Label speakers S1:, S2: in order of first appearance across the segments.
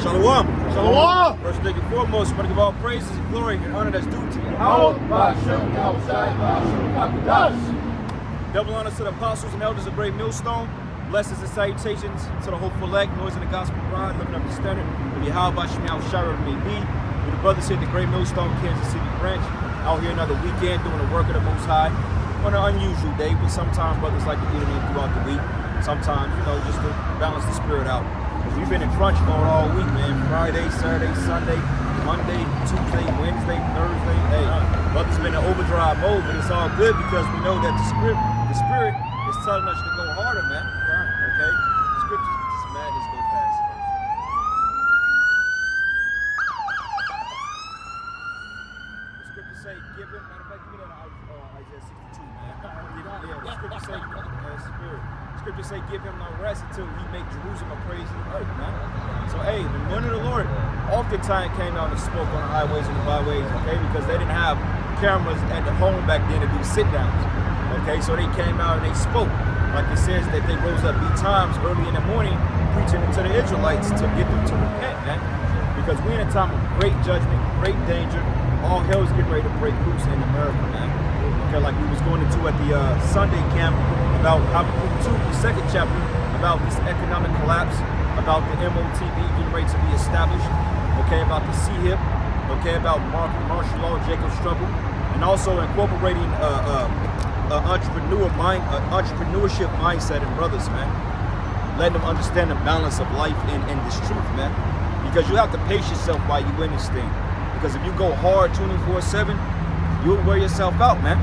S1: Shalom.
S2: Shalom.
S1: First thing and foremost, want to give all praises and glory and honor that's due to you. Double honors to the apostles and elders of Great Millstone. Blessings and salutations to the hopeful elect, noise in the gospel bride, living up the standard of Yahweh Shem Yahushua may be. With the brothers here at the Great Millstone, Kansas City branch, out here another weekend doing the work of the Most High on an unusual day, but sometimes brothers like to eat them in throughout the week. Sometimes, just to balance the spirit out. We've been in crunch mode all week, man. Friday, Saturday, Sunday, Monday, Tuesday, Wednesday, Thursday. Hey, brothers been in overdrive mode, but it's all good because we know that the spirit is telling us to go harder, man. Okay? The scriptures, this madness go past first. The scriptures say, give him, matter of fact, give me that Isaiah 62, man. Yeah, the scriptures say, spirit. Scriptures say, give him no rest until he make Jerusalem a praise in the earth, man. So, hey, the men of the Lord oftentimes came out and spoke on the highways and the byways, okay, because they didn't have cameras at the home back then to do sit-downs, okay, so they came out and they spoke. Like it says that they rose up times early in the morning preaching to the Israelites to get them to repent, man, because we're in a time of great judgment, great danger. All hell is getting ready to break loose in America, man. Okay, like we was going into at the Sunday camp about Habakkuk 2, the second chapter, about this economic collapse, about the MOTB getting ready to be established, okay, about the CHIP, okay, about martial law, Jacob's trouble, and also incorporating entrepreneurship mindset in brothers, man. Letting them understand the balance of life in this truth, man. Because you have to pace yourself while you in this thing. Because if you go hard 24/7, you'll wear yourself out, man.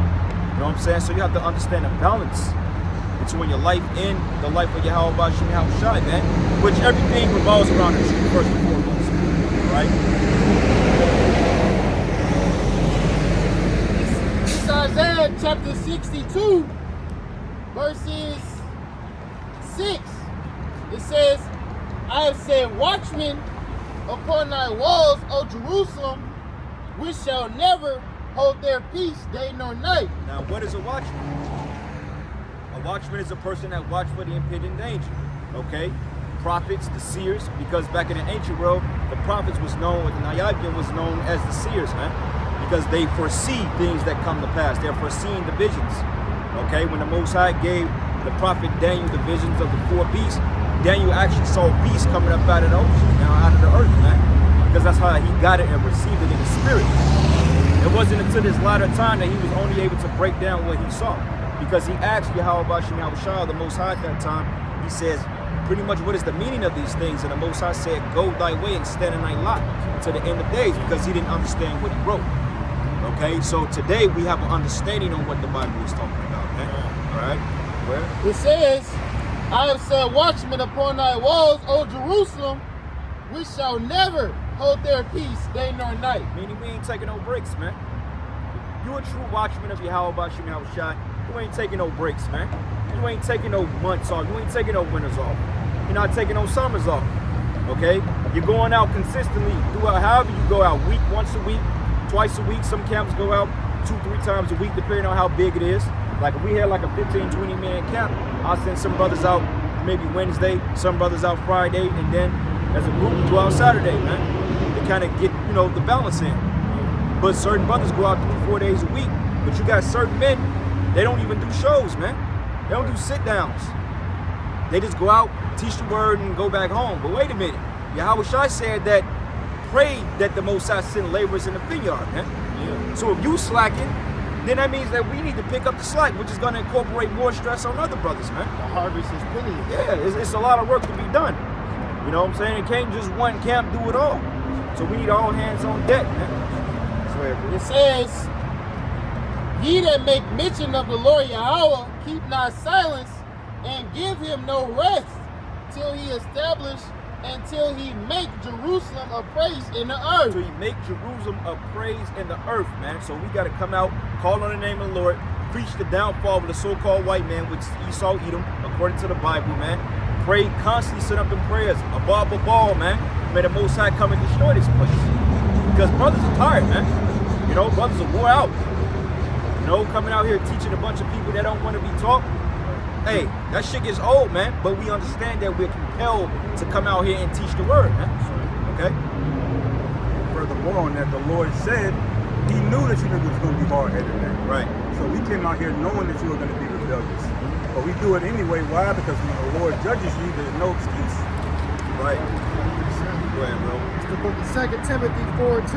S1: You know what I'm saying? So you have to understand the balance between your life and the life of Yahweh Shem Yahushua, man. Which everything revolves around the truth first and foremost, right?
S2: It's Isaiah chapter 62, verses 6. It says, I have set watchmen upon thy walls, O Jerusalem, which shall never hold their peace day nor night.
S1: Now, what is a watchman? A watchman is a person that watch for the impending danger, okay? Prophets, the seers, because back in the ancient world, the prophets was known, the Nayabian was known as the seers, man, because they foresee things that come to pass. They're foreseeing the visions, okay? When the Most High gave the prophet Daniel the visions of the four beasts, Daniel actually saw beasts coming up out of the ocean, out of the earth, man, because that's how he got it and received it in the spirit. It wasn't until this latter time that he was only able to break down what he saw. Because he asked Yahweh Shem Yahushua, the Most High at that time, he says, pretty much what is the meaning of these things? And the Most High said, go thy way and stand in thy lot until the end of days, because he didn't understand what he wrote. Okay, so today we have an understanding on what the Bible is talking about, man. All right, where?
S2: It says, I have set watchmen upon thy walls, O Jerusalem, which shall never hold their peace day nor night.
S1: Meaning we ain't taking no breaks, man. You a true watchman of Yahweh Shem Yahushua, you ain't taking no breaks, man. You ain't taking no months off. You ain't taking no winters off. You're not taking no summers off, okay? You're going out consistently. However you go out, once a week, twice a week. Some camps go out 2-3 times a week, depending on how big it is. Like if we had like a 15-20 man camp, I'll send some brothers out maybe Wednesday, some brothers out Friday, and then as a group we go out Saturday, man. To kind of get, the balance in. But certain brothers go out 3-4 days a week. But you got certain men, they don't even do shows, man. They don't do sit-downs. They just go out, teach the word, and go back home. But wait a minute. Yahushua said that, pray that the Most High send laborers in the vineyard, man. Yeah. So if you slacking, then that means that we need to pick up the slack, which is going to incorporate more stress on other brothers, man.
S2: The harvest is plenty.
S1: Yeah, it's a lot of work to be done. You know what I'm saying? It can't just one camp do it all. So we need all hands on deck, man.
S2: It says, ye that make mention of the Lord Yahweh, keep not silence, and give him no rest, till he establish and till he make Jerusalem a praise in the earth.
S1: Till he make Jerusalem a praise in the earth, man. So we got to come out, call on the name of the Lord, preach the downfall of the so-called white man, which Esau Edom, according to the Bible, man. Pray, constantly send up in prayers. Above all, man. May the Most High come and destroy this place. Because brothers are tired, man. Brothers are wore out. Coming out here teaching a bunch of people that don't want to be taught. Hey, that shit gets old, man. But we understand that we're compelled to come out here and teach the word, man. Okay?
S3: Furthermore on that, the Lord said he knew that you niggas was going to be hard-headed, man.
S1: Right.
S3: So we came out here knowing that you were going to be rebellious. But we do it anyway. Why? Because when the Lord judges you, there's no excuse.
S1: Right. Go ahead, bro.
S4: It's the book of 2 Timothy 4:2.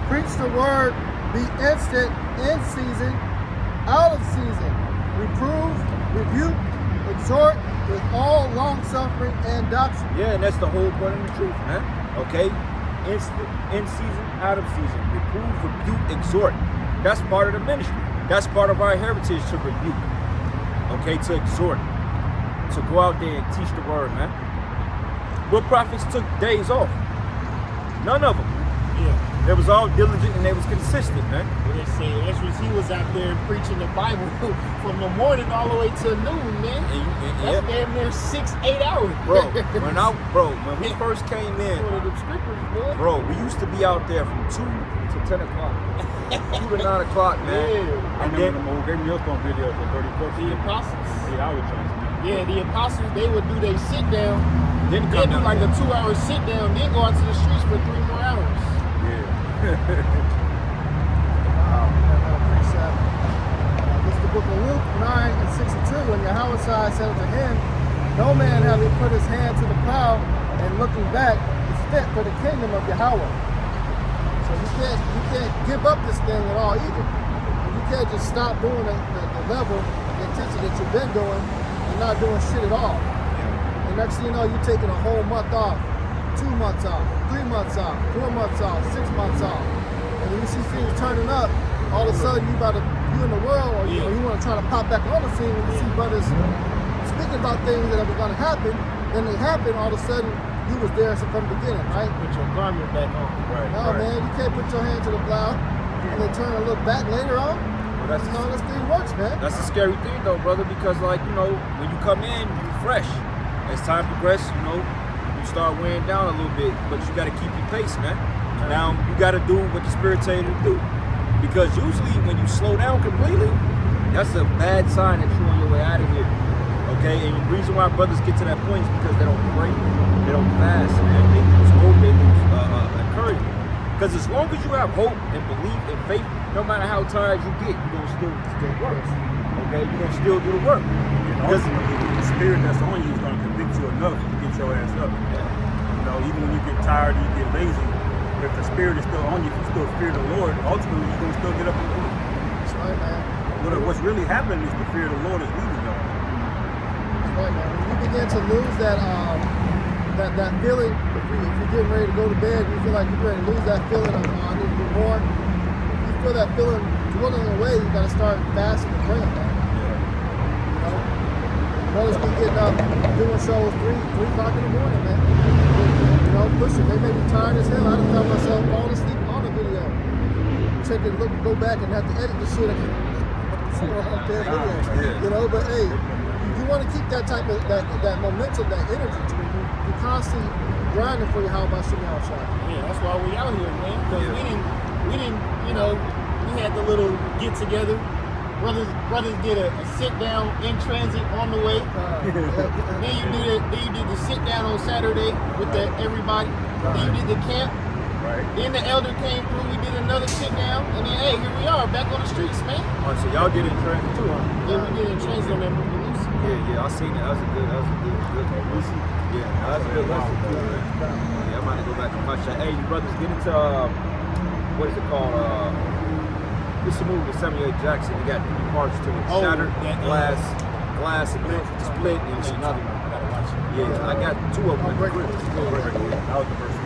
S4: Preach the word, be instant, in season, out of season. Reprove, rebuke, exhort with all long suffering and doctrine.
S1: Yeah, and that's the whole point of the truth, man. Okay? Instant, in season, out of season. Reprove, rebuke, exhort. That's part of the ministry. That's part of our heritage to rebuke. Okay, to exhort. To go out there and teach the word, man. What prophets took days off? None of them.
S2: Yeah.
S1: They was all diligent and they was consistent, man.
S2: What they say, Ezra, he was out there preaching the Bible from the morning all the way till noon, man. That's damn near 6-8 hours.
S1: Bro, when we first came in,
S2: One of them strippers, boy.
S1: bro, we used to be out there from 2 to 10 o'clock. 2 to 9 o'clock, man.
S2: Yeah.
S3: I
S1: And
S3: remember
S1: then,
S3: them old Great Millstone videos for 34
S2: The apostles.
S3: 8 hour chunks.
S2: Yeah, the apostles, they would do their sit down,
S1: then
S2: then
S1: come
S2: do
S1: down
S2: like
S1: here.
S2: a 2-hour sit down, then go out to the streets for 3 more hours.
S3: Yeah.
S4: Wow, another precept. This is the book of Luke 9:62. When Yahweh said unto him, no man having put his hand to the plow and looking back is fit for the kingdom of Yahweh. So you can't give up this thing at all either. You can't just stop doing the level, the intensity that you've been doing and not doing shit at all. And next thing you know, you're taking a whole month off, 2 months off, 3 months off, 4 months off, 6 months off. And when you see things turning up, all of a sudden you in the world, or you want to try to pop back on the scene when you see brothers speaking about things that are going to happen, then they happen, all of a sudden you was there from the beginning, right?
S2: Put your garment back on.
S3: Right.
S4: No, man, you can't put your hand to the plow and then turn and look back later on.
S1: Well,
S4: That's not how this thing works, man.
S1: That's a scary thing though, brother, because like, you know, when you come in, you fresh. As time progresses, you know, you start wearing down a little bit, but you gotta keep your pace, man. Now you gotta do what the Spirit tell you to do. Because usually when you slow down completely, that's a bad sign that you're on your way out of here. Okay, and the reason why brothers get to that point is because they don't pray, they don't fast, and they lose hope, they lose encouragement. Because as long as you have hope and belief and faith, no matter how tired you get, you're gonna still work. Okay, you're gonna still do the work.
S3: And
S1: Because
S3: ultimately, the spirit that's on you is going to convict you enough to get your ass up. You know, even when you get tired, you get lazy. If the spirit is still on you, if you still fear the Lord, ultimately you're going to still get up and do it.
S4: That's right, man.
S3: What's really happening is the fear of the Lord is leaving you.
S4: That's right, man. When you begin to lose that feeling, if you're getting ready to go to bed, you feel like you're ready to lose that feeling of, I need to do more. If you feel that feeling dwindling away, you got to start fasting and praying, man. You know? Brothers be getting up, doing shows 3 o'clock in the morning, man. You know, pushing. They may be tired as hell. I done found myself falling asleep on the video. Check it, go back and have to edit the shit again. You know, but hey, you want to keep that type of that momentum, that energy to where you constantly grinding for your how about shooting out shot.
S2: Yeah, that's why we out here, man. Because we didn't, you know, we had the little get together. Brothers did a sit down in transit on the way. Then you did the sit down on Saturday with everybody. Then you did the camp.
S3: Right.
S2: Then the elder came through. We did another sit down, and then hey, here we are back on the streets, man.
S1: oh, so y'all did it in transit too, huh?
S2: Yeah, we did in transit on that Lucy.
S1: Yeah, I seen it. That was a good. Yeah, that was a good lesson. Yeah, I'm about to go back and watch that. Hey, you brothers, get into what is it called? This is a movie with Samuel L. Jackson. You got 3 parts to it.
S2: Oh,
S1: Shattered,
S2: yeah,
S1: glass, and split, and there's another one.
S2: Gotta watch it.
S1: Yeah, I got 2 of them.
S4: Unbreakable.
S3: That was the first one.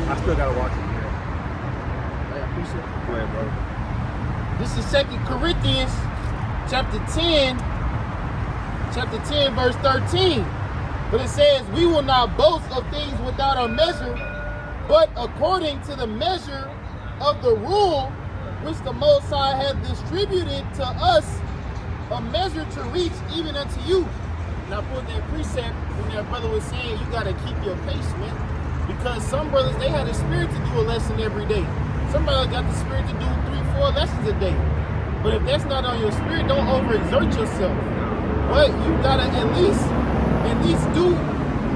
S3: I still got to watch it.
S2: I appreciate it.
S1: Go ahead, bro.
S2: This is 2 Corinthians chapter 10, verse 13. But it says, we will not boast of things without a measure, but according to the measure of the rule which the Most High hath distributed to us, a measure to reach even unto you. And I put that precept when that brother was saying you got to keep your pace, man. Because some brothers, they had the spirit to do a lesson every day. Somebody got the spirit to do 3-4 lessons a day. But if that's not on your spirit, don't overexert yourself. But you gotta at least do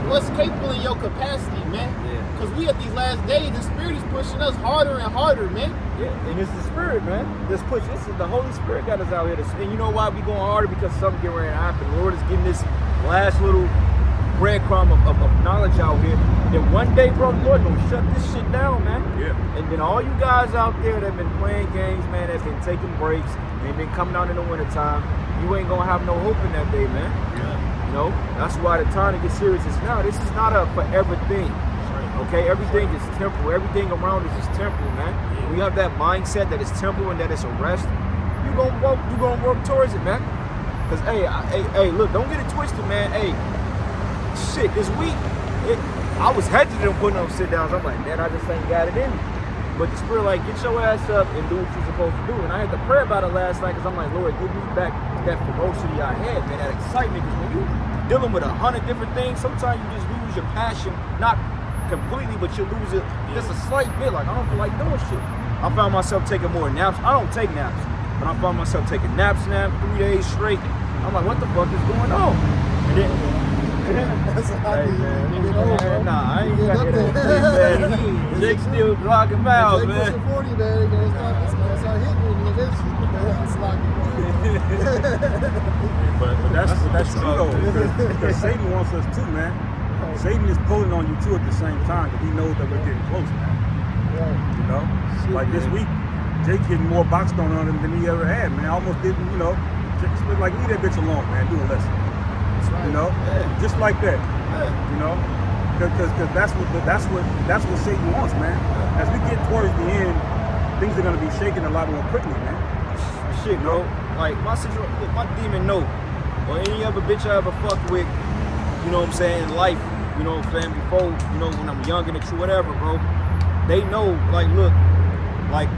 S2: what's capable in your capacity, man.
S1: Yeah.
S2: Because we at these last days, the Spirit is pushing us harder and harder, man.
S1: Yeah, and it's the Spirit, man. This push. This is the Holy Spirit got us out here. And you know why we going harder? Because something getting ready to happen. The Lord is giving this last little breadcrumb of knowledge out here. Then one day, bro, the Lord gonna shut this shit down, man.
S3: Yeah.
S1: And then all you guys out there that been playing games, man, that been taking breaks, and been coming out in the wintertime, you ain't gonna have no hope in that day, man.
S3: Yeah.
S1: You know, that's why the time to get serious is now. This is not a forever thing. Okay, everything is temporal. Everything around us is temporal, man. When you have that mindset that it's temporal and that it's a rest, you gonna work towards it, man. Cause hey, look, don't get it twisted, man. Hey, shit, this week, I was hesitant on putting on sit downs. I'm like, man, I just ain't got it in me. But the Spirit, like, get your ass up and do what you're supposed to do. And I had to pray about it last night, cause I'm like, Lord, give me back that ferocity I had, man, that excitement. Cause when you dealing with 100 different things, sometimes you just lose your passion, not completely, but you lose it just a slight bit. Like, I don't feel like doing shit. I found myself taking more naps. I don't take naps, but I found myself taking naps 3 days straight. I'm like, what the fuck is going on? And then,
S4: That's how
S1: hey,
S4: you
S1: man,
S4: get old, bro.
S1: nah, I ain't
S4: You get
S1: got
S4: up
S1: that.
S4: there.
S1: Man. Jake still blocking miles,
S4: Jake
S1: man.
S4: pushing 40, man. It's gonna start hitting you and eventually. It's like,
S3: But that's true though, because Satan wants us too, man. Satan is pulling on you too at the same time because he knows that we're getting close, man.
S4: right.
S3: You know, like this week, Jake hitting more box stone on him than he ever had, man. I almost didn't, you know, just like leave that bitch alone, man. Do a lesson,
S4: That's right.
S3: you know, just like that, you know, because that's what Satan wants, man. As we get towards the end, things are gonna be shaking a lot more quickly, man.
S1: Shit, bro. Like, my demon know, or any other bitch I ever fucked with, you know what I'm saying, in life, you know what I'm saying, before, you know, when I'm young and true, whatever, bro, they know, like, look, like,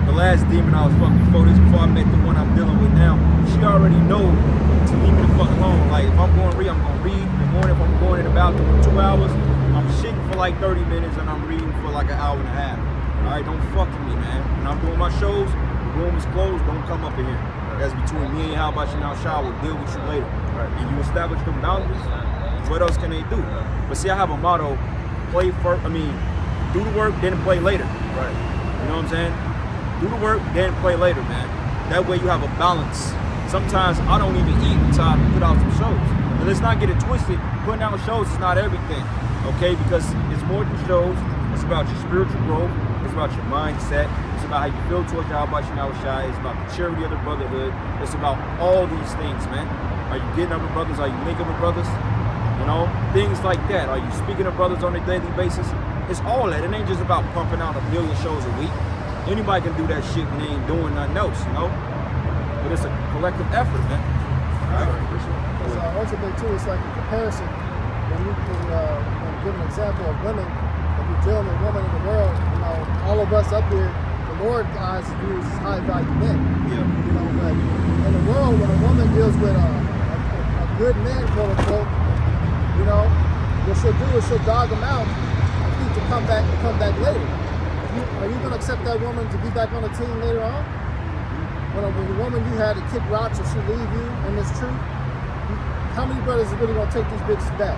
S1: the last demon I was fucking before I met the one I'm dealing with now, she already know to leave me the fuck alone. Like, if I'm going to read, I'm going to read. In the morning, if I'm going in the bathroom for 2 hours, I'm shitting for like 30 minutes and I'm reading for like an hour and a half. All right, don't fuck with me, man. When I'm doing my shows, the room is closed, don't come up in here. That's between me and how about you now, Shah will deal with you later. And you establish the boundaries, what else can they do? But see, I have a motto, play first, do the work, then play later.
S3: Right.
S1: You know what I'm saying? Do the work, then play later, man. That way you have a balance. Sometimes I don't even eat until I put out some shows. And let's not get it twisted. Putting out shows is not everything, okay? Because it's more than shows. It's about your spiritual growth. It's about your mindset. It's about how you feel towards Yahweh Shai. It's about the charity of the brotherhood. It's about all these things, man. Are you getting up with brothers? Are you linking with brothers? You know, things like that. Are you speaking to brothers on a daily basis? It's all that. It ain't just about pumping out 1 million shows a week. Anybody can do that shit when they ain't doing nothing else, you know? But it's a collective effort, man. All right.
S4: Because ultimately, too, it's like a comparison. When you can give an example of women, if you're dealing with women in the world, you know, all of us up here, the Lord eyes views as high value men.
S1: Yeah.
S4: You know, but in the world, when a woman deals with a good man, quote unquote, you know, what she'll do is she'll dog him out and need to come back later. Are you going to accept that woman to be back on the team later on? When the woman you had to kick rocks or she leave you and it's true, how many brothers are really going to take these bitches back?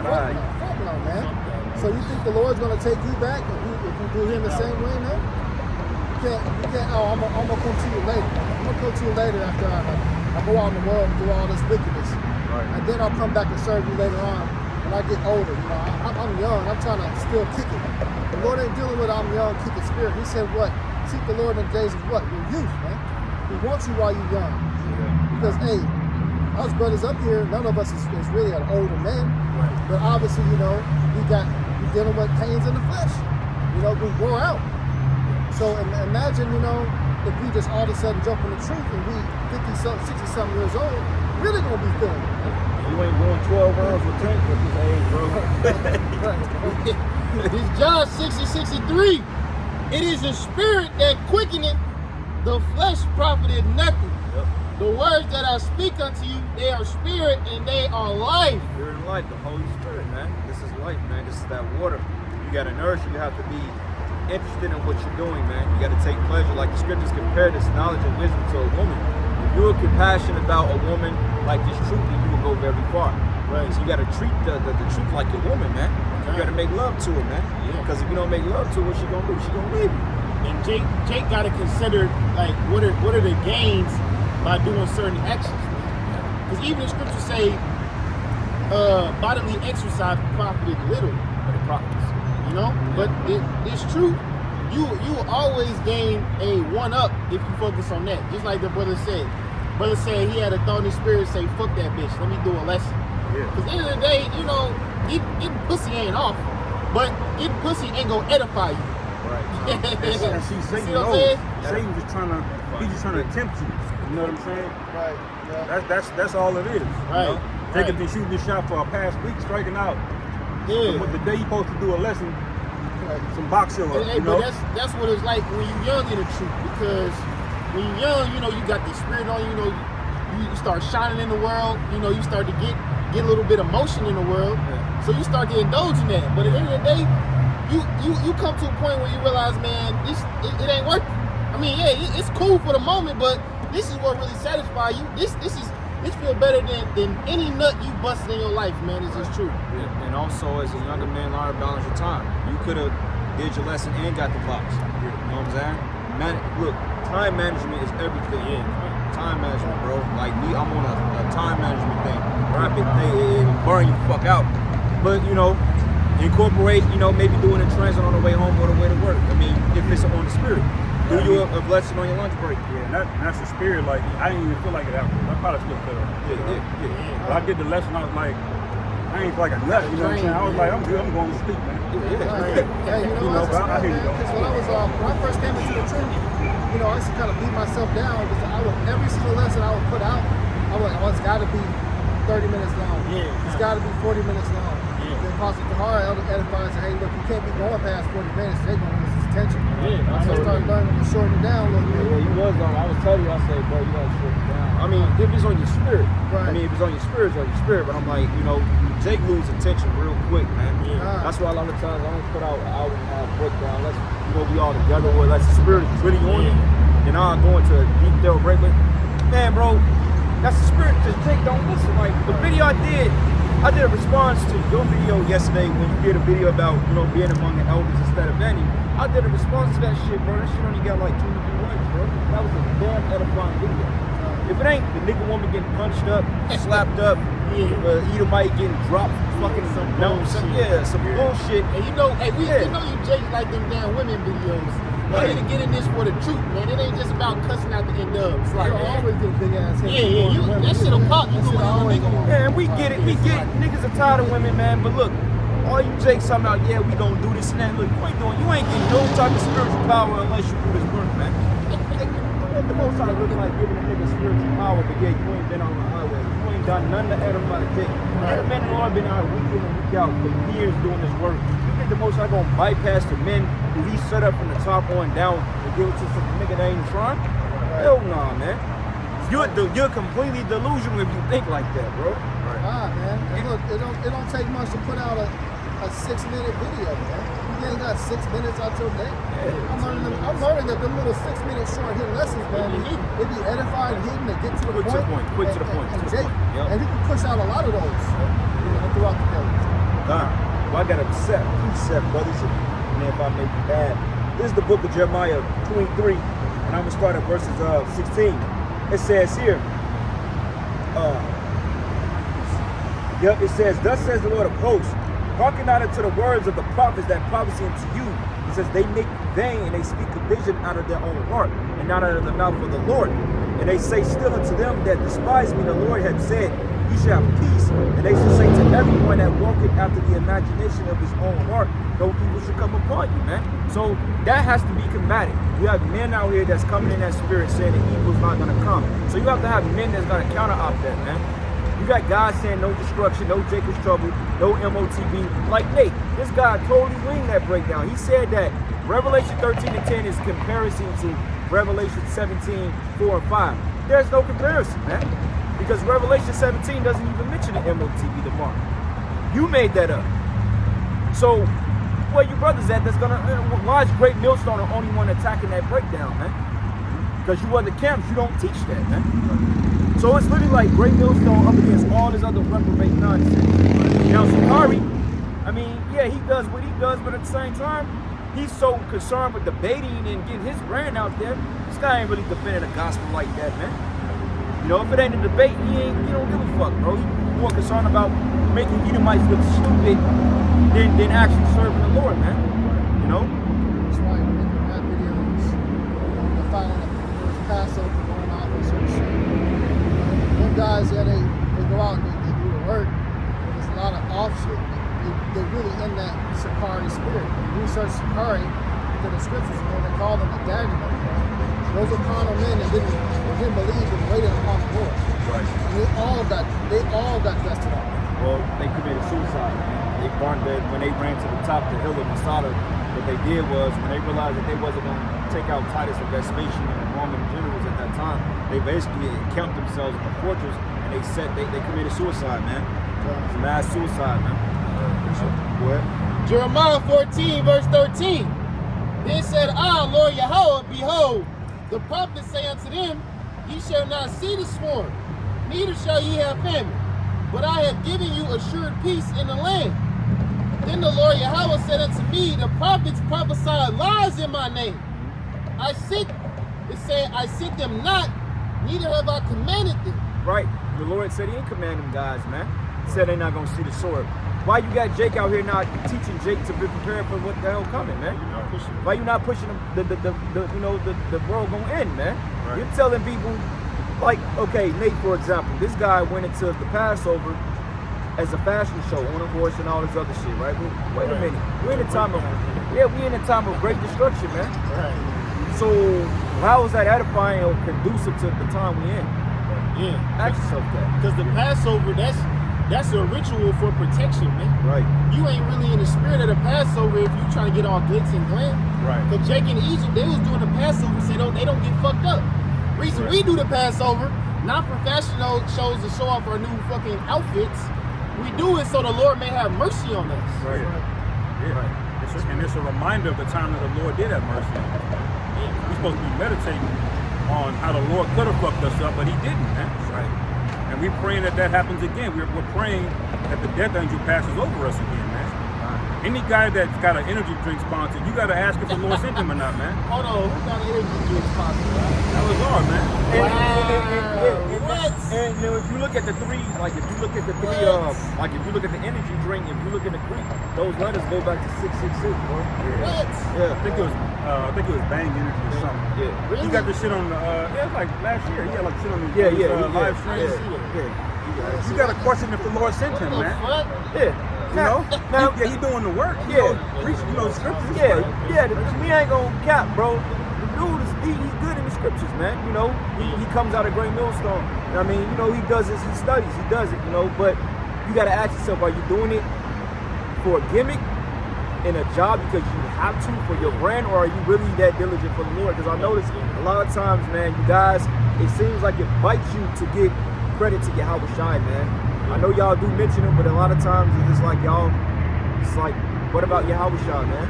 S4: Fuck no, man. So you think the Lord's going to take you back if you do him the same way, man? You can't, oh, I'm going to come to you later. I'm going to come to you later after I go out in the world and do all this wickedness.
S3: Right.
S4: And then I'll come back and serve you later on when I get older. You know, I'm young. I'm trying to still kick it. The Lord ain't dealing with I'm young, kick it spirit. He said what? Seek the Lord in the days of what? Your youth, man. He wants you while you're young. Because, hey, us brothers up here, none of us is really an older man.
S3: Right.
S4: But obviously, you know, we dealing with pains in the flesh. You know, we grow out. So imagine, you know, if we just all of a sudden jump on the truth and we 50-something, 60-something years old, really gonna be feeling it, man.
S1: You ain't going 12 rounds with tank at this age, bro.
S4: Right.
S2: It's John 60:63. It is the spirit that quickeneth, the flesh profited nothing.
S1: Yep.
S2: The words that I speak unto you, they are spirit and they are life.
S1: You're in life, the Holy Spirit, man. This is life, man. This is that water. You gotta nourish it. You have to be interested in what you're doing, man. You gotta take pleasure. Like the scriptures compare this knowledge and wisdom to a woman. If you're compassionate about a woman like this truth, then you will go very far.
S2: Right.
S1: So you gotta treat the truth like your woman, man. You gotta make love to her, man.
S2: Yeah.
S1: Because if you don't make love to her, what she gonna do? She gonna leave you.
S2: And Jake got to consider like what are the gains by doing certain actions. Because even the scriptures say bodily exercise profited little,
S1: For the prophets.
S2: you know. But it's true. You will always gain a one up if you focus on that. Just like the brother said. Brother said he had a thought in his spirit say, "Fuck that bitch. Let me do a lesson."
S3: Yeah.
S2: Because at the end of the day, you know, getting pussy ain't off, but getting pussy ain't gonna edify you.
S1: Right.
S3: And see,
S2: You
S3: Satan
S2: see what I'm
S3: knows.
S2: saying?
S3: Satan just trying to tempt you. You know what I'm saying?
S4: Right. Yeah.
S3: That's all it is.
S2: Right,
S3: You know? Jacob
S2: right.
S3: been shooting this shot for a past week, striking out.
S2: Yeah.
S3: But the day you supposed to do a lesson, some boxing,
S2: Hey,
S3: you know.
S2: but that's what it's like when you're young in the truth. Because when you're young, you know, you got the spirit on you. You know, you start shining in the world. You know, you start to get a little bit of motion in the world.
S1: Yeah.
S2: So you start to indulge in that. But at the end of the day, you come to a point where you realize, man, it ain't working. I mean, yeah, it's cool for the moment, but this is what really satisfies you. This feel better than any nut you busted in your life, man. This is true.
S1: Yeah. And also, as a younger man, learn to balance your time. You could have did your lesson and got the box. You know what I'm saying? Look, time management is everything.
S2: Yeah.
S1: Time management, bro. Like me, I'm on a time management thing. Rapid thing, it'll burn you the fuck out. But you know, incorporate, you know, maybe doing a transit on the way home or the way to work. I mean, if it's on the spirit. Do you a blessing on your lunch break?
S3: Yeah, and that's the spirit. Like, I didn't even feel like it afterwards. I probably still feel it.
S1: Yeah.
S3: But I did the lesson, I was like, I ain't feel like a nut, you know what I'm saying? I was like, I'm good, I'm going to sleep, man.
S4: Right. Yeah, you know,
S3: You know, but I hear you, though.
S4: because when I first came into the truth, you know, I used to kind of beat myself down because every single lesson I would put out, I was like, oh, it's got to be 30 minutes long.
S2: Yeah.
S4: It's got to be 40 minutes long.
S2: Yeah.
S4: Then Pastor Tahara edified and said, hey, look, you can't be going past 40 minutes. They're going to lose his attention.
S2: Yeah,
S4: So I started learning to shorten it down a little bit.
S1: Yeah, you was on. I was telling you, I said, bro, you gotta shut it down. I mean, if it's on your spirit.
S4: Right.
S1: I mean, if it's on your spirit, it's on your spirit. But I'm like, you know, Jake lose attention real quick, man.
S4: Yeah.
S1: That's why a lot of times I don't put out an hour and a half breakdown. Let's, you know, be all together, or let's the spirit is really on you. And I'll go into a deep thorough break. But man, bro, that's the spirit. Just Jake, don't listen. Like the video I did a response to your video yesterday when you did a video about, you know, being among the elders instead of any. I did a response to that shit, bro. That shit only got like 2 to 3 likes, bro. That was a damn edifying video. If it ain't the nigga woman getting punched up, slapped up, Edomite getting dropped, fucking some bullshit. Yeah, some bullshit.
S2: And you know, hey, we know you Jake like them damn women videos. We're here to get in this for the truth, man. It ain't just about cussing out the end dubs. Like,
S4: You'll always get big ass heads.
S2: that shit'll pop. You go on nigga.
S1: Yeah, and we get it. We get it. Niggas are tired of women, man. But look, all you Jakes talking about, yeah, we gonna do this and that. Look, you ain't getting no type of spiritual power unless you do this work, man. What the most I look like giving a nigga spiritual power, but yeah, you ain't been on the highway. You ain't done nothing to edify the dick. Right. Men and Lord been out week in and week out for years doing this work. You think the most I gonna bypass the men who he set up from the top on down and give it to some nigga that ain't trying? Hell nah, man. You're completely delusional if you think like that, bro.
S4: Man. And look, it don't take much to put out a 6-minute video, man. You ain't got 6 minutes out your day.
S1: Yeah.
S4: I'm learning that them little 6-minute short hit lessons, man, they be edifying, hitting, they get to the point.
S1: Quick to the point.
S4: And he can push out a lot of those, you know, throughout the day.
S1: Well, I got a precept, brothers, and if I make it bad. This is the book of Jeremiah 23, and I'm gonna start at verses 16. It says here, it says, thus says the Lord of hosts, hearken not unto the words of the prophets that prophesy unto you. It says, they make vain and they speak a vision out of their own heart, and not out of the mouth of the Lord. And they say still unto them that despise me, the Lord hath said, ye shall have peace. And they shall say to everyone that walketh after the imagination of his own heart, no evil shall come upon you, man. So that has to be combated. You have men out here that's coming in that spirit saying that evil's not gonna come. So you have to have men that's gonna counteract that, man. You got guys saying no destruction, no Jacob's trouble, no MOTB. Like Nate, this guy totally winged that breakdown. He said that Revelation 13 and 10 is comparison to Revelation 17, 4 and 5. There's no comparison, man. Because Revelation 17 doesn't even mention the MOTB, the mark. You made that up. So, where your brothers at that's gonna, why is Great Millstone the only one attacking that breakdown, man? Because you other camps, you don't teach that, man. So it's literally like Great Millstone up against all this other reprobate nonsense. Now Sakari, I mean, yeah, he does what he does, but at the same time, he's so concerned with debating and getting his brand out there. This guy ain't really defending the gospel like that, man. You know, if it ain't a debate, he don't give a fuck, bro. He's more concerned about making Edomites look stupid than actually serving the Lord, man. You know?
S4: That's why you're making mad videos. They're finding that there's Passover going off and certain shit. Them guys, yeah, they go out and they do the work. There's a lot of off shit. They're really in that Sakari spirit. You research Sakari, look at the scriptures, they call them a Dagon. Those are carnal men that didn't believe and waited upon the Lord.
S1: Right.
S4: And they all got dusted off.
S1: Well, they committed suicide, man. They burned it when they ran to the top of the hill of Masada. What they did was, when they realized that they wasn't going to take out Titus and Vespasian and the Roman generals at that time, they basically encamped themselves in a fortress and they committed suicide, man. It's mass suicide, man. Go ahead.
S2: Jeremiah 14, verse 13. Then said I, Lord Yahweh, behold, the prophets say unto them, ye shall not see the sword, neither shall ye have famine, but I have given you assured peace in the land. Then the Lord Yahweh said unto me, the prophets prophesied lies in my name. I sent them not, neither have I commanded them.
S1: Right. The Lord said he ain't command them guys, man. He said they're not going to see the sword. Why you got Jake out here not teaching Jake to be prepared for what the hell coming, man? Why you not pushing the world gonna end, man?
S3: Right.
S1: You're telling people, like, okay, Nate, for example, this guy went into the Passover as a fashion show on a horse and all this other shit, right? Wait a minute, we're in a time of great destruction, man.
S2: Right.
S1: So how is that edifying or conducive to the time we in?
S2: Yeah.
S1: Ask yourself that.
S2: Because the Passover, that's a ritual for protection, man.
S1: Right.
S2: You ain't really in the spirit of the Passover if you trying to get all glitz and glam.
S3: Right.
S2: Because Jake in Egypt, they was doing the Passover so they don't get fucked up. Reason we do the Passover, not for fashion shows to show off our new fucking outfits. We do it so the Lord may have mercy on us.
S3: Right. Yeah. Right. It's a reminder of the time that the Lord did have mercy on us.
S2: Yeah.
S3: We're supposed to be meditating on how the Lord could have fucked us up, but he didn't, man.
S1: Right.
S3: And we're praying that happens again. We're praying that the death angel passes over us again, man. Any guy that's got an energy drink sponsor, you got to ask if the Lord sent him or not, man.
S2: Hold on, who got an energy drink sponsor?
S3: That was hard, man.
S1: And you know, if you look at the three, like if you look at the energy drink, if you look at the Greek, those letters go back to 666, bro.
S2: What?
S1: Yeah.
S3: I think it was Bang Energy or something.
S1: Yeah.
S2: Really?
S3: He got this shit on it was like last year. He had like shit on his live stream. You got to question if the Lord sent him,
S2: What the
S3: man.
S2: fuck?
S1: Yeah.
S3: You know?
S1: Now,
S3: He doing the work. Preaching, scriptures.
S1: we ain't gonna cap, bro. The dude he's good in the scriptures, man. You know, he comes out of Great Millstone. I mean, you know, he studies, he does it, you know, but you gotta ask yourself, are you doing it for a gimmick in a job because you have to for your brand, or are you really that diligent for the Lord? Because I notice a lot of times, man, you guys, it seems like it bites you to get credit to Yahweh Shai, man. I know y'all do mention him, but a lot of times it's just like it's like, what about Yahweh Shai, man?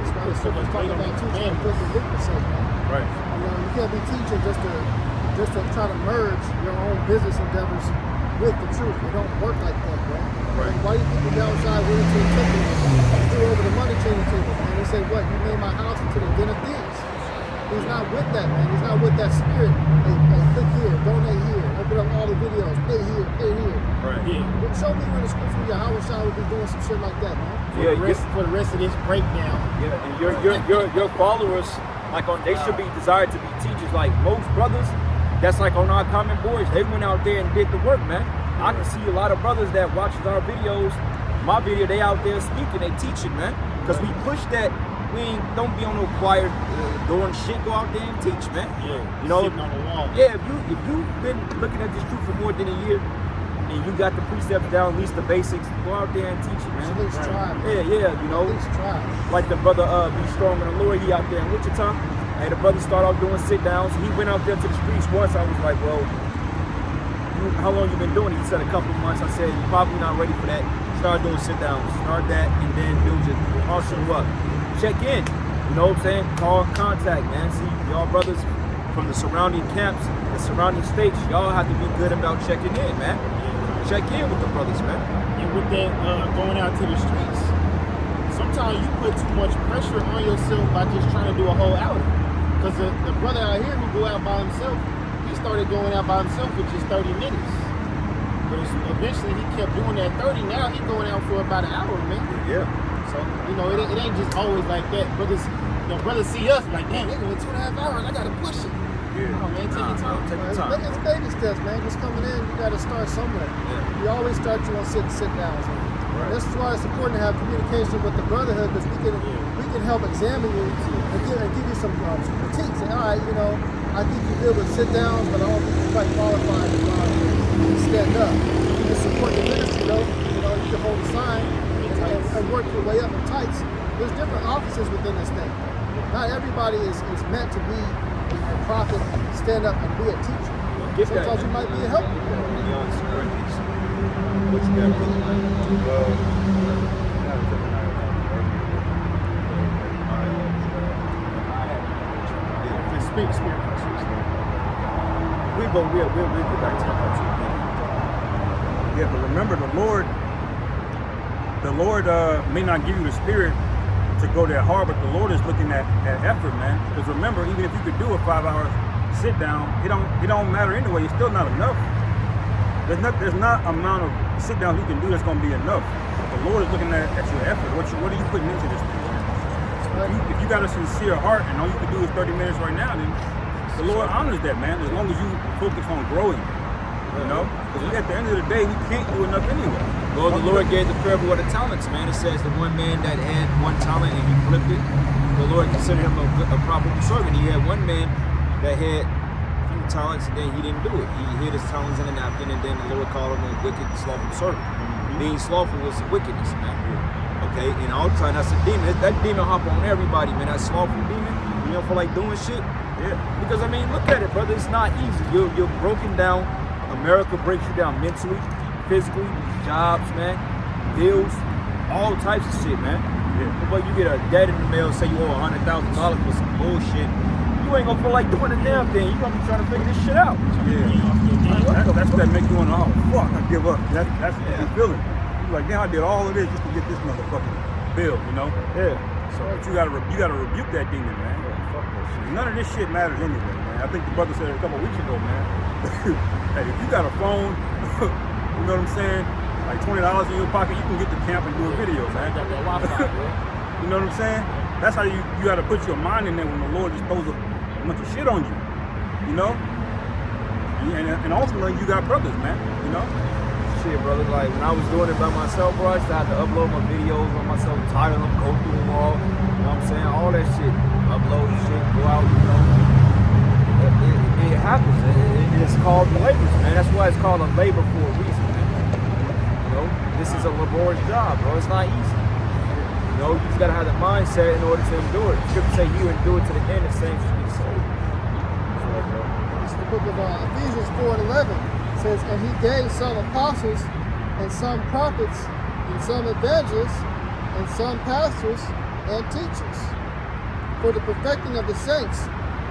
S4: It's not as simple as talking about teaching and putting the weakness in, man.
S3: Right.
S4: You can't be teaching just to try to merge your own business endeavors with the truth. It don't work like that, bro.
S3: Right.
S4: Why do you think the downside went into the temple and threw over the money changing table, man? They say, what? You made my house into the den of thieves. He's not with that, man. He's not with that spirit. Hey, click here, donate here, open up all the videos, pay here, pay here.
S3: Right.
S2: Yeah.
S4: But show me where the scripture Yahweh Shai would be doing some shit like that, man.
S2: For the rest of this breakdown.
S1: Yeah, and your followers, like they should be desired to be teachers. Like most brothers, that's like on our comment boards, they went out there and did the work, man. I can see a lot of brothers that watches our videos, my video, they out there speaking, they teaching, man. Because we push that. Don't be on no choir doing shit. Go out there and teach, man.
S2: Yeah.
S1: You know.
S2: Sitting on the wall.
S1: Yeah. If you've been looking at this truth for more than a year, and you got the precepts down, at least the basics, go out there and teach it, man.
S4: At least try, man.
S1: Yeah. You know.
S4: At least try.
S1: Like the brother Be Strong in the Lord, he out there in Wichita. And the brother started off doing sit downs. He went out there to the streets once. I was like, well, how long you been doing it? He said a couple of months. I said, you're probably not ready for that. Start doing sit downs. Start that, and then they'll just usher you up. Check in. You know what I'm saying? Call contact, man. See, y'all brothers from the surrounding camps, the surrounding states, y'all have to be good about checking in, man. Check in with the brothers, man.
S2: And with that going out to the streets, sometimes you put too much pressure on yourself by just trying to do a whole outing. Because the brother out here who go out by himself, he started going out by himself with just 30 minutes. But eventually he kept doing that 30. Now he's going out for about an hour, man.
S1: Yeah.
S2: So, you know, it ain't just always like that. Brothers see us like, damn, they going 2.5 hours. I got to push it.
S3: Yeah.
S2: Come on, man, take your time.
S1: Take your time.
S4: It's baby steps, man. Just coming in, you got to start somewhere.
S1: Yeah.
S4: We always start you on sit downs.
S1: Right.
S4: This is why it's important to have communication with the brotherhood, because we can help examine you and give you some critiques. And all right, you know, I think you good with sit downs, but I don't think you're quite qualified to stand up. You can support the ministry, though. You know, you can hold a sign and work your way up in tights. There's different offices within this thing. Not everybody is meant to be a prophet, stand up and be a teacher.
S1: Get that.
S4: Sometimes you might be a helper.
S1: Beyond Corinthians. What you got, brother?
S2: Speak.
S1: We'll get back to that too.
S3: Yeah, but remember, the Lord may not give you the spirit to go that hard, but the Lord is looking at effort, man. Because remember, even if you could do a 5-hour sit down, it don't matter anyway. It's still not enough. There's not amount of sit downs you can do that's going to be enough. The Lord is looking at your effort. What are you putting into this thing? If you got a sincere heart and all you can do is 30 minutes right now, then the Lord honors that, man. As long as you focus on growing, you know. Because at the end of the day, we can't do enough anyway.
S1: Well, the Lord gave the parable of the talents, man. It says the one man that had 1 talent and he flipped it, the Lord considered him a profitable servant. He had one man that had a few talents and then he didn't do it. He hid his talents in a napkin and then the Lord called him a wicked, slothful servant. Being slothful was wickedness, man. Okay, and all the time that's a demon. That demon hop on everybody, man. That slothful demon. You don't feel like doing shit.
S3: Yeah.
S1: Because I mean, look at it, brother. It's not easy. You're broken down. America breaks you down mentally, physically, jobs, man, bills, all types of shit, man.
S3: Yeah.
S1: But you get a debt in the mail, say you owe $100,000 for some bullshit. You ain't gonna feel like doing a damn thing. You gonna be trying to figure this shit out.
S3: Yeah. That's what that make you want to, oh fuck, I give up. That's what you're feeling. You're like, damn, I did all of this just to get this motherfucking bill, you know?
S1: Yeah.
S3: So you gotta rebuke that demon, man.
S1: Fuck that shit.
S3: None of this shit matters anyway, man. I think the brother said it a couple weeks ago, man. Hey, if you got a phone, you know what I'm saying? Like $20 in your pocket, you can get to camp and do a video, man.
S2: Got that Wi-Fi, bro.
S3: You know what I'm saying? That's how you got to put your mind in there when the Lord just throws a bunch of shit on you. You know? And ultimately, you got brothers, man. You know?
S1: Shit, brother. Like when I was doing it by myself, bro, I used to have to upload my videos on myself, title them, go through them all. You know what I'm saying? All that shit. Upload shit, go out, you know. It happens. It's called labor, man. That's why it's called a labor for a reason, man. You know, this is a laborious job, bro. It's not easy. You know, you just gotta have the mindset in order to endure it. Scripture say you endure to the end, the same should be saved.
S4: This is the book of Ephesians 4:11. It says, and he gave some apostles and some prophets and some evangelists and some pastors and teachers for the perfecting of the saints,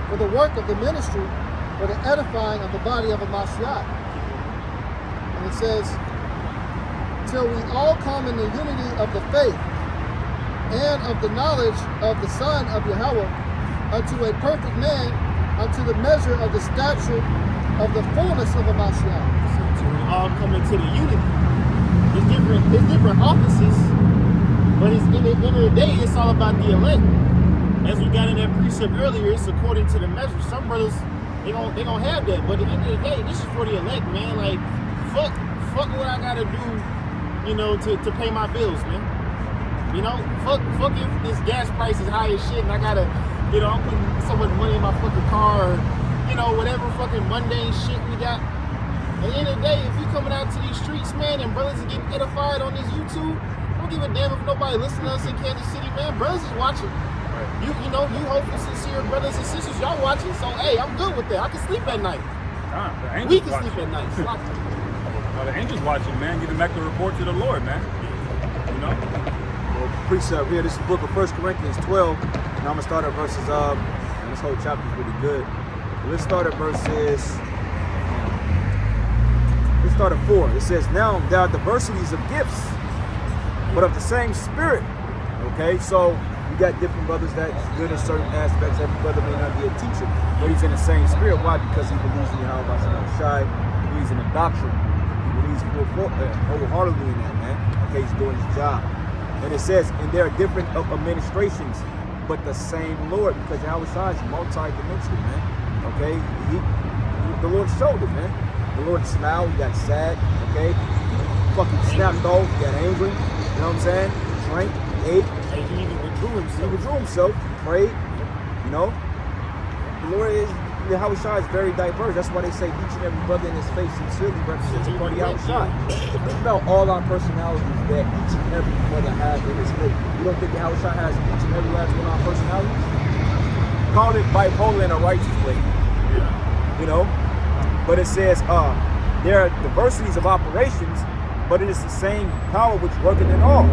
S4: for the work of the ministry, for the edifying of the body of Mashiach. And it says, till we all come in the unity of the faith and of the knowledge of the Son of Yahweh, unto a perfect man, unto the measure of the stature of the fullness of a Mashiach.
S2: So we all come into the unity. It's different offices, but it's in the end of the day, it's all about the elect. As we got in that precept earlier, it's according to the measure. Some brothers, they gonna have that, but at the end of the day, this is for the elect, man. Like, fuck what I gotta do, you know, to pay my bills, man. You know, fuck if this gas price is high as shit and I gotta, you know, I'm putting so much money in my fucking car, or, you know, whatever fucking mundane shit we got. At the end of the day, if we coming out to these streets, man, and brothers are getting edified on this YouTube, I don't give a damn if nobody listening to us in Kansas City, man. Brothers is watching. You know, you hopeful, sincere brothers and sisters, y'all watching. So, hey, I'm good with that. I can sleep at night. We can sleep at night.
S3: The angels watching, man. Giving back the report to the Lord, man. You know?
S1: Well, precept here, this is the book of 1 Corinthians 12, and I'm going to start at verses, and this whole chapter is really good. Let's start at verses. Let's start at 4. It says, now there are diversities of gifts, but of the same Spirit. Okay, so you got different brothers that's good in certain aspects. Every brother may not be a teacher, but he's in the same spirit. Why? Because he believes in Yahweh Shai. He believes in the doctrine. He believes wholeheartedly in that, man. Okay, he's doing his job. And it says, and there are different administrations, but the same Lord, because Yahweh Shai is multi-dimensional, man. Okay, the Lord showed it, man. The Lord smiled, he got sad, okay? Fucking snapped off, he got angry, you know what I'm saying? He drank, he ate.
S2: And he even withdrew himself.
S1: He prayed, you know? The Lord is, Yahweh Shai is very diverse. That's why they say each and every brother in his face sincerely represents a part of Yahweh Shai. Think about all our personalities that each and every brother has in his faith. You don't think Yahweh Shai has each and every last one of our personalities? Call it bipolar in a righteous way. You know? But it says there are diversities of operations, but it is the same power which worketh in all.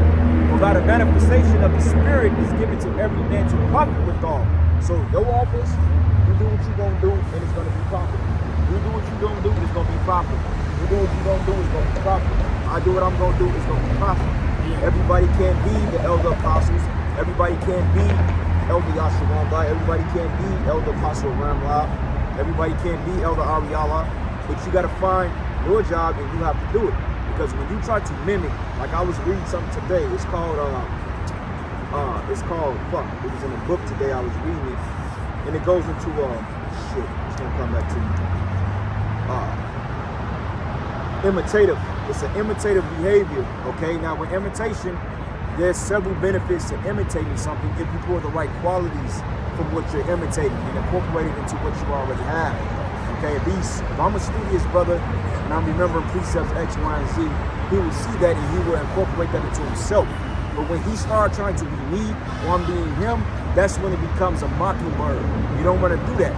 S1: Without a manifestation of the Spirit is given to every man to profit withal. So your office, you do what you're going to do, and it's going to be profitable. You do what you're going to do, it's going to be profitable. You do what you're going to do, it's going to be profitable. I do what I'm going to do, it's going to be profitable. Everybody can't be the elder apostles. Everybody can't be Elder Yasharon. Everybody can't be Elder Apostle Ramla. Everybody can't be Elder Ariala, but you got to find your job and you have to do it. Because when you try to mimic, like I was reading something today, it's called, it was in a book today, I was reading it, and it goes into, it's going to come back to you. Imitative. It's an imitative behavior, okay? Now with imitation, there's several benefits to imitating something if you pull the right qualities from what you're imitating and incorporate it into what you already have. Okay, if I'm a studious brother and I'm remembering precepts X, Y, and Z, he will see that and he will incorporate that into himself. But when he starts trying to be me or I'm being him, that's when it becomes a mockingbird. You don't want to do that.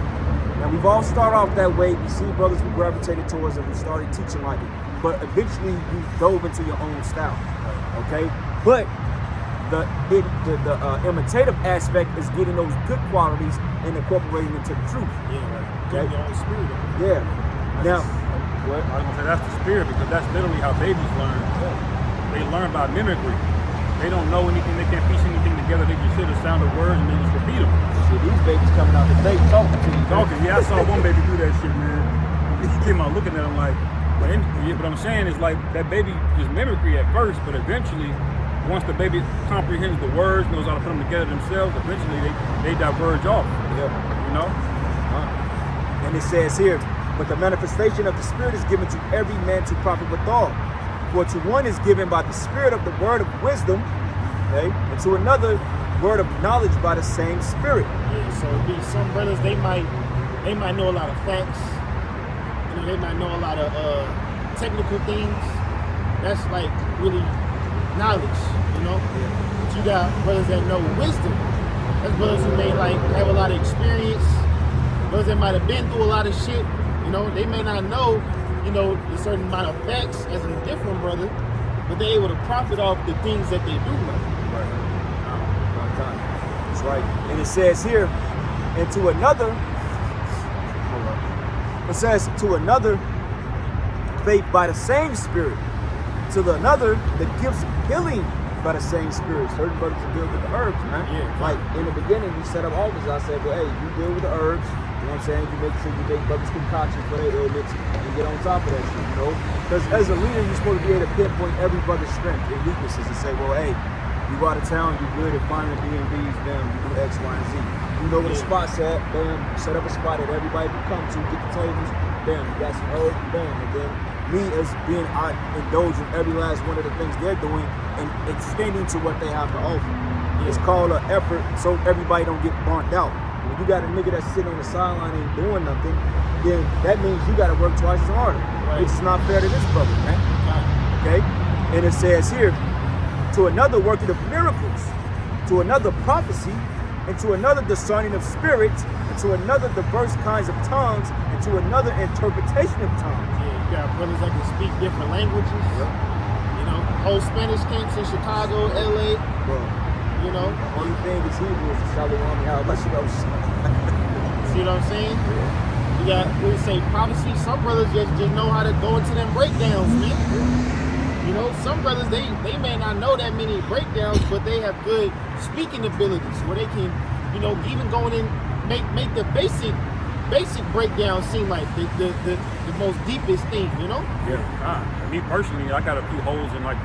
S1: Now we've all started off that way. We see brothers we gravitated towards and we started teaching like it. But eventually you dove into your own style. Okay? But the imitative aspect is getting those good qualities and incorporating into the truth.
S2: Yeah, right. Getting your own spirit.
S1: Yeah. Now,
S3: what? I was gonna say that's the spirit because that's literally how babies learn. They learn by mimicry. They don't know anything. They can't piece anything together. They just hear the sound of words and they just repeat them.
S1: shit, these babies coming out today talking to you.
S3: Talking, yeah, I saw one baby do that shit, man. He came out looking at him like, but what I'm saying is like that baby just mimicry at first, but eventually, once the baby comprehends the words, knows how to put them together themselves, eventually they diverge off.
S1: Yeah.
S3: You know?
S1: And it says here, but the manifestation of the Spirit is given to every man to profit withal. For to one is given by the Spirit of the word of wisdom, okay, and to another word of knowledge by the same Spirit.
S2: Yeah, so it'd be some brothers, they might know a lot of facts. You know, they might know a lot of technical things. That's like really knowledge, you know. But you got brothers that know wisdom. That's brothers who may like have a lot of experience. Brothers that might have been through a lot of shit. You know, they may not know, you know, a certain amount of facts as a different brother, but they're able to profit off the things that they do know.
S1: That's right. And it says here, and to another, it says to another, faith by the same Spirit. To the another, the gifts of healing by the same Spirit. Certain brothers will deal with the herbs, man.
S2: Yeah.
S1: Like in the beginning, we set up altars. I said, well, hey, you deal with the herbs. You know what I'm saying? You make sure you make brothers concoctions for their ailments and get on top of that shit, you know? Because as a leader, you're supposed to be able to pinpoint every brother's strength and weaknesses and say, well, hey, you out of town, you good at finding B&Bs, bam, you do X, Y, and Z. You know where the spot's at, bam, you set up a spot that everybody can come to, get the tables, bam, you got some herbs, bam, and then me as being, I indulge in every last one of the things they're doing and extending to what they have to offer. It's called an effort so everybody don't get burnt out. When you got a nigga that's sitting on the sideline and ain't doing nothing, then that means you got to work twice as hard, which is not fair to this brother, man. Okay? And it says here, to another working of miracles, to another prophecy, and to another discerning of spirits, and to another diverse kinds of tongues, and to another interpretation of tongues.
S2: Yeah, you got brothers that can speak different languages. You know, whole Spanish camps in Chicago, LA.
S1: Bro,
S2: you know,
S1: only thing is Hebrew is the Shalom Yahweh.
S2: see what I'm saying? We got, we say prophecy. Some brothers just know how to go into them breakdowns, man. You know, some brothers, they may not know that many breakdowns, but they have good speaking abilities where they can, you know, even going in, make the basic breakdown seem like the most deepest thing, you know?
S3: Yeah. Me personally, I got a few holes in like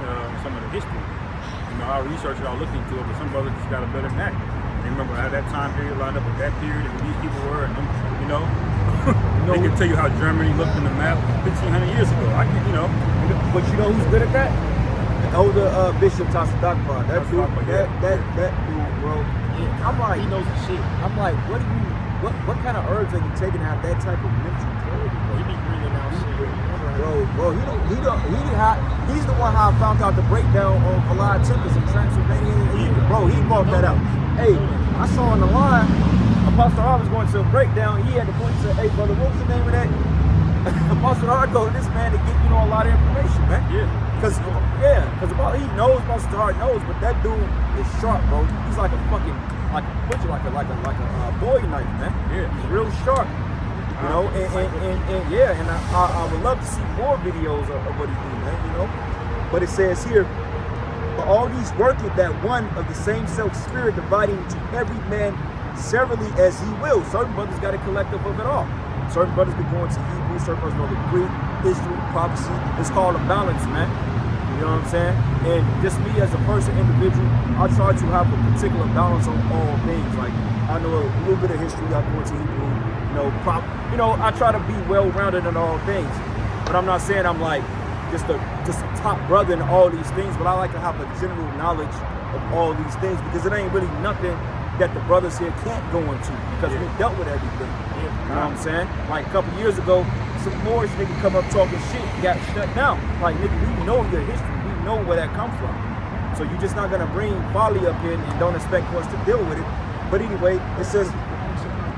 S3: some of the history. You know, I researched it, I looked into it, but some brothers just got a better than that. They remember how that time period lined up with that period and who these people were, and them, you know. They can tell you how Germany looked in the map 1,500 years ago. I can, you know.
S1: But you know who's good at that? The older Bishop Tasadakbar. That dude, that dude, bro.
S2: Yeah,
S1: I'm like,
S2: he knows the shit.
S1: I'm like, what kind of herbs are you taking out that type of mental clarity, bro?
S2: He be bringing out shit.
S1: Bro, he's the one how I found out the breakdown of a lot of temples in Transylvania. Bro, he brought that out. Hey, I saw on the line, Apostle R was going to a breakdown. He had to point to, hey, brother, what was the name of that? Apostle R told this man to get, you know, a lot of information, man.
S3: Yeah.
S1: Because he knows, Apostle R knows, but that dude is sharp, bro. He's like a fucking, like a butcher, like a bowie knife, man.
S3: Yeah.
S1: He's real sharp. You know, and yeah, and I would love to see more videos of what he do, man, you know. But it says here, but all these worketh that one of the same self spirit, dividing to every man severally as he will. Certain brothers got a collective of it all. Certain brothers be going to Hebrew, certain brothers know the Greek, history, prophecy. It's called a balance, man. You know what I'm saying? And just me as a person, individual, I try to have a particular balance on all things. Like, I know a little bit of history, I go into Hebrew, you know, I try to be well-rounded in all things. But I'm not saying I'm like just a top brother in all these things, but I like to have a general knowledge of all these things because it ain't really nothing that the brothers here can't go into because we dealt with everything. You know what I'm saying? Like a couple years ago, some Moorish nigga come up talking shit, got shut down. Like, nigga, we know your history, we know where that come from. So you're just not gonna bring folly up in and don't expect for us to deal with it. But anyway, it says,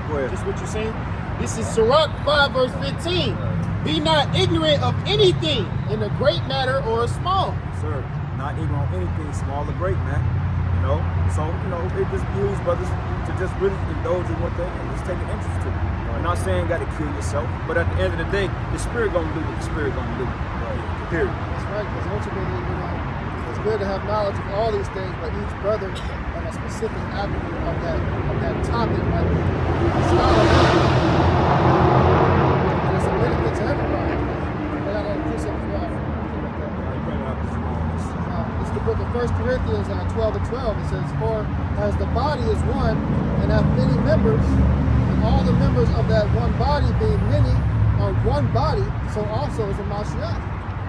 S1: go ahead.
S2: Just what you're saying? This is Sirach 5 verse 15. Be not ignorant of anything in a great matter or a small.
S1: Sir, not ignorant of anything, small or great, man. You know? So, you know, it just behooves brothers to just really indulge in what they and just take an interest to it. I'm not saying gotta kill yourself, but at the end of the day, the spirit gonna do what the spirit gonna do. Period.
S4: That's right, because ultimately, you know, it's good to have knowledge of all these things, but each brother on a specific avenue of that topic might be a scholar. And it's a benefit to everybody. I got a precept for y'all. It's the book of 1 Corinthians 12 and 12. It says, for as the body is one and hath many members, and all the members of that one body being many are one body, so also is a Mashiach.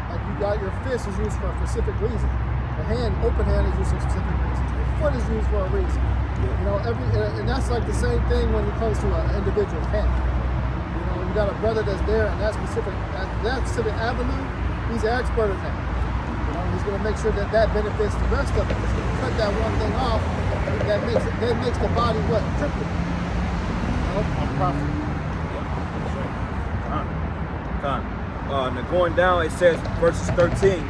S4: Like you got your fist is used for a specific reason. The hand, open hand is used for a specific reason. The foot is used for a reason. You know, and that's like the same thing when it comes to an individual hand. You know, you got a brother that's there in that specific avenue, he's an expert in that. You know, he's gonna make sure that benefits the rest of it. He's gonna cut that one thing off that makes the body what? Triple. You know, a profit.
S1: Now going down, it says verses 13.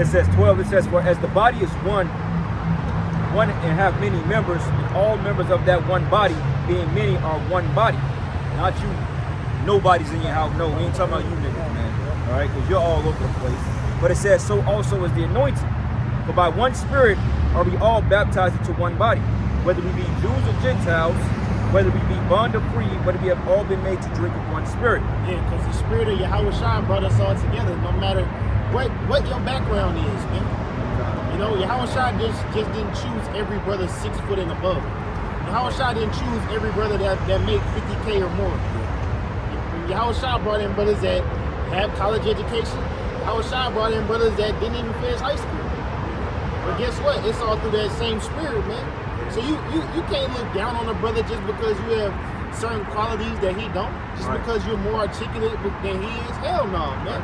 S1: It says 12. It says, for as the body is one and have many members, and all members of that one body, being many, are one body. Not you. Nobody's in your house. No, we ain't talking about you niggas, man. All right, because you're all over the place. But it says, so also is the anointing. For by one Spirit are we all baptized into one body, whether we be Jews or Gentiles, whether we be bond or free, whether we have all been made to drink of one Spirit.
S2: Yeah, because the Spirit of Yahweh Shai brought us all together, no matter what your background is, man. You know, Yahweh Shai just didn't choose every brother 6 foot and above. Yahweh Shai didn't choose every brother that make 50K or more. Yahweh Shai brought in brothers that have college education. Yahweh Shai brought in brothers that didn't even finish high school. But guess what? It's all through that same spirit, man. So you can't look down on a brother just because you have certain qualities that he don't. Just because you're more articulate than he is. Hell no, man.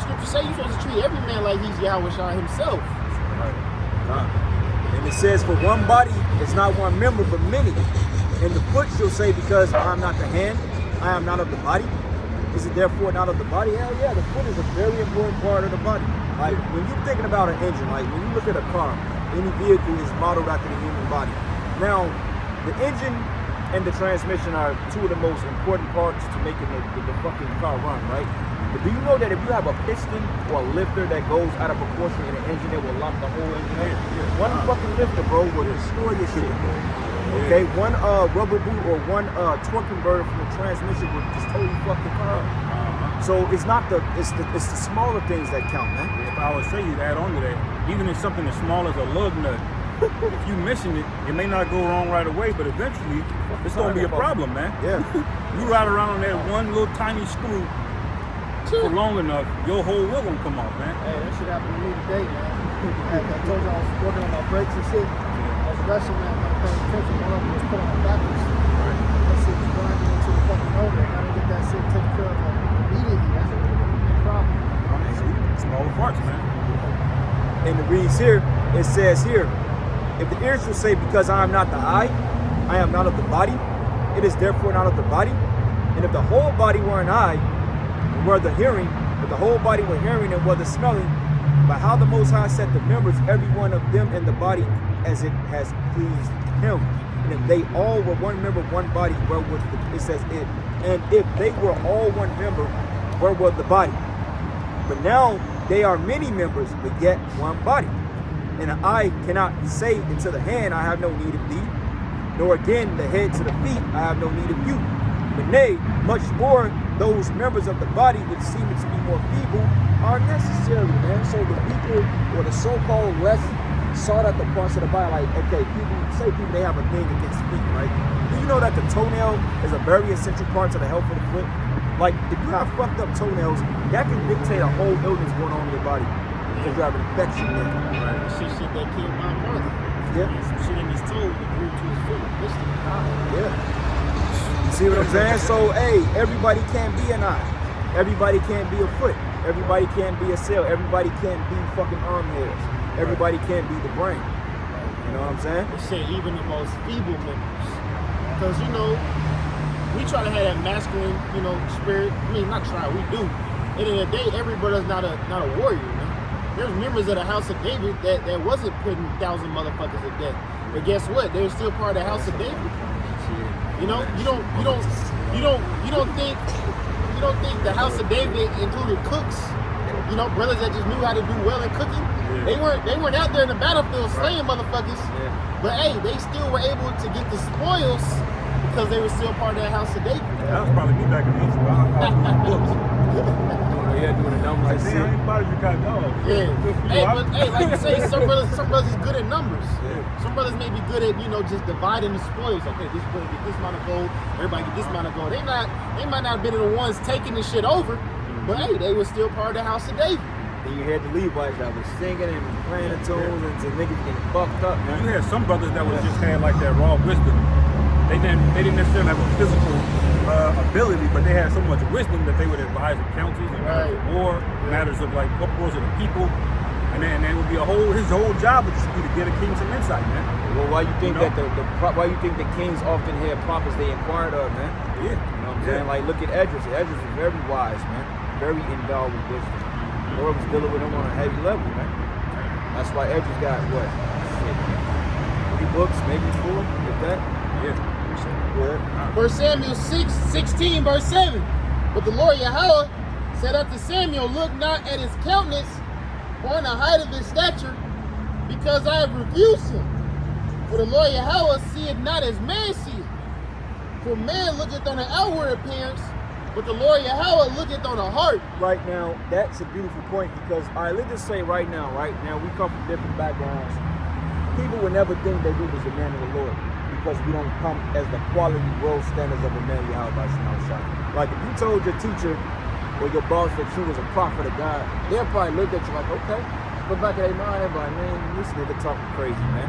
S2: Scripture say you're supposed to treat every man like he's Yahweh Shai himself.
S1: And it says, for one body is not one member, but many. And the foot shall say, because I am not the hand, I am not of the body. Is it therefore not of the body? Hell yeah, the foot is a very important part of the body. Like when you're thinking about an engine, like when you look at a car, any vehicle is modeled after the human body. Now, the engine and the transmission are two of the most important parts to making the fucking car run, right? But do you know that if you have a piston or a lifter that goes out of proportion in the engine, it will lock the whole engine up? One fucking lifter, bro, will destroy your shit. Okay, one rubber boot or one torque converter from the transmission would just totally fuck the car up. So it's not it's the smaller things that count, man.
S3: If I would say you add on to that, even in something as small as a lug nut, if you missing it, it may not go wrong right away, but eventually it's gonna be a problem, man.
S1: Yeah.
S3: You ride around on that one little tiny screw for long enough, your whole wheel gonna come off, man.
S4: Hey, that shit happened to me today, man. I told you I was working on my brakes and shit. I was rushing, man. I was paying attention. One of them was putting on backwards. That shit was grinding into the fucking motor. I didn't get that shit taken care of immediately. That's a big problem.
S3: Small parts, man.
S1: And it reads here, it says here, if the ear shall say, because I am not the eye, I am not of the body, it is therefore not of the body. And if the whole body were an eye, and were the hearing, if the whole body were hearing and were the smelling, by how the Most High set the members, every one of them in the body, as it has pleased him. And if they all were one member, one body, where would it says it? And if they were all one member, where was the body? But now they are many members, but yet one body. And an eye cannot say unto the hand, I have no need of thee, nor again the head to the feet, I have no need of you. But nay, much more those members of the body which seem to be more feeble are necessary, man. So the weaker or the so-called less sought out the parts of the body, like, okay, people they have a thing against feet, right? Do you know that the toenail is a very essential part to the health of the foot? Like, if you have fucked up toenails, that can dictate a whole illness going on in your body because you have an infection there.
S2: Right. Shit that killed my brother.
S1: Yeah.
S2: Some shit in his toe that grew to his foot.
S1: Yeah. You see what I'm saying? So, hey, everybody can't be an eye. Everybody can't be a foot. Everybody can't be a cell. Everybody can't be fucking arm hairs. Everybody can't be the brain. You know what I'm saying?
S2: They say even the most feeble members. Because, you know, we try to have that masculine, you know, spirit. I mean, not try, we do. At the end of the day, every brother's not a warrior, man. There's members of the House of David that wasn't putting 1,000 motherfuckers to death. But guess what? They're still part of the House of David. You know, you don't think the House of David included cooks, you know, brothers that just knew how to do well in cooking. Yeah. They weren't out there in the battlefield slaying motherfuckers. Yeah. But hey, they still were able to get the spoils because they were still part of the House of David.
S3: Yeah, that was probably me back in the East. I was doing books.
S1: Yeah, doing the numbers.
S3: Like, damn, anybody you got dogs.
S2: Yeah. Hey, like you say, some brothers is good at numbers. Yeah. Some brothers may be good at, you know, just dividing the spoils. Okay, this brother get this amount of gold, everybody get this amount of gold. They might not have been the ones taking this shit over, but hey, they were still part of the House of David.
S1: Then you had the Levites that was singing and playing the tunes and some niggas getting fucked up, man.
S3: You had some brothers that was just had like that raw wisdom. They didn't necessarily have a physical ability, but they had so much wisdom that they would advise the counties and war matters of like uproars of the people, and then it would be his whole job would just be to get a king some insight, man.
S1: Well, why you think that why you think the kings often had prophets they inquired of, man?
S3: Yeah,
S1: you know what I'm saying? Like, look at Esdras. Esdras is very wise, man. Very endowed with wisdom. The Lord was dealing with him on a heavy level, man. That's why Esdras got what? 3 books, maybe 4, if that. Yeah.
S2: First Samuel 6:16, verse 7. But the Lord Yahweh said unto Samuel, look not at his countenance or on the height of his stature, because I have rebuked him. For the Lord Yahweh seeth not as man seeth. For man looketh on the outward appearance, but the Lord Yahweh looketh on the heart.
S1: Right now, that's a beautiful point because, all right, let's just say right now, we come from different backgrounds. People would never think that we was a man of the Lord because we don't come as the quality world standards of a man Yahweh by Shemel. Like if you told your teacher or your boss that you was a prophet of God, they'll probably look at you like, okay. But back in their mind, they're like, man, this nigga talking crazy, man.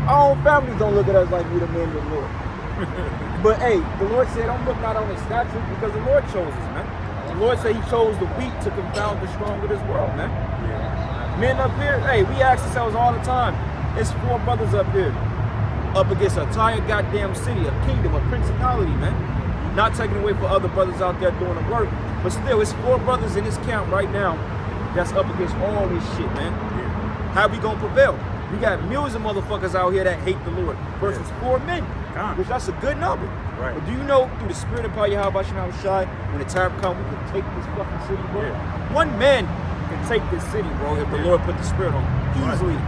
S1: Our own families don't look at us like we the men of the Lord. But hey, the Lord said, don't look not on his statue because the Lord chose us, man. The Lord said he chose the weak to confound the strong of this world, man. Men up here, hey, we ask ourselves all the time, it's 4 brothers up here. Up against an entire goddamn city, a kingdom, a principality, man. Not taking away for other brothers out there doing the work, but still, it's 4 brothers in this camp right now that's up against all this shit, man. How we gonna prevail? We got millions of motherfuckers out here that hate the Lord versus 4 men, which that's a good number.
S3: Right.
S1: But do you know through the spirit of power, Yahweh Shem Shai, when the time comes, we can take this fucking city, bro.
S3: Yeah.
S1: One man can take this city, bro, if the Lord put the spirit on him. Easily.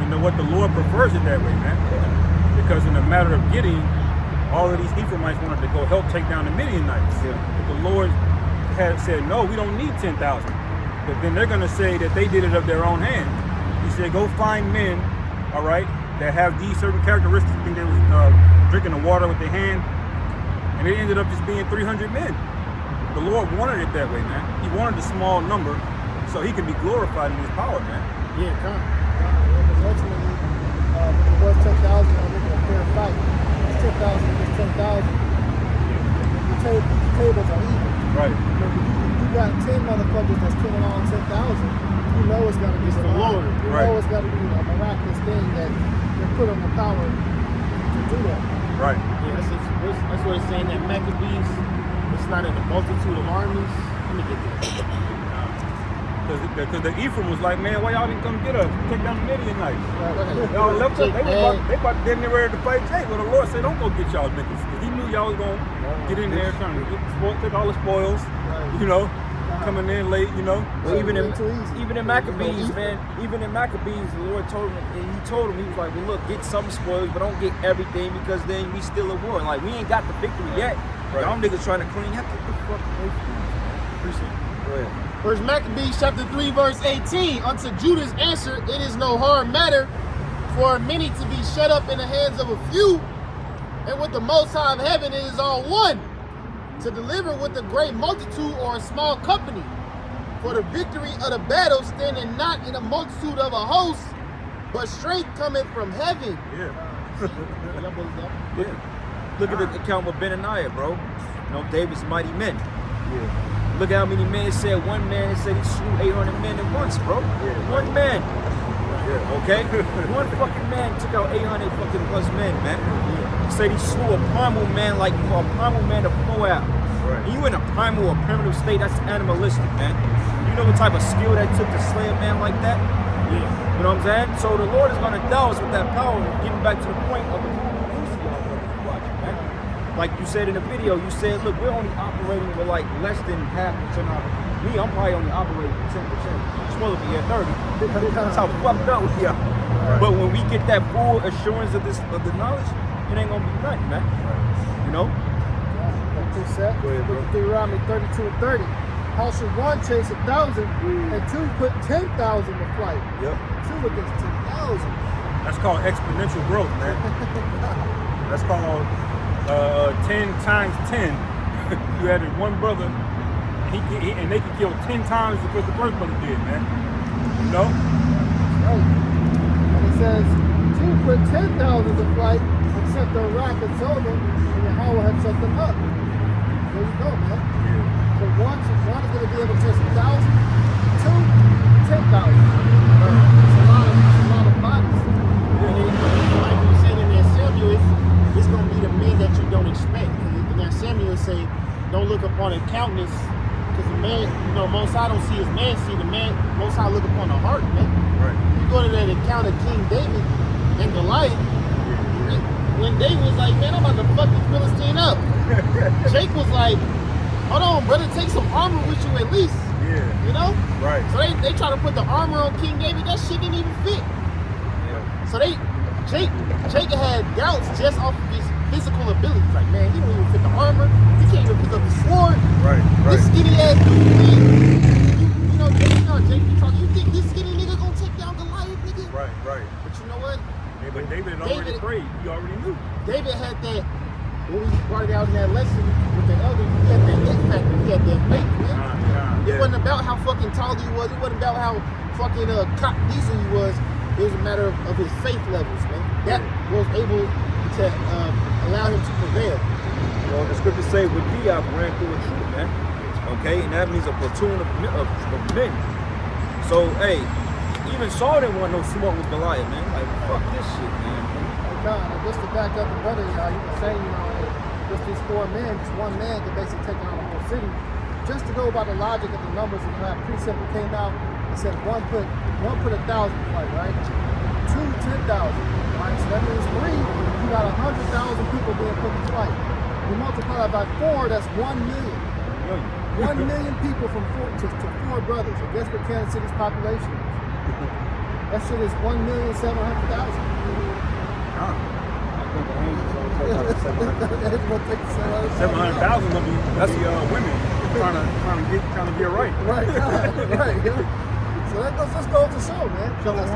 S3: You know what? The Lord prefers it that way, man.
S1: Yeah.
S3: Because in the matter of Gideon, all of these Ephraimites wanted to go help take down the Midianites.
S1: Yeah.
S3: But the Lord had said, no, we don't need 10,000. But then they're going to say that they did it of their own hand. He said, go find men, all right, that have these certain characteristics. I think they was drinking the water with their hand. And it ended up just being 300 men. The Lord wanted it that way, man. He wanted a small number so he can be glorified in his power, man.
S2: Yeah, come.
S4: Because ultimately, it was 10,000, I'm making a fair fight. It's 10,000 against 10,000. The tables are even.
S3: Right.
S4: You got 10 motherfuckers that's killing all 10,000. You know it's got to be
S2: the Lord.
S4: You
S3: Right.
S4: know it's got to be a miraculous thing that put on the power to do that.
S3: Right.
S2: Yeah, that's what it's saying that Maccabees, it's not in the multitude of armies. Let me get this.
S3: Because the Ephraim was like, man, why y'all didn't come get us? Take down the Midianites.
S4: Right.
S3: Y'all left us.
S2: Jake,
S3: They about damn near ready to fight Jake. Well, the Lord said, don't go get y'all niggas. Because he knew y'all was going to get in there trying to take all the spoils,
S4: Right.
S3: you know, coming in late, you know.
S1: Well, even in
S4: Too easy.
S1: even in Maccabees, man, even in Maccabees, the Lord told him, and he told him, he was like, well, look, get some spoils, but don't get everything because then we still at war. Like, we ain't got the victory yet.
S3: Right.
S1: Y'all niggas trying to clean. Have to get the fuck away from me. Appreciate it. Go ahead.
S2: First Maccabees chapter 3 verse 18. Unto Judah's answer, it is no hard matter for many to be shut up in the hands of a few, and with the Most High of heaven it is all one, to deliver with a great multitude or a small company. For the victory of the battle standing not in a multitude of a host, but strength cometh from heaven.
S3: Yeah.
S2: Y'all boys up?
S1: Yeah. Look at the account with Benaniah, bro. You know, David's mighty men.
S3: Yeah.
S1: Look at how many men it said. One man it said he slew 800 men at once, bro.
S3: Yeah.
S1: One man.
S3: Yeah.
S1: Okay? One fucking man took out 800 fucking plus men, man. He said he slew a primal man like a primal man of Moab.
S3: Right.
S1: And you in a primal or primitive state, that's animalistic, man. You know what type of skill that took to slay a man like that?
S2: Yeah.
S1: You know what I'm saying? So the Lord is going to endow us with that power, getting back to the point of the watching, man. Like you said in the video, you said, look, we're only operating with like less than half percent of me, I'm probably only operating with 10%. I'm supposed to be at 30. That's how fucked up we are.
S3: Right.
S1: But when we get that full assurance of the knowledge, it ain't gonna be nothing, man. You know?
S4: Precept.
S3: Go ahead, bro.
S4: Deuteronomy 32:30. How should one chase 1,000 and two put 10,000 to flight?
S1: Yep.
S4: Two against 10,000.
S3: That's called exponential growth, man. That's called 10 times 10. You added one brother, and they could kill 10 times what the first brother did, man. You know?
S4: Right. And it says, two put 10,000 to flight, except the rock and Sodom, and Yahweh had set them up. There you go, man. So one is going to be able to chase 1,000, two, 10,000. It's a lot of bodies.
S2: And like you said in that Samuel, it's going to be the men that you don't expect. Because in that Samuel it say, don't look upon a countenance, because the man, you know, Most High don't see his man, see the man, Most High look upon the heart, man.
S3: Right.
S2: You go to that account of King David and Goliath, when David was like, man, I'm about to fuck this Philistine up. Jake was like, hold on, brother, take some armor with you at least.
S3: Yeah.
S2: You know?
S3: Right.
S2: So they try to put the armor on King David, that shit didn't even fit.
S3: Yeah.
S2: So Jake had doubts just off of his physical abilities. Like, man, he don't even fit the armor. He can't even pick up the sword.
S3: Right.
S2: This
S3: Right.
S2: skinny ass dude, you know, Jake be talking, you think this skinny nigga gonna take down Goliath, nigga?
S3: Right. Right.
S2: But you know what?
S3: Yeah, but David had already
S2: David-
S3: prayed. He already knew.
S2: David had that, when we brought it out in that lesson with the elders, he had that it factor, he had that faith, man. It
S3: Yeah.
S2: wasn't about how fucking tall he was, it wasn't about how fucking cock decent he was. It was a matter of his faith levels, man. That was able to allow him to prevail.
S1: You know, the scriptures say, with thee I've ran through a troop, man. Okay, and that means a platoon of men. So, hey, even Saul didn't want no smoke with Goliath, man. Like, fuck this shit, man.
S4: God, and just to back up the brother, you can say, just these 4 men, just one man can basically take on the whole city. Just to go by the logic of the numbers, and that precept that came out, it said one put 1,000 to fight, right? 2 2, 10,000. Right? So that means 3, you got 100,000 people being put to flight. You multiply that by 4, that's 1 million. 1 million people from 4 to 4 brothers. And guess what Kansas City's population is? That shit is 1,700,000.
S3: It's gonna take 700,000 gonna be women trying to get right.
S4: Right, right. So that goes, just goes to show, man. So that's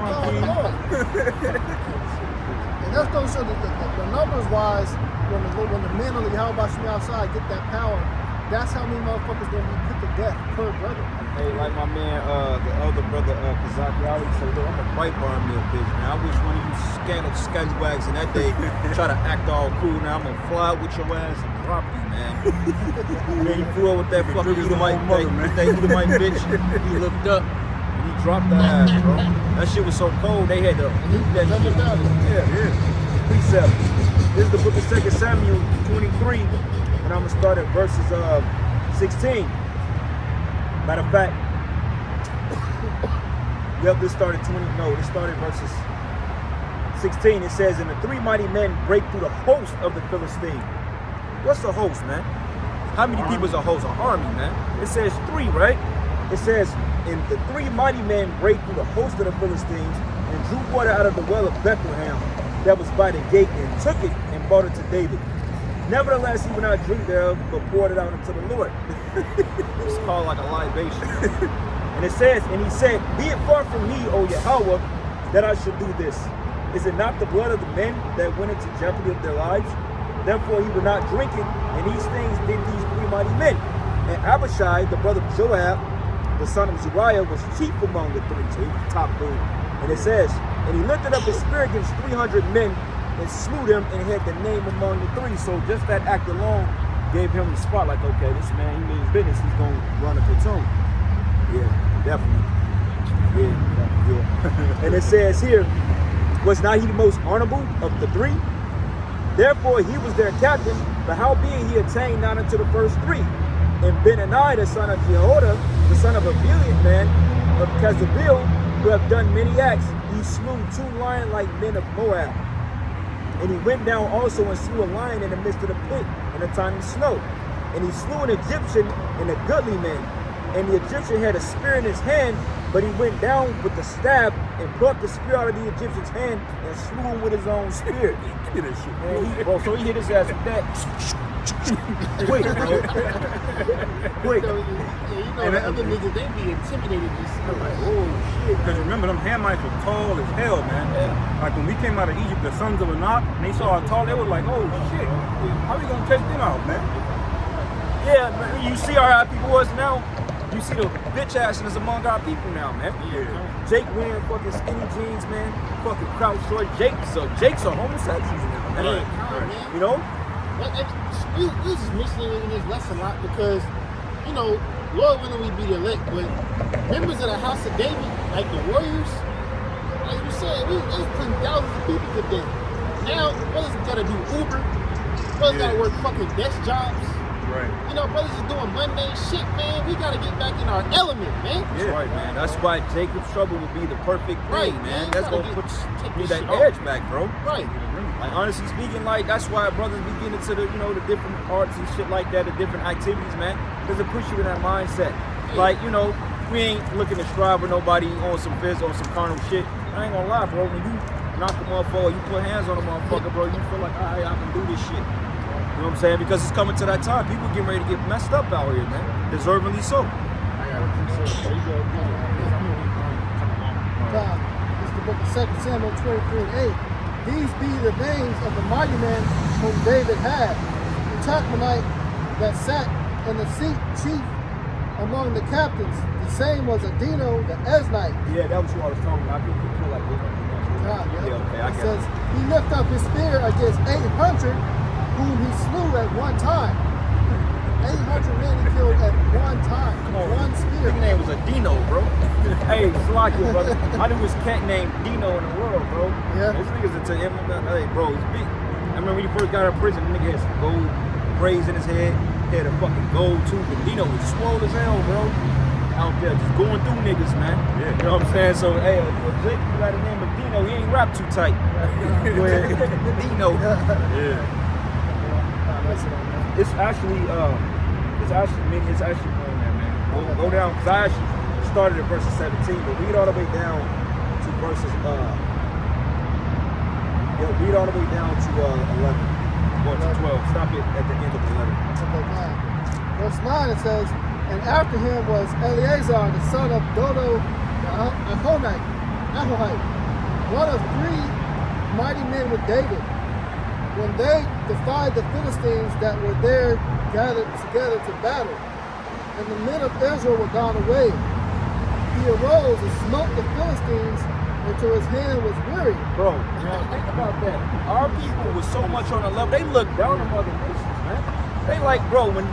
S4: and that's going to show that the numbers wise, when the men on the Yahweh Shemi outside get that power, that's how many motherfuckers going to be put to death per brother.
S1: Hey, like my man, the elder brother Kazaki always said, look, I'm a bright bar me a bitch, man. I wish one of you scallywags in that day try to act all cool. Now I'm gonna fly with your ass and drop you, man. Man, you flew up with that fucking Edomite bitch. He looked up and he dropped the ass, bro. That shit was so cold, they had to heat that shit. Yeah. Precept. This is the book of 2 Samuel 23, and I'm gonna start at verses 16. Matter of fact, this started verses 16. It says, and the 3 mighty men break through the host of the Philistines. What's a host, man? How many people is a host? An army, man. It says 3, right? It says, and the 3 mighty men break through the host of the Philistines and drew water out of the well of Bethlehem that was by the gate and took it and brought it to David. Nevertheless, he would not drink thereof, but poured it out unto the Lord. It's called like a libation. And it says, and he said, be it far from me, O Yahweh, that I should do this. Is it not the blood of the men that went into jeopardy of their lives? Therefore he would not drink it, and these things did these 3 mighty men. And Abishai, the brother of Joab, the son of Zeruiah, was chief among the 3, so he was the top dude. And it says, and he lifted up his spear against 300 men, and slew them, and had the name among the 3. So just that act alone gave him the spot, like, okay, this man, he means business, he's going to run a platoon. Yeah, definitely. Yeah. And it says here, was not he the most honorable of the 3? Therefore he was their captain, but howbeit he attained not unto the first 3. And Benani, the son of Jehoiada, the son of a valiant man of Kezabil, who have done many acts, he slew 2 lion-like men of Moab. And he went down also and slew a lion in the midst of the pit in a time of snow. And he slew an Egyptian and a goodly man. And the Egyptian had a spear in his hand, but he went down with the staff and plucked the spear out of the Egyptian's hand and slew him with his own spear.
S3: Get this shit.
S1: Man, so he hit his ass with that. Quick, bro. Quick.
S2: The other niggas, they be intimidated. I'm like,
S1: Oh, shit.
S3: Because remember, them Hamites were tall as hell, man.
S1: Yeah.
S3: Like when we came out of Egypt, the sons of Anak, and they saw how tall, they were like, oh shit, how we gonna take them out, man?
S1: Yeah, man, you see how people was now? You see the bitch assness among our people now, man.
S3: Yeah.
S1: Jake wearing fucking skinny jeans, man. Fucking crowd short. Jake's a homosexual now, man.
S2: man,
S1: You know?
S2: we was just mentioning in this lesson a lot because, you know, Lord willing we be the elect, but members of the house of David, like the warriors, like you said, we was putting thousands of people to death. Now, brothers gotta do Uber, brothers gotta work fucking desk jobs.
S3: Right.
S2: You know, brothers is doing mundane shit, man. We gotta get back in our element, man.
S1: That's right, man. That's why Jacob's trouble would be the perfect thing,
S2: Right,
S1: man.
S2: man.
S1: That's
S2: You
S1: gonna
S2: gotta take
S1: need
S2: this
S1: that
S2: shit off.
S1: edge back, bro.
S2: Right.
S1: Like honestly speaking, like that's why brothers be getting into the, you know, the different arts and shit like that, the different activities, man. Because it puts you in that mindset. Like, you know, we ain't looking to strive with nobody on some biz or some carnal shit. I ain't gonna lie, bro. When you knock a motherfucker, you put hands on a motherfucker, bro, you feel like, all right, I can do this shit. You know what I'm saying? Because it's coming to that time. People getting ready to get messed up out here, man. Deservingly so.
S4: God, it's the book of 2 Samuel 23 and 8. These be the names of the mighty men whom David had. The Tachmonite that sat in the seat chief among the captains. The same was Adino the Eznite.
S1: Yeah, that was what I was talking about. I think people like this.
S4: God,
S1: Yeah, okay, I
S4: it
S1: get
S4: says,
S1: it.
S4: he lifted up his spear against 800 whom he slew at one time. 800 men he killed at one time. One spear.
S1: His name was a Dino, bro. Hey, Slocky, brother. I knew his cat named Dino in the world, bro.
S4: Yeah.
S1: This nigga's into him. Hey, bro, he's big. I remember when he first got out of prison, the nigga had some gold braids in his head. He had a fucking gold tooth, and Dino was swole as hell, bro. out there just going through niggas, man.
S3: Yeah.
S1: You know what I'm saying? So, hey, Jake, you got the name of Dino. He ain't rap too tight. Dino.
S3: Yeah.
S1: It's actually more than that, man. Go down, because I actually started at verses 17, but read all the way down to verses, read all the way down to 11, or to 12. Stop it at the end of 11.
S4: Okay, 9. Verse 9 it says, and after him was Eleazar, the son of Dodo Ahohite, one of 3 mighty men with David. When they defied the Philistines that were there gathered together to battle, and the men of Israel were gone away, he arose and smote the Philistines until his hand was weary.
S1: Bro, now think about that. Our people was so much on the level, they look down on other nations, man. They like, bro, when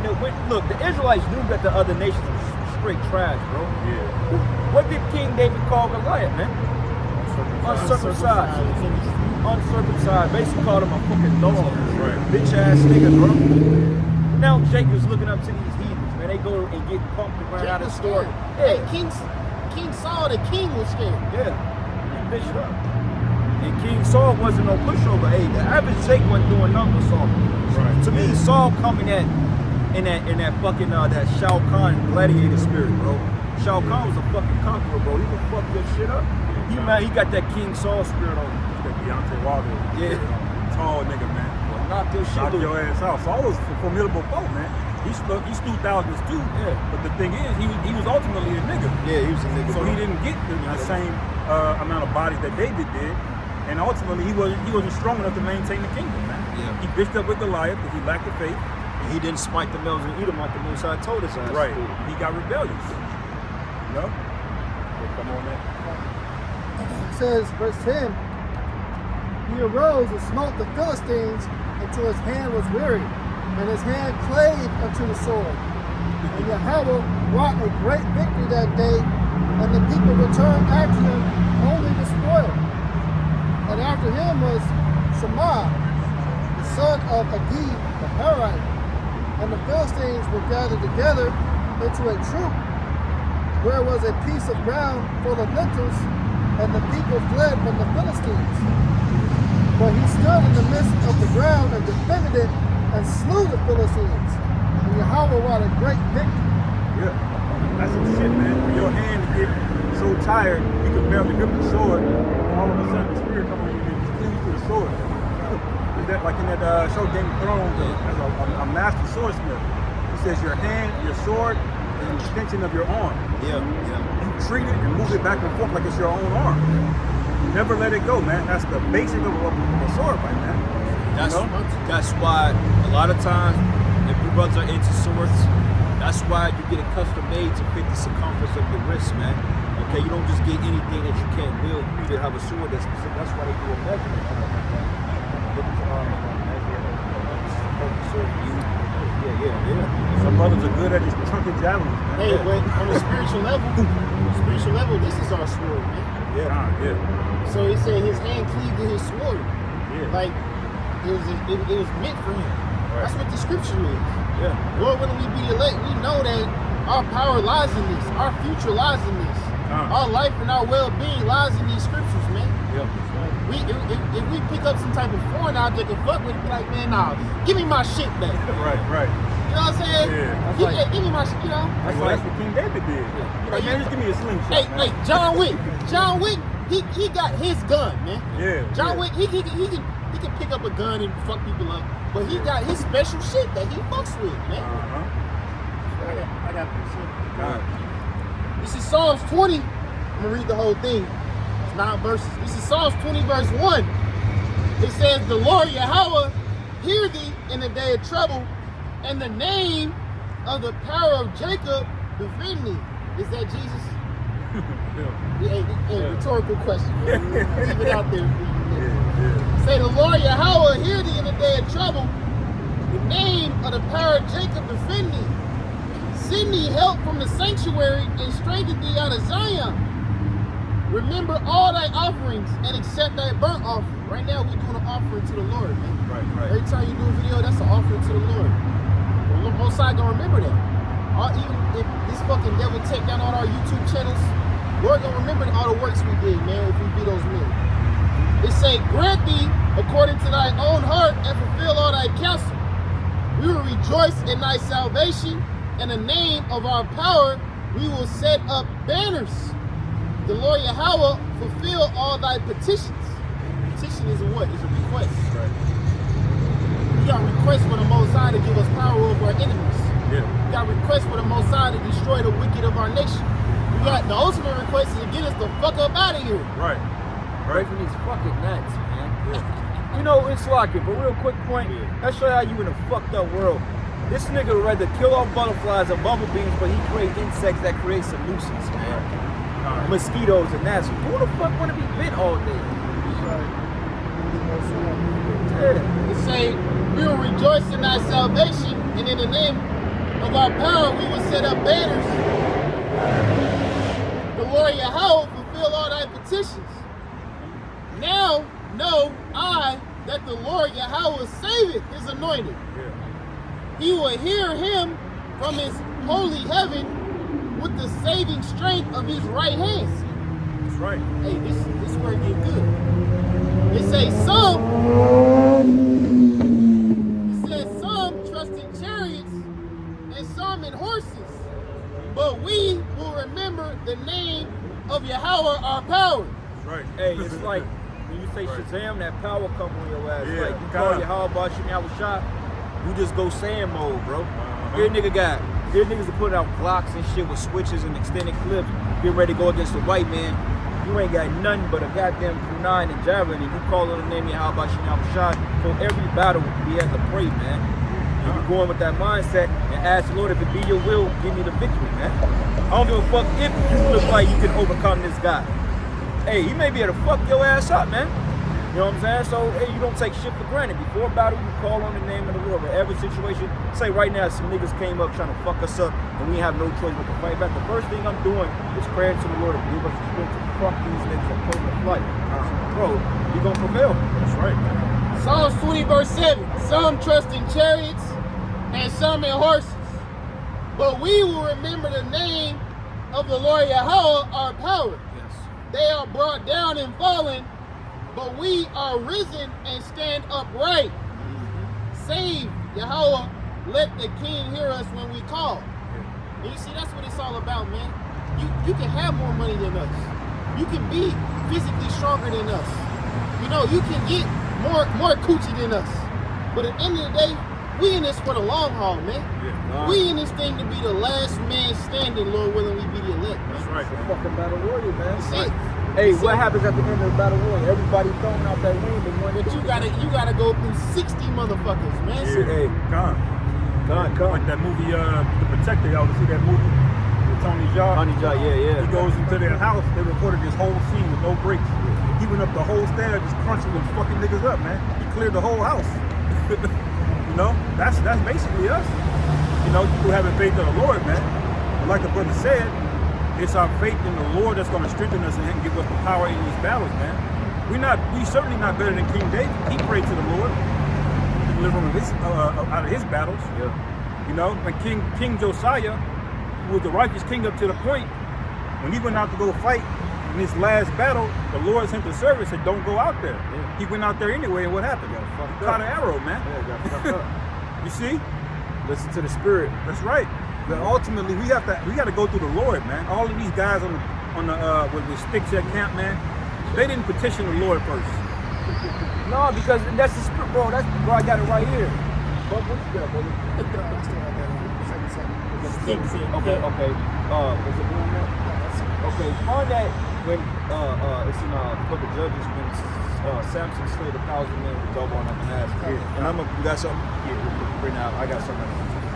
S1: look, the Israelites knew that the other nations was straight trash, bro.
S3: Yeah.
S1: What did King David call Goliath, man? Uncircumcised. Uncircumcised. Basically called him a fucking dog.
S3: Right.
S1: Bitch ass nigga, bro. Now Jacob's looking up to these heathens, man. They go and get pumped and run out of the store.
S2: Hey, King Saul, the king was scared.
S1: Yeah. He bitched up. And King Saul wasn't no pushover. Hey, the average Jake wasn't doing nothing with Saul.
S3: Right.
S1: To me, Saul coming in that fucking that Shao Kahn gladiator spirit, bro. Shao Kahn was a fucking conqueror, bro. He would fuck your shit up. He got that King Saul spirit on him.
S3: That Deontay Wilder.
S1: Yeah.
S3: Tall nigga, man.
S1: Knock your shit
S3: Knock
S1: loose.
S3: your ass out. Saul was a formidable foe, man. He slew thousands too.
S1: Yeah.
S3: But the thing is, he was ultimately a nigga.
S1: Yeah, he was a nigga.
S3: So
S1: bro.
S3: he didn't get the same amount of bodies that David did, and ultimately he wasn't strong enough to maintain the kingdom, man.
S1: Yeah.
S3: He bitched up with Goliath because he lacked the faith.
S1: And he didn't smite the males and eat them like the Most High told us.
S3: Right. He got rebellious. You know? Come on, man.
S4: It says, verse 10, he arose and smote the Philistines until his hand was weary, and his hand clave unto the sword. And Yahweh wrought a great victory that day, and the people returned after him only to spoil. And after him was Shammah, the son of Agib the Harite. And the Philistines were gathered together into a troop, where was a piece of ground full of lentils, and the people fled from the Philistines. But he stood in the midst of the ground and defended it and slew the Philistines. And Yahweh wrought a great victory.
S3: Yeah. That's some shit, man. For your hand to get so tired, you can barely grip the sword, and all of a sudden the spirit comes on you and cleaves to the sword. Is that like in that show Game of Thrones, as a master swordsmith? He says your hand, your sword, is an extension of your arm.
S1: Yeah.
S3: You treat it and move it back and forth like it's your own arm. Never let it go, man. That's the basic of a sword fight, man.
S1: That's why a lot of times if you brothers are into swords, that's why you get a custom made to fit the circumference of your wrist, man. Okay, you don't just get anything that you can't wield. You need to have a sword that's specific. That's why they do a measurement. Look at your arm and measure it. This is the perfect sword for you. Yeah.
S3: Some brothers are good at just chunking javelins, man.
S2: Hey, but on a spiritual level, this is our sword, man.
S3: Yeah.
S2: So he said his hand cleaved to his sword.
S3: Yeah.
S2: Like it was meant for him.
S3: Right.
S2: That's what the scripture is.
S1: Yeah.
S2: Lord, when we be elect, we know that our power lies in this. Our future lies in this. Our life and our well-being lies in these scriptures, man. If we pick up some type of foreign object and fuck with it, be like, man, nah, give me my shit back.
S3: Right.
S2: You know what I'm saying?
S3: Yeah.
S2: Give me my shit, you know?
S3: That's what King David did. Like, man, just give me a slingshot,
S2: Hey,
S3: man.
S2: like John Wick, he got his gun, man.
S3: Yeah.
S2: John Wick, he can pick up a gun and fuck people up, but he got his special shit that he fucks with, man. I got this shit. This is Psalms 20. I'm gonna read the whole thing. It's 9 verses. This is Psalms 20, verse 1. It says, "The Lord Yahweh hear thee in the day of trouble, and the name of the power of Jacob defend thee." Is that Jesus? Rhetorical question. Leave it out there for you. Say, "The Lord Yahweh hear thee in the day of trouble. The name of the power of Jacob defend thee. Send thee help from the sanctuary and strengthen thee out of Zion. Remember all thy offerings and accept thy burnt offering." Right now we're doing an offering to the Lord, man.
S3: Right.
S2: Every time you do a video, that's an offering to the Lord. The Most High gonna remember that. even if this fucking devil take down all our YouTube channels, Lord gonna remember all the works we did, man, if we be those men. It say, grant thee according to thy own heart and fulfill all thy counsel. We will rejoice in thy salvation. In the name of our power, we will set up banners. The Lord Yahweh fulfill all thy petitions. Petition is a what? It's a request.
S3: Right.
S2: We got requests for the Most High to give us power over our enemies.
S3: Yeah.
S2: We got requests for the Most High to destroy the wicked of our nation. We got the ultimate request is to get us the fuck up out of here.
S3: Right.
S1: Right from these fucking nuts, man. You know, it's like it, but real quick point, let's show you how you in a fucked up world. This nigga would rather kill off butterflies and bumblebees, but he create insects that create some nuisance, man. Mosquitoes and gnats. Who the fuck wanna be bit all day? Yeah.
S2: It say, we will rejoice in thy salvation, and in the name of our power we will set up banners. The Lord Yahweh fulfill all thy petitions. Now know I that the Lord Yahweh saveth his anointed.
S3: Yeah.
S2: He will hear him from his holy heaven with the saving strength of his right hand.
S3: That's right.
S2: Hey, this word get good. It says some trust in chariots and some in horses, but we will remember the name of Yahweh our power.
S3: That's right.
S1: Hey, it's like when you say Shazam, that power come on your ass.
S3: Yeah,
S1: Like you call your how about shooting out a shot, you just go Sam mode, bro. Here niggas that put out Glocks and shit with switches and extended clips, getting ready to go against the white man. You ain't got nothing but a goddamn Kunai and javelin, and you call on the name of how about shooting out a shot. For every battle, we have to pray, man. And you go in with that mindset and ask the Lord, if it be your will, give me the victory, man. I don't give a fuck if you look like you can overcome this guy. Hey, he may be able to fuck your ass up, man. You know what I'm saying? So, hey, you don't take shit for granted. Before a battle, you call on the name of the Lord. But every situation, say right now, some niggas came up trying to fuck us up, and we have no choice but to fight back. The first thing I'm doing is praying to the Lord to give us the strength to fuck these niggas and put them to flight. Bro, you gonna prevail.
S3: That's right.
S2: Psalms 20 verse 7. Some trust in chariots and some in horses, but we will remember the name of the Lord Yahweh our power.
S1: Yes.
S2: They are brought down and fallen, but we are risen and stand upright. Save Yahweh, let the King hear us when we call. And you see, that's what it's all about, man. You can have more money than us. You can be physically stronger than us. You know, you can get more coochie than us. But at the end of the day, we in this for the long haul, man.
S3: Yeah.
S2: We in this thing to be the last man standing, Lord willing, we be the elect.
S3: That's right.
S1: Fucking battle warrior, man.
S2: That's it.
S1: Hey, what happens at the end of the battle warrior? Everybody throwing out that ring, but
S2: But you gotta go through 60 motherfuckers, man.
S3: Yeah.
S1: Hey.
S3: Come. Like that movie, The Protector. Y'all see that movie with Tony Jaa?
S1: Tony Jaa, yeah.
S3: He goes into their house. They recorded this whole scene with no breaks. He went up the whole stairs, just crunching and fucking niggas up, man. He cleared the whole house. You know, that's basically us. You know, who having faith in the Lord, man. But like the brother said, it's our faith in the Lord that's going to strengthen us and give us the power in these battles, man. We certainly not better than King David. He prayed to the Lord to deliver him out of his battles.
S1: Yeah.
S3: You know, and King Josiah, who was the righteous king up to the point, when he went out to go fight in his last battle, the Lord sent the servant and said, don't go out there.
S1: Yeah.
S3: He went out there anyway, and what happened?
S1: Got fucked
S3: Caught
S1: up.
S3: an arrow, man.
S1: Yeah, got fucked up.
S3: You see?
S1: Listen to the spirit.
S3: That's right. But ultimately, we got to go through the Lord, man. All of these guys with sticks at camp, man, they didn't petition the Lord first.
S1: No, because that's the spirit, bro. Bro, I got it right here. What you got, brother?
S2: Sticks in
S1: Okay.
S2: camp.
S1: Is it doing that? Okay, find that when it's in the book of Judges when Samson slayed 1,000 men with double on the ass. And you got something? Yeah, right now I got something.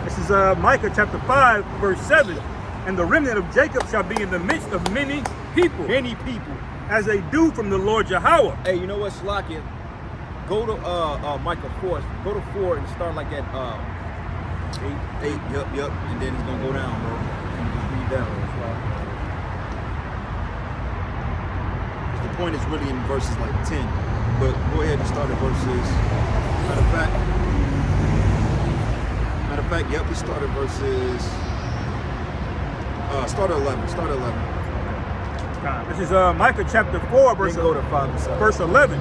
S3: This is Micah chapter 5, verse 7. And the remnant of Jacob shall be in the midst of many people,
S1: Many people.
S3: as a dew from the Lord Yahweh.
S1: Hey, you know what, Shalakia? Go to Micah 4. Go to 4 and start like at 8. Yup. And then it's gonna go down, bro. And just read down. The point is really in verses like 10. But go ahead and start at verses. Matter of fact, yep, we started verses. Start at 11. Start at 11.
S3: This is Micah chapter 4,
S1: Then go to 5 and 7.
S3: verse 11.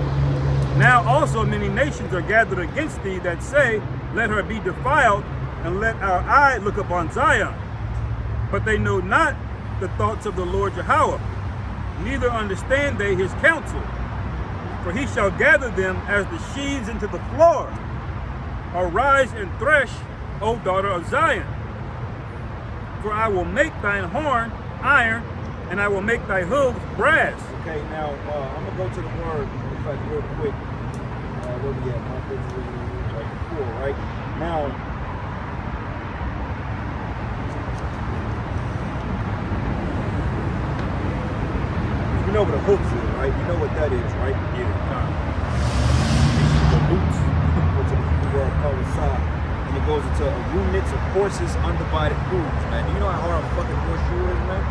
S3: Now also many nations are gathered against thee that say, let her be defiled, and let our eye look upon Zion. But they know not the thoughts of the Lord Yahweh, neither understand they his counsel. For he shall gather them as the sheaves into the floor. Arise and thresh, O daughter of Zion. For I will make thine horn iron, and I will make thy hooves brass.
S1: Okay, now I'm gonna go to the word in fact real quick. Where we at? Micah 4, right? Now, you know what a hooks is, right? You know what that is, right?
S3: Yeah.
S1: The boots go to the word called side, and it goes into ruminants of horses, undivided hooves, man. Do you know how hard a fucking horseshoe is, man?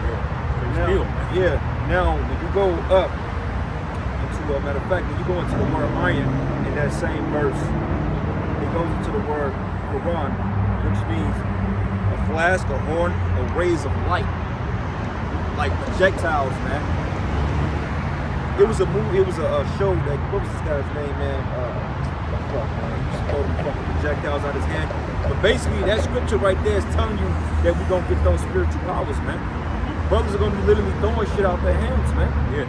S1: Yeah. Now, when you go up into, matter of fact, when you go into the word iron in that same verse, it goes into the word Quran, which means a flask, a horn, a rays of light, like projectiles, man. It was a movie. It was a show that. What was this guy's name, man? Fuck, man. He just throwing fucking projectiles out his hand. But basically, that scripture right there is telling you that we're gonna get those spiritual powers, man. Brothers are gonna be literally throwing shit out their hands, man.
S3: Yeah.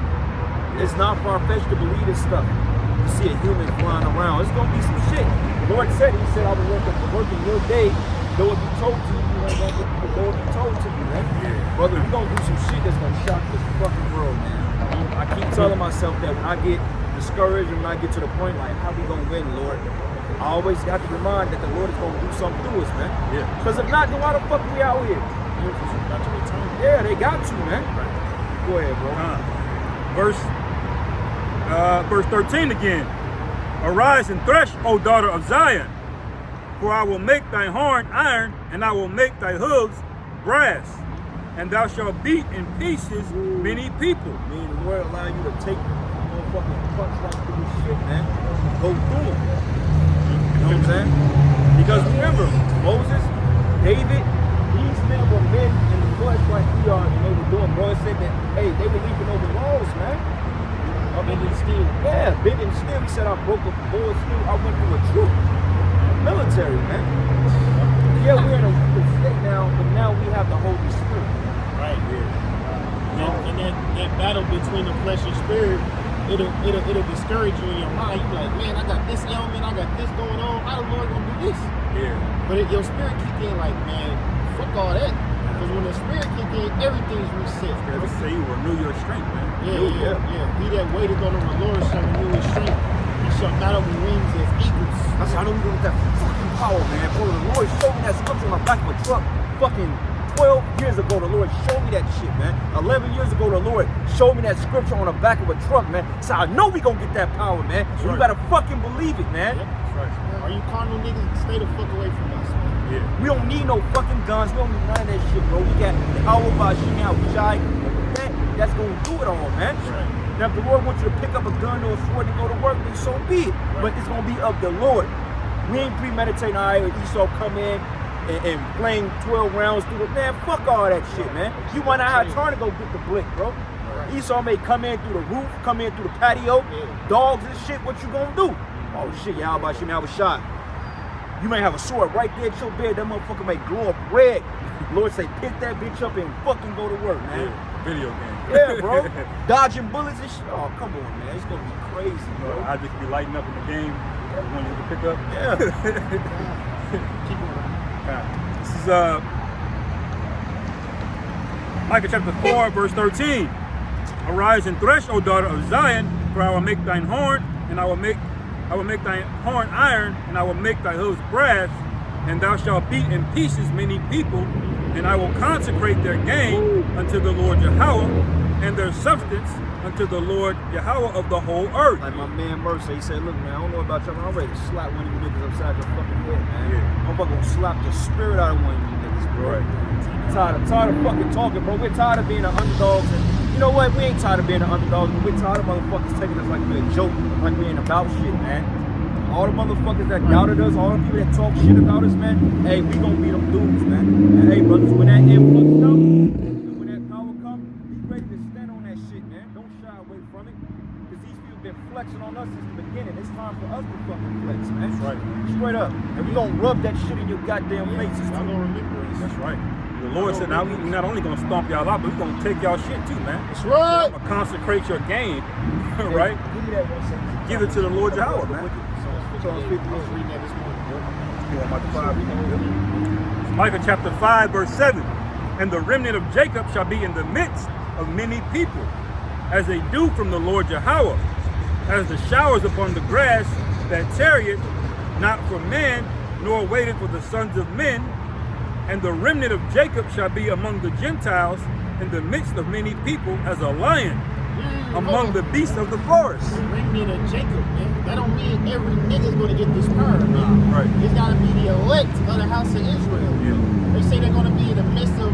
S1: It's not far-fetched to believe this stuff. You see a human flying around. It's gonna be some shit. The Lord said, He said, I will work in your day. Though it be told to you, you ain't gonna get though it be told to you, man.
S3: Yeah.
S1: Brother, we're gonna do some shit that's gonna shock this fucking world, man. I keep telling myself that when I get discouraged and when I get to the point like, how we gonna win, Lord? I always got to remind that the Lord is gonna do something through us, man.
S3: Yeah.
S1: Because if not, then why the fuck we out here? Yeah, they got to, man. Go ahead, bro.
S3: Verse 13 again. Arise and thresh, O daughter of Zion, for I will make thy horn iron, and I will make thy hooves brass, and thou shalt beat in pieces many people.
S1: I mean, the Lord allow you to take motherfucking punch right through this shit, man. Go through them. You know what I'm saying? Because remember, Moses, David, these men were men in the flesh like we are, and they were doing, bro. It said that, hey, they were leaping over walls, man. Bending steel. Yeah, bending steel. He said I broke a board steel. I went through a troop. Military, man. Yeah, we're in a state now, but now we have the Holy Spirit.
S2: Right. Yeah. And that battle between the flesh and spirit, it'll discourage you in your mind. You be like, man, I got this ailment, I got this going on. How the Lord gonna do this?
S3: Yeah.
S2: But your spirit kick in like, man, fuck all that. Because when the spirit kick in, everything's reset.
S3: Because they say you renew your strength, man.
S2: Yeah. He that waited on the Lord shall renew his strength. He shall mount up with wings as eagles.
S1: That's how I know we get that fucking power, man. Bro, the Lord showed me that scripture on the back of a truck fucking 12 years ago. The Lord showed me that shit, man. 11 years ago, the Lord showed me that scripture on the back of a truck, man. So I know we gonna get that power, man. So you gotta fucking believe it, man.
S2: Yep, that's right. Are you carnal niggas? Stay the fuck away from us, man.
S3: Yeah.
S1: We don't need no fucking guns. We don't need none of that shit, bro. We got how about Shimei Shai? That's gonna do it all, man.
S2: Right.
S1: Now, if the Lord wants you to pick up a gun or a sword and go to work, then so be it.
S2: Right.
S1: But it's gonna be of the Lord. We ain't premeditating, all right, Esau come in and playing 12 rounds through it. Man, fuck all that shit, man. You might not have time to go get the blick, bro.
S2: Right.
S1: Esau may come in through the roof, come in through the patio, dogs and shit. What you gonna do? Oh shit, y'all about Shimei was shot. You may have a sword right there at your bed. That motherfucker may glow up red. Lord say, pick that bitch up and fucking go to work, man.
S3: Yeah. Video game.
S1: Yeah, bro. Dodging bullets and shit. Oh, come on, man. It's gonna be crazy, bro.
S3: I just be lighting up in the game when you can pick up.
S1: Yeah.
S2: Keep on.
S3: This is Micah chapter 4, verse 13. Arise and thresh, O daughter of Zion, for I will make thine horn, and I will make thine horn iron, and I will make thy hooves brass, and thou shalt beat in pieces many people, and I will consecrate their gain unto the Lord Yahweh, and their substance unto the Lord Yahweh of the whole earth.
S1: Like my man Mercer, he said, look, man, I don't know about y'all, but I'm ready to slap one of you niggas upside your fucking head, man.
S3: Yeah.
S1: I'm fucking gonna slap the spirit out of one of you niggas, bro.
S3: Right.
S1: Tired of fucking talking, bro. We're tired of being the underdogs, and you know what? We ain't tired of being the underdogs, but we're tired of motherfuckers taking us like we're a joke, like we ain't about shit, man. All the motherfuckers that doubted us, all the people that talk shit about us, man, hey, we gonna be them dudes, man. And hey, brothers, when that influx comes, flexing on us since the beginning. It's time for us to fucking flex, man.
S3: That's right.
S1: Straight up. And we gonna rub that shit in your goddamn faces.
S2: I'm gonna remember us.
S3: That's right. The Lord said, now we're not only gonna stomp y'all out, but we're gonna take y'all shit too, man.
S2: That's right.
S3: I'm gonna consecrate your game, right?
S1: Give me that 1 second.
S3: Give it to the Lord Yahweh, man.
S1: Psalms 50.
S2: I was reading that this morning.
S3: You want Micah 5? Micah chapter 5, verse 7. And the remnant of Jacob shall be in the midst of many people, as a dew from the Lord Yahweh, as the showers upon the grass that tarrieth not for man, nor waiteth for the sons of men. And the remnant of Jacob shall be among the Gentiles in the midst of many people, as a lion among the beasts of the forest.
S2: The remnant of Jacob, man. That don't mean every nigga's gonna get this perm, man.
S3: Right.
S2: It's gotta be the elect of the house of Israel.
S3: Yeah.
S2: They say they're gonna be in the midst of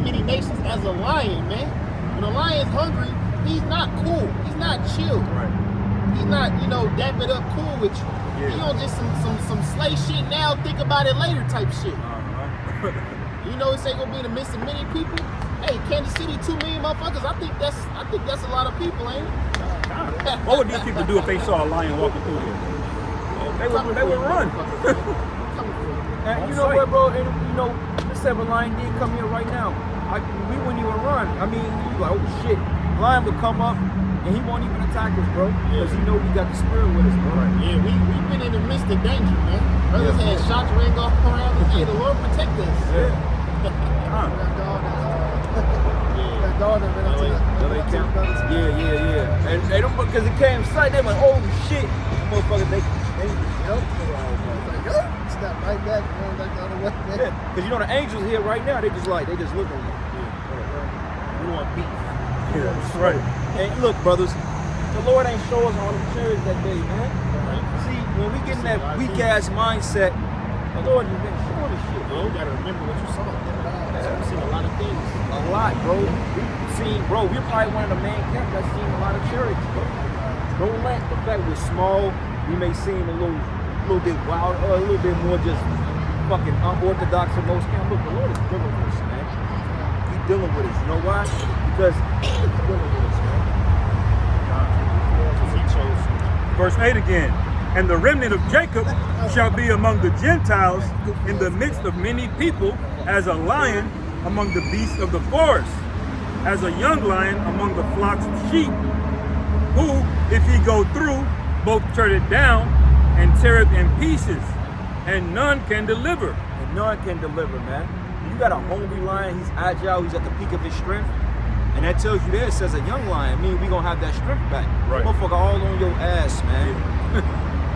S2: many nations as a lion, man. When a lion's hungry, he's not cool. He's not chill.
S3: Right.
S2: He's not, dap it up cool with you.
S3: Yeah.
S2: He on just some slay shit now, think about it later type shit. It's ain't gonna be in the midst of many people. Hey, Kansas City, 2 million motherfuckers. I think that's a lot of people, ain't it?
S3: What would these people do if they saw a lion walking through here? They would run.
S1: And you know what, bro? And let's have a lion did come here right now. We wouldn't even run. I mean, you like, oh shit. Lion would come up and he won't even attack us, bro. Because he know we got the spirit with us, bro.
S2: Yeah, we've been in the midst of danger, man. Brothers had shots ring off around us. Hey, the Lord protect us.
S1: Yeah.
S4: That dog that ran up to the brothers.
S1: Yeah. And they don't, because it came sight, they went, oh shit. Motherfucker, they
S4: Snap right back, man, back the other way.
S1: yeah. Because the angels here right now, they just looking.
S2: We want beef.
S3: Yeah, that's right.
S1: And look, brothers, the Lord ain't show us all the chariots that day, man. See, when we get in that weak ass mindset, the Lord has been showing us shit,
S2: Bro, you gotta remember what you saw. We've seen a lot of things.
S1: A lot, bro. We're probably one of the main camps that's seen a lot of chariots, bro. Don't let the fact we're small, we may seem a little bit wild or a little bit more just fucking unorthodox in most camps. Look, the Lord is dealing with us, man. He's dealing with us. You know why? Because he's dealing with us, man.
S2: He chose.
S3: Verse 8 again. And the remnant of Jacob shall be among the Gentiles in the midst of many people, as a lion among the beasts of the forest, as a young lion among the flocks of sheep, who, if he go through, both turn it down and tear it in pieces, and none can deliver.
S1: And none can deliver, man. You got a hungry lion, he's agile, he's at the peak of his strength. And that tells you there, it says a young lion, meaning we gonna have that strength back.
S3: Right.
S1: Motherfucker all on your ass, man.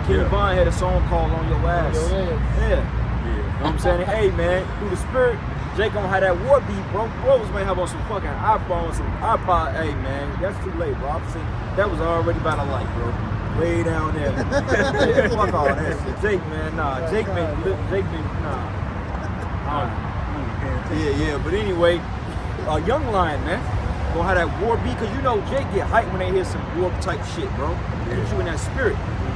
S1: King Von had a song called On Your Ass. Yeah. You know what I'm saying? Hey, man, through the spirit, Jake gonna have that war beat, bro. Bros may have on some fucking iPhone, some iPod. Hey, man, that's too late, bro. I've seen, that was already by the light, bro. Way down there. Yeah, fuck all that. Jake, man, nah. Jake been, nah. Yeah. But anyway, a young lion, man. Gonna have that war beat, cause Jake get hyped when they hear some war type shit, bro. It gets you in that spirit.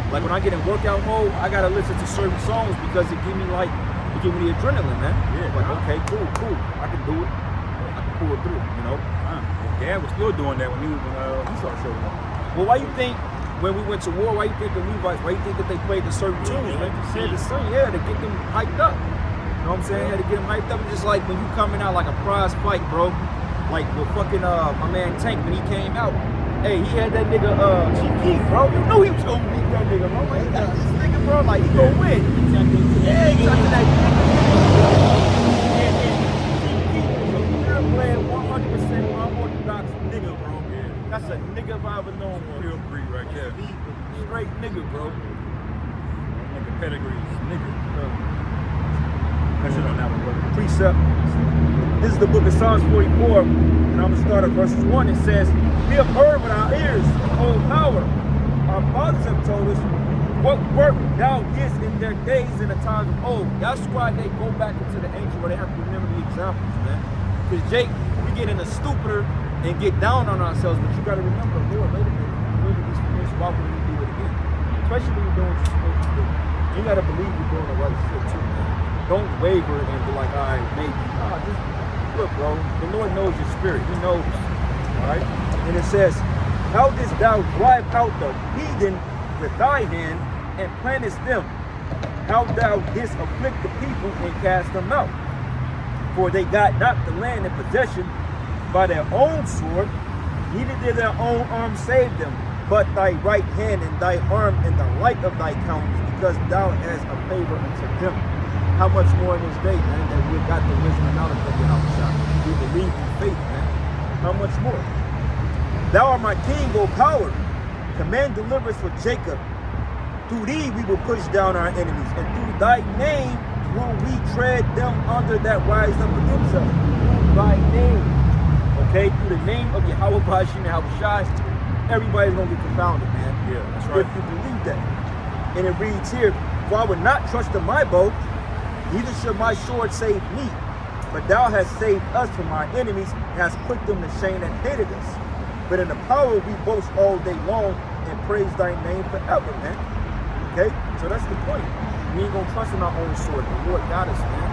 S1: Like when I get in workout mode, I gotta listen to certain songs because it give me the adrenaline, man.
S3: Yeah.
S1: Like, okay, cool. I can do it. I can pull it through,
S3: Dad was still doing that when he started showing up.
S1: Well, why you think when we went to war, why you think the Levites, why you think that they played the certain tunes, man? You said the same, to get them hyped up. You know what I'm saying? To get them hyped up. It's just like when you coming out like a prize fight, bro. Like with fucking my man Tank when he came out. Hey, he had that nigga Chief Keef, bro. You knew he was gonna beat that nigga, bro. Like, he got this nigga, bro. Like, he gonna win. Yeah, he got that nigga. And Chief Keef is a pure blend, 100% unorthodox nigga, bro. Yeah. That's a nigga if I ever known one.
S3: Pure breed right there.
S1: Straight nigga, bro.
S3: Nigga pedigrees, nigga. That shit on that one, bro.
S1: Precept. This is the book of Psalms 44, and I'm going to start at verses 1. It says, "We have heard with our ears, O power. Our fathers have told us what work thou didst in their days in the times of old." That's why they go back into the ancient where they have to remember the examples, man. Because Jake, we get in a stupider and get down on ourselves, but you got to remember, Lord, wait a minute. Look at these things. Why would we do it again? Especially when you're doing what you're supposed to do. You got to believe you're doing the right shit, too, man. Don't waver and be like, all right, maybe. Just look, bro, the Lord knows your spirit. He knows. All right? And it says, How didst thou drive out the heathen with thy hand, and plantest them? How thou didst afflict the people and cast them out? For they got not the land in possession by their own sword, neither did their own arm save them, but thy right hand and thy arm and the light of thy countenance, because thou hast a favor unto them. How much more in this day, man, that we've got the wisdom and knowledge of Yahweh. We believe in faith, man. How much more? Thou art my king, O power. Command deliverance for Jacob. Through thee we will push down our enemies, and through thy name will we tread them under that rise up against us. Thy name. Okay, through the name of Yahweh Bashim and Yahushai, everybody's gonna get confounded, man.
S3: Yeah, that's right.
S1: If you believe that. And it reads here, for I would not trust in my bow, neither should my sword save me. But thou hast saved us from our enemies, and hast put them to shame that hated us. But in the power we boast all day long, and praise thy name forever, man. Okay? So that's the point. We ain't gonna trust in our own sword. The Lord got us, man.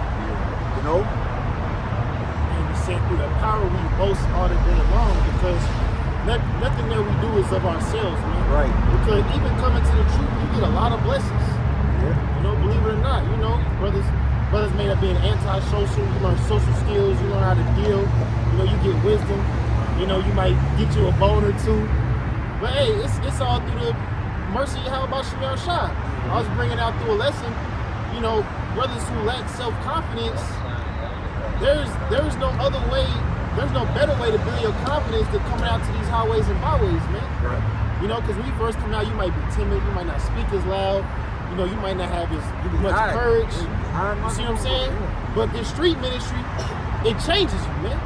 S1: You know?
S2: And we said through the power we boast all the day long, because nothing that we do is of ourselves, man.
S1: Right.
S2: Because even coming to the truth, you get a lot of blessings.
S1: Yeah.
S2: You know, believe it or not, you know, brothers may have been anti-social, you learn social skills, you learn how to deal, you know, you get wisdom, you know, you might get you a bone or two. But hey, it's all through the mercy of Yahweh Shemel Shah. I was bringing out through a lesson, you know, brothers who lack self-confidence, there's no other way, there's no better way to build your confidence than coming out to these highways and byways, man.
S1: Right.
S2: You know, because when you first come out, you might be timid, you might not speak as loud, you know, you might not have as much courage. You see what I'm saying? But this street ministry, it changes you, man.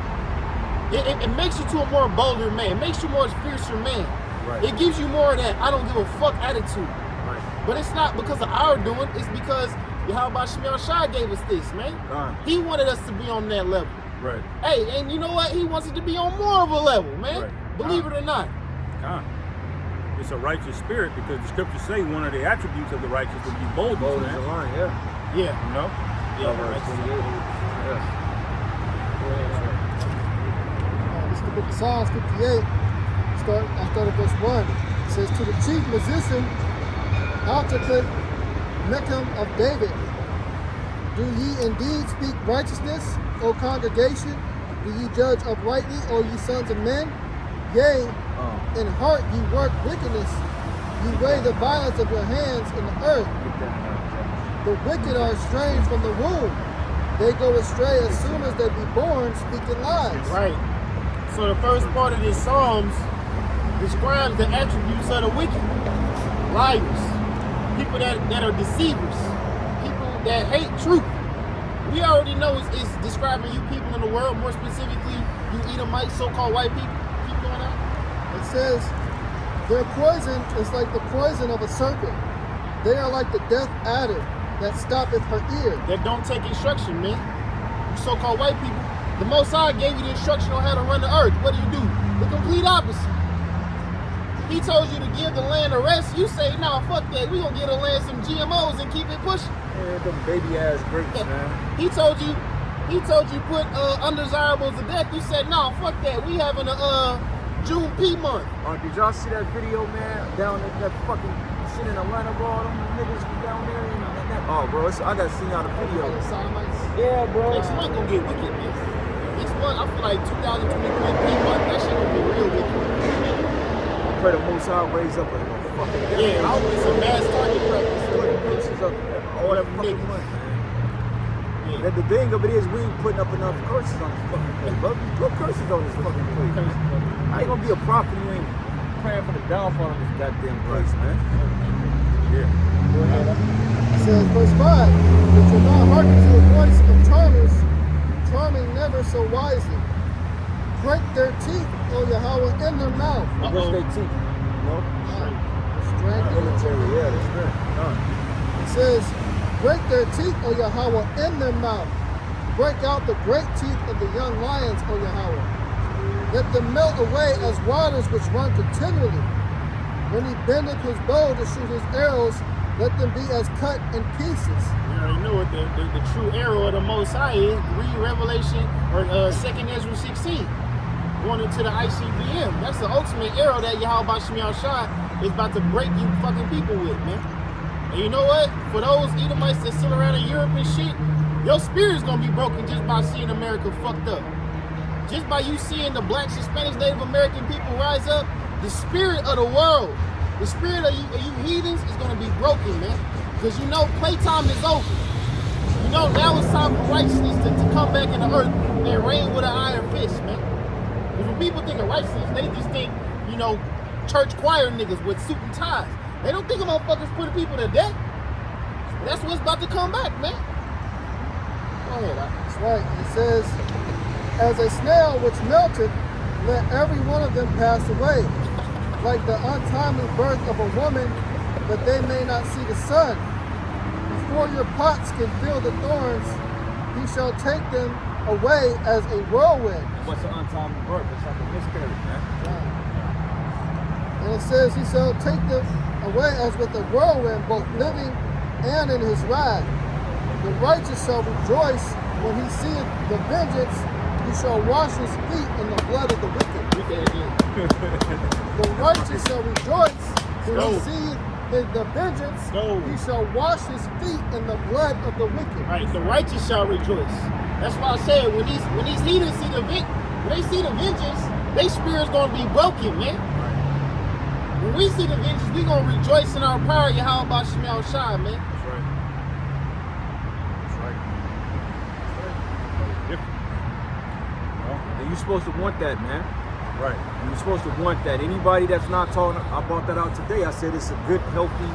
S2: It makes you to a more bolder man. It makes you more fiercer man.
S1: Right.
S2: It gives you more of that I don't give a fuck attitude.
S1: Right.
S2: But it's not because of our doing. It's because Yahweh Shemel Shai gave us this, man. He wanted us to be on that level.
S3: Right.
S2: Hey, and you know what? He wants it to be on more of a level, man.
S3: Right.
S2: Believe it or not.
S3: It's a righteous spirit, because the scriptures say one of the attributes of the righteous will be boldness,
S1: Bold as
S3: man.
S1: a lion, yeah.
S2: Yeah.
S3: You know?
S2: Yeah,
S1: Proverbs
S2: right.
S1: 28. Yeah.
S4: This is the book of Psalms 58. I start at verse 1. It says, to the chief musician, Altakut, Mechem of David, do ye indeed speak righteousness, O congregation? Do ye judge uprightly, O ye sons of men? Yea, in heart ye work wickedness. Ye weigh the violence of your hands in the earth. The wicked are estranged from the womb. They go astray as soon as they be born, speaking lies.
S2: Right. So the first part of this Psalms describes the attributes of the wicked. Liars. People that are deceivers. People that hate truth. We already know it's describing you people in the world, more specifically, you Edomites, so-called white people. Keep going on.
S4: It says, their poison is like the poison of a serpent. They are like the death adder that stoppeth her ear.
S2: That don't take instruction, man. You so-called white people. The Most High gave you the instruction on how to run the earth. What do? The complete opposite. He told you to give the land a rest. You say, nah, fuck that. We gonna give the land some GMOs and keep it pushing.
S1: Yeah, them baby ass grapes, man.
S2: He told you put undesirables to death. You said, nah, fuck that. We having a June P month.
S1: Did y'all see that video, man? Down at that fucking shit in Atlanta, bro. Them niggas was down there. Oh, bro, I gotta see y'all the video. Yeah, bro.
S2: Next month gonna get wicked, man. Next month, I feel like 2023 P month, that shit gonna be real wicked.
S1: I pray the Most High raise up a fucking
S2: Yeah, I'll be some mass target practice.
S1: putting curses up all that fucking
S2: Niggas.
S1: money, man.
S2: Yeah.
S1: And the thing of it is, we ain't putting up enough curses on this fucking place, bro. Put curses on this fucking place. I ain't gonna be a prophet. You ain't praying for the downfall of this goddamn place, man.
S3: Yeah.
S4: It says, verse 5, which will not hearken to the voice of charmers, charming never so wisely. Break their teeth, O Yahweh, in their mouth.
S1: What's their teeth? You know?
S4: Strength.
S1: Military, yeah, that's right.
S4: It says, break their teeth, O Yahweh, in their mouth. Break out the great teeth of the young lions, O Yahweh. Let them melt away as waters which run continually. When he bendeth his bow to shoot his arrows, let them be as cut in pieces.
S2: You already know what the true arrow of the Most High is. Read Revelation or 2nd Ezra 16. going into the ICBM. That's the ultimate arrow that Yahweh Shemiah Shai is about to break you fucking people with, man. And you know what? For those Edomites that sit around in Europe and shit, your spirit's gonna be broken just by seeing America fucked up. Just by you seeing the blacks, Hispanics, Native American people rise up, the spirit of the world, the spirit of you heathens is gonna be broken, man. Because you know playtime is over. You know now it's time for righteousness to come back in the earth and reign with an iron fist, man. Because when people think of righteousness, they just think, you know, church choir niggas with suit and ties. They don't think of motherfuckers putting people to death. That's what's about to come back, man. Go ahead,
S4: That's right. It says, as a snail which melted, let every one of them pass away, like the untimely birth of a woman, that they may not see the sun. Before your pots can feel the thorns, he shall take them away as a whirlwind.
S1: What's an untimely birth? It's like a miscarriage, man.
S4: And it says he shall take them away as with a whirlwind, both living and in his ride. The righteous shall rejoice when he seeth the vengeance. He shall wash his feet in the blood of the wicked. The righteous shall rejoice when he seeth the vengeance. He shall wash his feet in the blood of the wicked.
S2: Right, the righteous shall rejoice. That's why I said when these heathens see when they see the vengeance, their spirit's gonna be broken, man. When we see the vengeance, we gonna rejoice in our power, Yahweh Shemiah Shai, man.
S3: That's right. That's right. Different.
S1: And you're supposed to want that, man.
S3: Right.
S1: You're supposed to want that. Anybody that's not talking, I brought that out today. I said it's a good, healthy,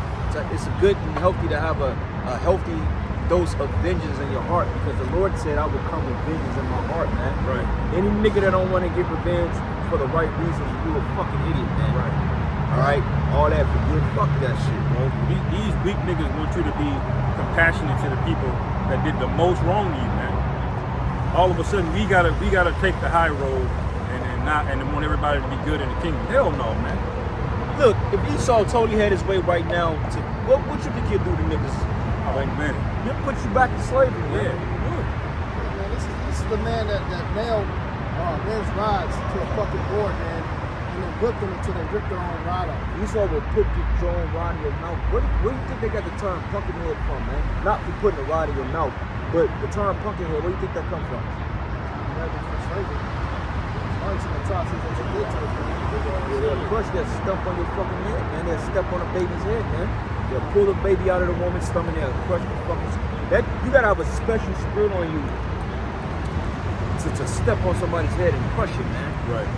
S1: it's a good and healthy to have a healthy dose of vengeance in your heart, because the Lord said I will come with vengeance in my heart, man.
S3: Right.
S1: Any nigga that don't want to get revenge for the right reasons, you a fucking idiot, man.
S3: Right.
S1: All right? All that forgive, fuck that shit, bro.
S3: These weak niggas want you to be compassionate to the people that did the most wrong to you, man. All of a sudden, we gotta take the high road and want everybody to be good in the kingdom. Hell no, man.
S1: Look, if Esau totally had his way right now, what you think he'll do to niggas?
S3: Oh, man.
S1: He'll put you back to slavery, man.
S3: Yeah.
S4: Man, this is the man that nailed men's rods to a fucking board, man, and then whipped them until they ripped their own rod off.
S1: Esau will put your own rod in your mouth. Where do you think they got the term pumpkinhead from, man? Not for putting a rod in your mouth, but the term pumpkinhead, where do you think that comes from?
S4: That was for slavery. Some atrocities that they did to us, man.
S1: Yeah, they'll crush that stump on your fucking head, man. They'll step on a baby's head, man. They'll pull the baby out of the woman's stomach, they'll crush the fucking... You gotta have a special spirit on you to step on somebody's head and crush it, man.
S3: Right.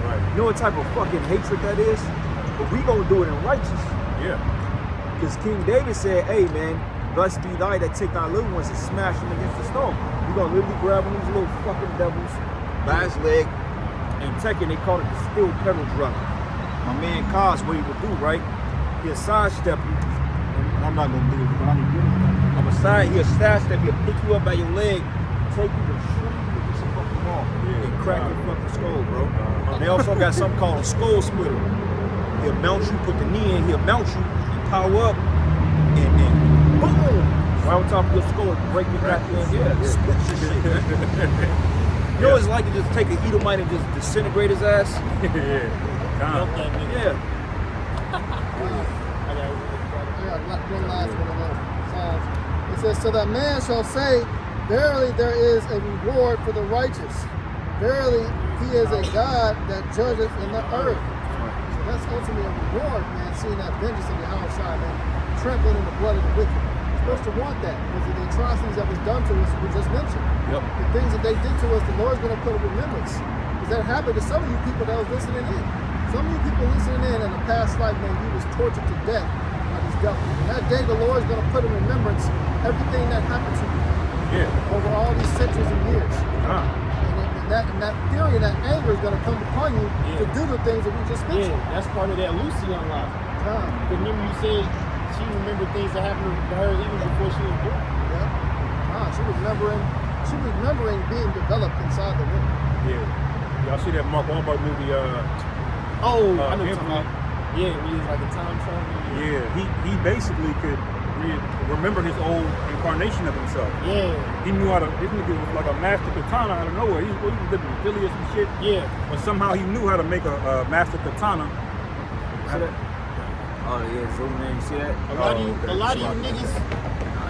S3: Right.
S1: You know what type of fucking hatred that is? But we gonna do it in righteous.
S3: Yeah.
S1: Because King David said, hey, man, blessed be thy that take thy little ones and smash them against the stone. You're gonna literally grab one of these little fucking devils by his leg and take it. They call it the steel pedal drop. My man Kaz, what he would do, right? He'll sidestep you. I'm not gonna do it, but I'm gonna do it. He'll sidestep you, pick you up by your leg, take you and shoot you with this fucking ball. And crack your fucking skull, bro. They also got something called a skull splitter. He'll mount you, put the knee in, he'll mount you, power up, and then boom! Right on top of your skull, break your back in. Yeah, split your shit, man. You know what it's like to just take an Edomite and just disintegrate his ass?
S3: Yeah.
S1: Yeah.
S4: I got one last one of those Psalms. It says, so that man shall say, verily there is a reward for the righteous. Verily he is a God that judgeth in the earth. So that's ultimately a reward, man, seeing that vengeance of Yahweh Shai, man, trampling in the blood of the wicked. You're supposed to want that because of the atrocities that was done to us, we just mentioned.
S1: Yep.
S4: The things that they did to us, the Lord's going to put a remembrance. Because that happened to some of you people that was listening in. Some of you people listening in a past life, man, you was tortured to death by these devils. And that day, the Lord's going to put in remembrance everything that happened to you.
S3: Yeah.
S4: Over all these centuries and years.
S3: Uh-huh.
S4: And that fury and that anger is going to come upon you to do the things that we just mentioned.
S2: Yeah, that's part of that Lucy unlock. Because remember you said she remembered things that happened to her even before she was born.
S4: Yeah. She was remembering being developed inside the woman.
S3: Yeah. Y'all see that Mark Wahlberg movie?
S2: I know what you're talking about. Yeah, he was like a time traveler.
S3: Yeah. He basically could remember his old incarnation of himself.
S2: Yeah,
S3: He knew how to. This nigga was like a master katana out of nowhere. He was living in Philly or some shit.
S2: yeah.
S3: But somehow he knew how to make a master katana.
S1: See that? Oh yeah, zoom in. You see that?
S2: A lot of you niggas,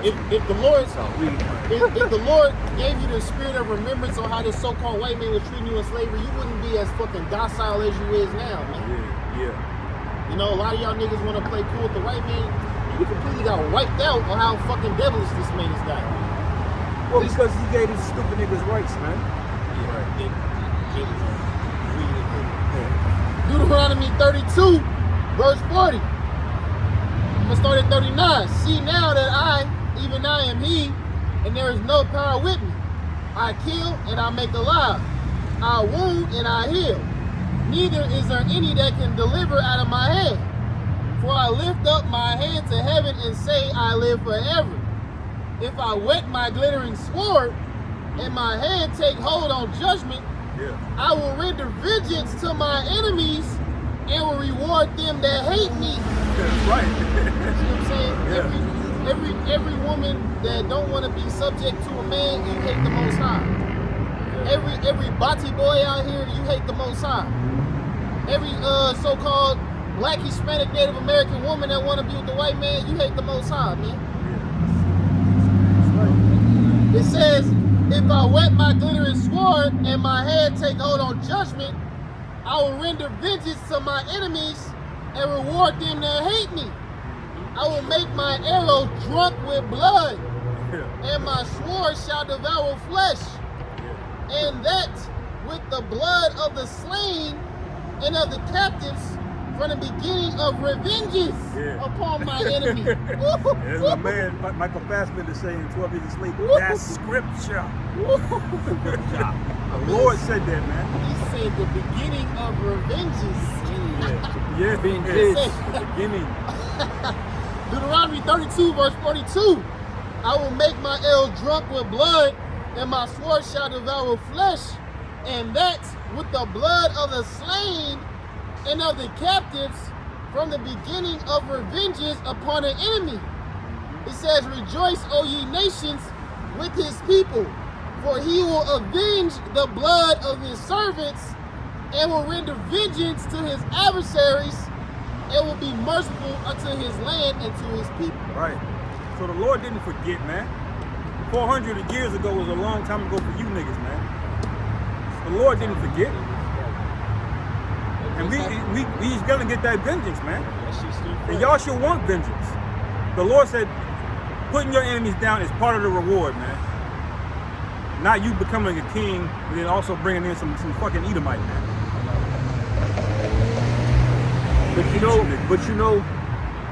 S2: if the Lord, if the Lord gave you the spirit of remembrance on how this so-called white man was treating you in slavery, you wouldn't be as fucking docile as you is now, man.
S3: Yeah.
S2: You know, a lot of y'all niggas want to play cool with the white man. You completely got wiped out on how fucking devilish this man has got.
S1: Well, because he gave these stupid niggas rights, man.
S2: Deuteronomy 32, verse 40. I'm gonna start at 39. See now that even I am he, and there is no power with me. I kill and I make alive. I wound and I heal. Neither is there any that can deliver out of my hand. For I lift up my hand to heaven and say, I live forever. If I whet my glittering sword, and my hand take hold on judgment, I will render vengeance to my enemies and will reward them that hate me.
S3: That's right.
S2: See what I'm saying? Every woman that don't want to be subject to a man, you hate the Most High. Every bati boy out here, you hate the Most High. Every so-called Black, Hispanic, Native American woman that want to be with the white man, you hate the Most High, man. It says, if I whet my glittering sword and my hand take hold on judgment, I will render vengeance to my enemies and reward them that hate me. I will make my arrow drunk with blood, and my sword shall devour flesh, and that with the blood of the slain and of the captives from the beginning of revenges upon my enemy.
S3: There's my man, Michael Fassbender saying 12 Years a Slave. That's scripture. The Lord said that, man.
S2: He said the beginning of revenges.
S3: Yeah, being
S1: kids.
S3: Beginning.
S2: Deuteronomy 32, verse 42. I will make my ale drunk with blood, and my sword shall devour flesh, and that with the blood of the slain and of the captives from the beginning of revenges upon an enemy. It says, rejoice, O ye nations, with his people, for he will avenge the blood of his servants and will render vengeance to his adversaries and will be merciful unto his land and to his people.
S3: Right. So the Lord didn't forget, man. 400 years ago was a long time ago for you niggas, man. The Lord didn't forget. And we's gonna get that vengeance, man. And y'all should want vengeance. The Lord said, putting your enemies down is part of the reward, man. Not you becoming a king, but then also bringing in some fucking Edomite, man.
S1: But you know,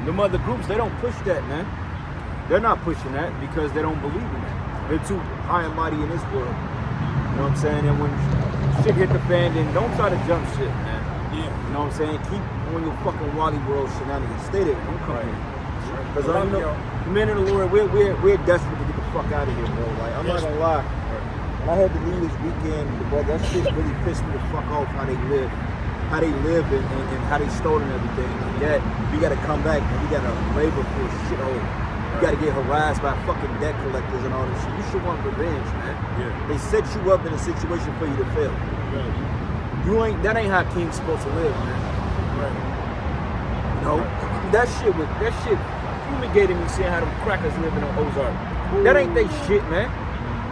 S1: the other groups, they don't push that, man. They're not pushing that because they don't believe in that. They're too high and mighty in this world. You know what I'm saying? And when shit hit the fan, then don't try to jump shit, man.
S2: Yeah.
S1: You know what I'm saying? Keep on your fucking Wally World shenanigans. Stay there. Don't come here. Because I know, the men of the Lord, we're desperate to get the fuck out of here, bro. Like, I'm not gonna lie. When I had to leave this weekend, bro, that shit really pissed me the fuck off how they live. How they live and how they stolen everything. And yet, we gotta come back and we gotta labor for a shithole. You gotta get harassed by fucking debt collectors and all this shit. You should want revenge, man.
S3: Yeah.
S1: They set you up in a situation for you to fail. That ain't how king's supposed to live, man.
S2: Right.
S1: No, that shit fumigated me seeing how them crackers live in the Ozark. That ain't they shit, man.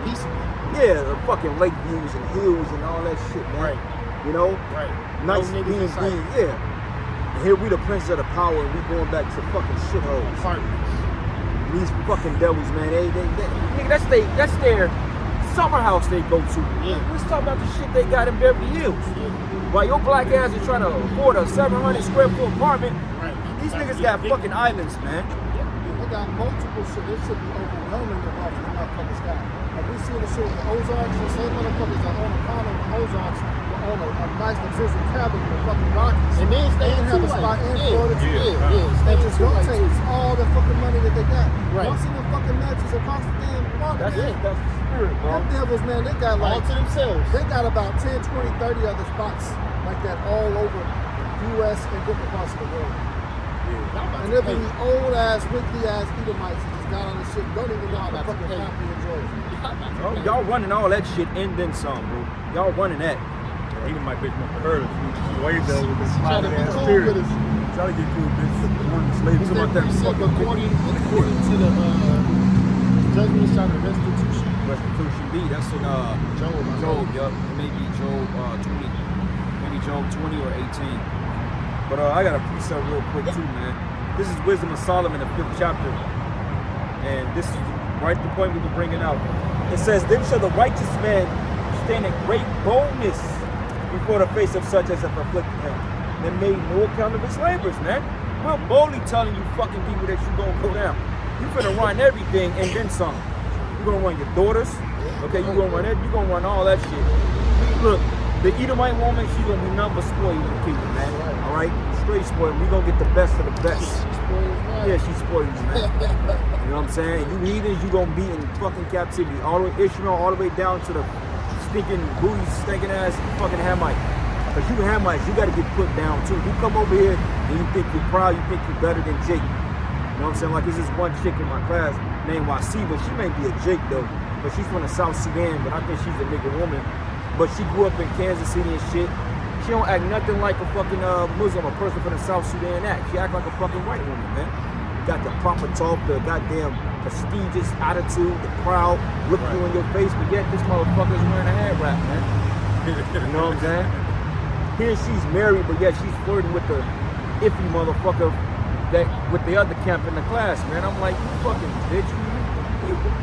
S2: Peaceful.
S1: Yeah, the fucking lake views and hills and all that shit, man.
S2: Right.
S1: You know?
S2: Right.
S1: Nice
S2: No niggas in sight.
S1: yeah. And here we the princes of the power and we going back to fucking shitholes.
S2: Partners.
S1: These fucking devils, man, nigga, that's their summer house they go to.
S2: Yeah.
S1: Let's talk about the shit they got in Beverly Hills. While your black ass is trying to afford a 700 square foot apartment,
S2: Right.
S1: these niggas got fucking islands, man.
S4: They got multiple shit. This should be overwhelming off the motherfuckers got. Like we see the shit with the Ozarks, the same motherfuckers that own a condo in the Ozarks will own a nice luxurious cabin in the fucking Rockies.
S2: And then stay in
S4: have a
S2: two
S4: spot in
S2: lights.
S4: Florida too.
S2: Yeah.
S4: That just rotates all the fucking money that they got.
S2: Right.
S4: Y'all see the fucking matches across the damn water,
S1: That's
S4: man?
S1: it. That's the spirit, bro.
S4: Them devils, man, they got
S2: All
S4: like,
S2: to themselves.
S4: they got about 10, 20, 30 other spots like that all over U.S. and different parts of the world. And there'll be these old ass, wiggly ass Edomites that just got on this shit, don't even know how to
S2: About to
S4: fucking
S2: pay.
S4: copy and draw.
S1: Oh, y'all running all that shit and then some, bro. Y'all running that.
S3: Even my bitch must have heard us. She waved at us with this
S2: Trying to
S3: smiling
S2: be
S3: ass
S2: cool
S3: spirit.
S2: with us.
S3: Trying to get cool, bitch. One slave
S2: It's
S3: to
S2: that
S3: my that
S2: precept
S3: fucking
S2: according to the judgment shall the restitution.
S1: Restitution B. That's in
S2: Job.
S1: Job, yup. It may be Job 20. Maybe Job 20 or 18. But I got a precept real quick too, man. This is Wisdom of Solomon, the 5th chapter. And this is right the point we were bringing out. It says, then shall the righteous man stand in great boldness before the face of such as have afflicted him. And made no account of his labors, man. We're boldly telling you fucking people that you're gonna go down. You finna run everything and then some. You're gonna run your daughters, okay? You're gonna run it, you're gonna run all that shit. Look, the Edomite woman, she's gonna be nothing but spoiled in the kingdom, man. Alright? Straight spoiled. We're gonna get the best of the best. Yeah, she's spoiled you, man. You know what I'm saying? You heathens, you gonna be in fucking captivity. All the way Ishmael, all the way down to the stinking booty, stinking ass fucking Hamite. Because you Hamites, you gotta get put down too. You come over here and you think you're proud, you think you're better than Jake. You know what I'm saying? Like, there's this one chick in my class named Wasiba. She may be a Jake though, but she's from the South Sudan, but I think she's a nigga woman. But she grew up in Kansas City and shit. She don't act nothing like a fucking Muslim, a person from the South Sudan act. She act like a fucking white woman, man. Got the proper talk, the goddamn prestigious attitude, the proud look you in your face, but yet this motherfucker's wearing a hat wrap, man. You know what I'm saying? Here she's married, but yet she's flirting with the iffy motherfucker that with the other camp in the class, man. I'm like, you fucking bitch.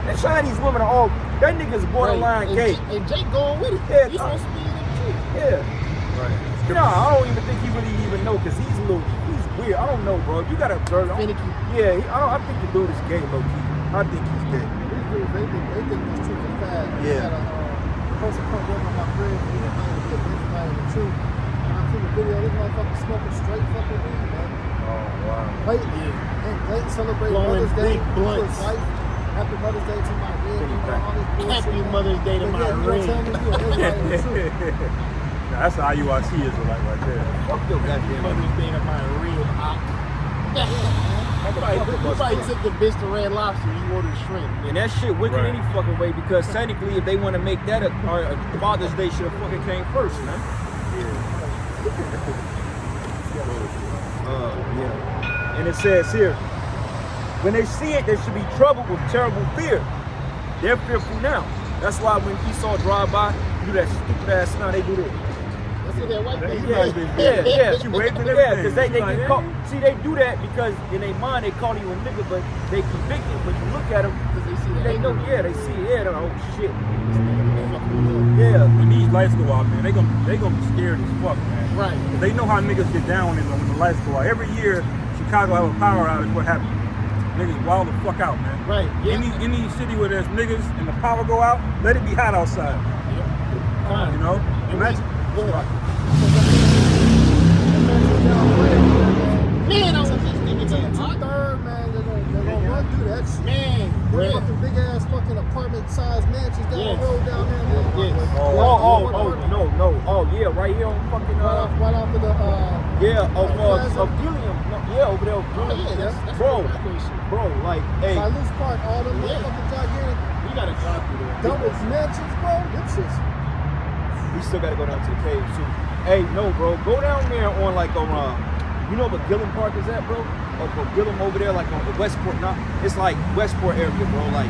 S1: That Chinese women are all, that nigga's borderline gay.
S2: And Jake going with it.
S1: Yeah,
S2: He's supposed to be in the truth.
S1: Yeah.
S3: Right.
S1: No, I don't even think he really even know, because he's weird. I don't know, bro. You gotta observe.
S2: Finicky.
S1: Yeah, I think the dude is gay, low key. I think he's gay.
S4: These dudes, they think this truth is bad.
S1: Yeah.
S4: Had a person come work on my crib and he was trying to get anybody the truth. And I see the video, this motherfucker smoking straight fucking weed, man.
S3: Oh, wow.
S4: Blatantly. And blatant celebrate
S2: Blowing
S4: Mother's Day
S2: big
S4: to
S2: blunts.
S4: his wife. Happy Mother's Day to my rig. You know, all this bullshit.
S2: Happy Mother's Day to
S4: And
S2: my
S4: yet, you
S2: ring.
S4: tell me you an Israelite in the truth.
S3: Now, that's the IUIC Israelite right there.
S1: Fuck your goddamn
S2: Mother's Day to my real op. You probably took the bitch to Red Lobster. You ordered shrimp.
S1: And that shit wicked
S3: Right.
S1: any fucking way, because technically, if they want to make that a Father's Day, should have fucking came first, man. Yeah. And it says here, when they see it, they should be troubled with terrible fear. They're fearful now. That's why when Esau drive by, do that stupid ass now, they do this.
S2: Let's see that white thing.
S1: Yeah.
S3: She waved and
S1: Yeah,
S3: everything.
S1: because they
S3: She like,
S1: get
S3: hey.
S1: caught. See, they do that because in their mind they call you a nigga, but they convicted. When you look at them,
S2: Because they see that.
S1: they know, yeah, they see, yeah, they're like, oh shit.
S2: Fucking
S1: Yeah.
S3: When these lights go out, man, they gonna be scared as fuck, man.
S2: right.
S3: 'Cause they know how niggas get down when the lights go out. Every year, Chicago have a power outage. What happens? Niggas wild the fuck out, man.
S2: Right. Yeah.
S3: Any city where there's niggas and the power go out, let it be hot outside.
S2: Fine.
S3: You know? Imagine.
S2: Go ahead.
S4: Man,
S2: Man, I was just thinking
S4: it's
S2: that.
S4: 2/3, man. They're gonna run through that shit.
S2: Man,
S4: Them
S2: yeah.
S4: fucking big ass fucking apartment sized mansions down
S2: Yes.
S4: the road down there, man.
S2: Yes.
S1: No. Oh, yeah, right here on fucking,
S4: Right off of the
S1: yeah,
S4: Plaza.
S1: of Gilliam. No, yeah, over there.
S2: Oh, yeah, that's
S1: Bro.
S2: crazy.
S1: Bro, like, hey,
S4: by Loose Park, all them
S2: Yeah.
S4: fucking gigantic
S2: We got to drive through there.
S4: double mansions, bro. Them shits.
S1: we still gotta go down to the cave too. Hey, no, bro, go down there on like on you know where Gilliam Park is at, bro? Or for Gilliam over there, like on the Westport. No, it's like Westport area, bro. Like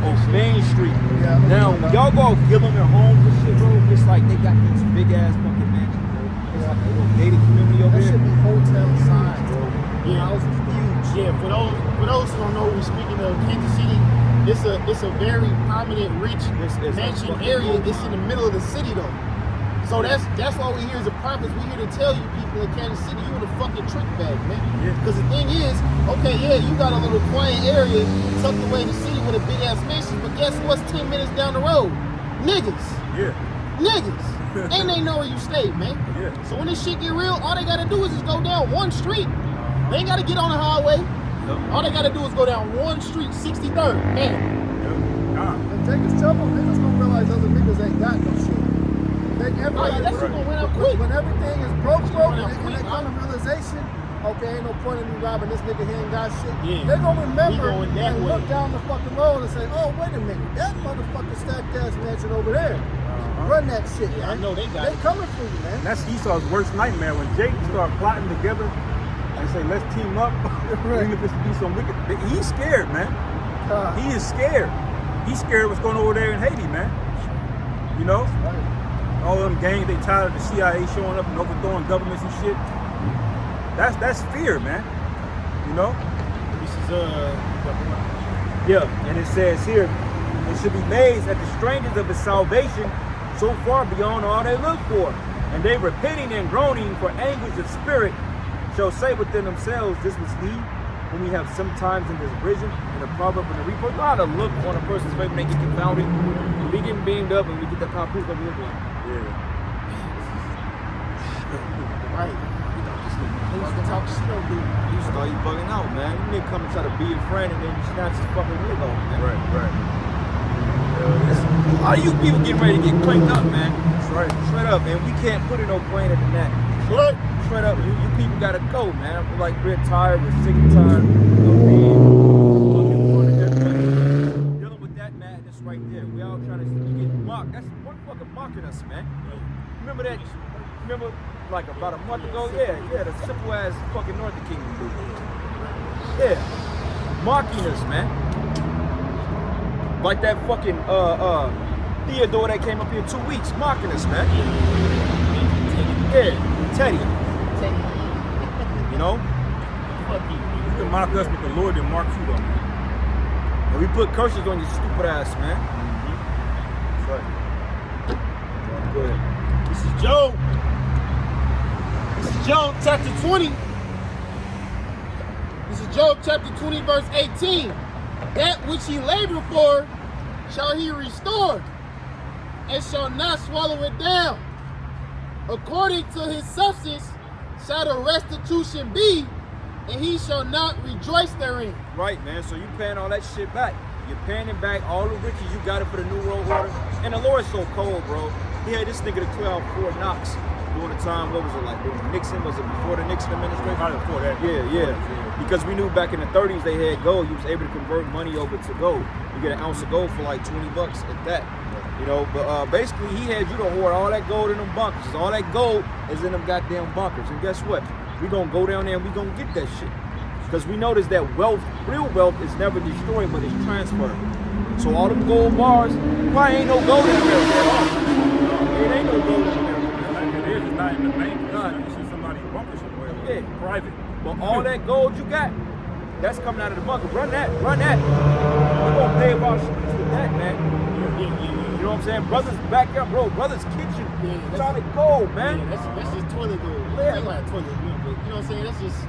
S1: on Main Street.
S4: Yeah,
S1: Now
S4: I know.
S1: y'all go out Gilliam and Holmes and shit, bro. It's like they got these big ass fucking mansions, bro. It's like a little gated community over
S4: That
S1: there.
S4: should be hotel size, bro.
S2: Yeah.
S4: Houses huge.
S2: Yeah, for those who don't know, we're speaking of Kansas City. It's a very prominent, rich
S1: This is a
S2: mansion
S1: fucking
S2: area.
S1: gold
S2: It's in
S1: mine.
S2: the middle of the city though. So that's why we here as a prophets. We here to tell you people in Kansas City, you in a fucking trick bag, man.
S3: Yeah.
S2: Because the thing is, okay, yeah, you got a little quiet area tucked away in the city with a big ass mansion, but guess what's 10 minutes down the road? Niggas.
S3: Yeah.
S2: Niggas. And they know where you stay, man.
S3: Yeah.
S2: So when this shit get real, all they gotta do is just go down one street. They ain't gotta get on the highway. All they gotta do is go down one street, 63rd. Man.
S3: Yeah.
S4: When Jacob's trouble, niggas gonna realize other niggas ain't got no shit.
S2: Oh, yeah, that shit gonna run out quick.
S4: When everything is broke,
S2: It's gonna run out
S4: and
S2: quick,
S4: they come to realization, okay, ain't no point in me robbing this nigga, he ain't got shit.
S2: Yeah.
S4: They're gonna remember
S2: We going that
S4: and
S2: way.
S4: look down the fucking road and say, oh, wait a minute, that motherfucker stacked ass mansion over there. Run that shit,
S2: Yeah, I
S4: man.
S2: know they got
S4: They
S2: it.
S4: coming for you,
S3: And
S4: man.
S3: that's Esau's worst nightmare when Jake start plotting together and say, let's team up. Even if it's to do some wicked. He's scared, man. He is scared. He's scared what's going on over there in Haiti, man. You know?
S4: Right.
S3: All them gangs, they tired of the CIA showing up and overthrowing governments and shit. That's fear, man. You know?
S2: This is
S1: Yeah, and it says here, it should be amazed at the strangeness of his salvation so far beyond all they look for. And they repenting and groaning for anguish of spirit shall say within themselves, this was he whom we have sometimes in this vision, in the proverb and the report. You know how to look on a person's face when they get confounded? When we getting beamed up and we get that papoose over here going,
S3: Yeah.
S2: right. They used to talk shit over there.
S1: you start you bugging out, man. You nigga come and try to be your friend and then you snatch his fucking wig off, man.
S3: Right.
S1: A lot of you people getting ready to get clanked up, man.
S3: That's right.
S1: Straight up, man. We can't put it no plainer than that.
S2: What?
S1: Straight up, you people gotta go, man. We're like, we're tired, we're sick and tired of being fucking running everybody. Dealing with that madness right there. We all trying to get mocked. That's one fucking mocking us, man. Remember that? Remember like about a month ago? Yeah, the simple ass fucking Northern Kingdom dude. Yeah. Mocking us, man. Like that fucking Theodore that came up here 2 weeks mocking us, man. Yeah, Teddy. You know?
S2: Fuck you.
S3: You can mock us, but the Lord didn't mark you, though, man.
S1: And we put curses on your stupid ass, man.
S3: That's right.
S1: Go ahead.
S2: This is Job. This is Job chapter 20. This is Job chapter 20, verse 18. That which he labored for shall he restore, and shall not swallow it down. According to his substance shall the restitution be, and he shall not rejoice therein.
S1: Right, man. So you paying all that shit back. You're paying it back. All the riches you got it for the New World Order. And the Lord's so cold, bro. He had this nigga to clear out Fort Knox during the time. What was it like? During Nixon? Was it before the Nixon administration?
S3: Probably before that.
S1: Yeah. Because we knew back in the 30s they had gold. You was able to convert money over to gold. You get an ounce of gold for like $20 at that. You know, but basically he had you to hoard all that gold in them bunkers. All that gold is in them goddamn bunkers. And guess what? We gonna go down there and we gonna get that shit. Because we notice that wealth, real wealth, is never destroyed, but it's transferred. So all them gold bars, probably ain't no gold in America at all. It ain't no gold in America.
S3: Like it is, it's not in the bank. It's in somebody's bunker somewhere.
S1: Yeah.
S3: Private.
S1: But all that gold you got, that's coming out of the bunker. Run that. We're gonna pay our streets with that, man. You know what I'm saying? Brothers backyard, bro. Brothers kitchen.
S2: Yeah,
S1: Solid gold, man.
S2: Yeah, that's just toilet gold.
S1: Yeah.
S2: Ain't like toilet gold, but you know what I'm saying? That's just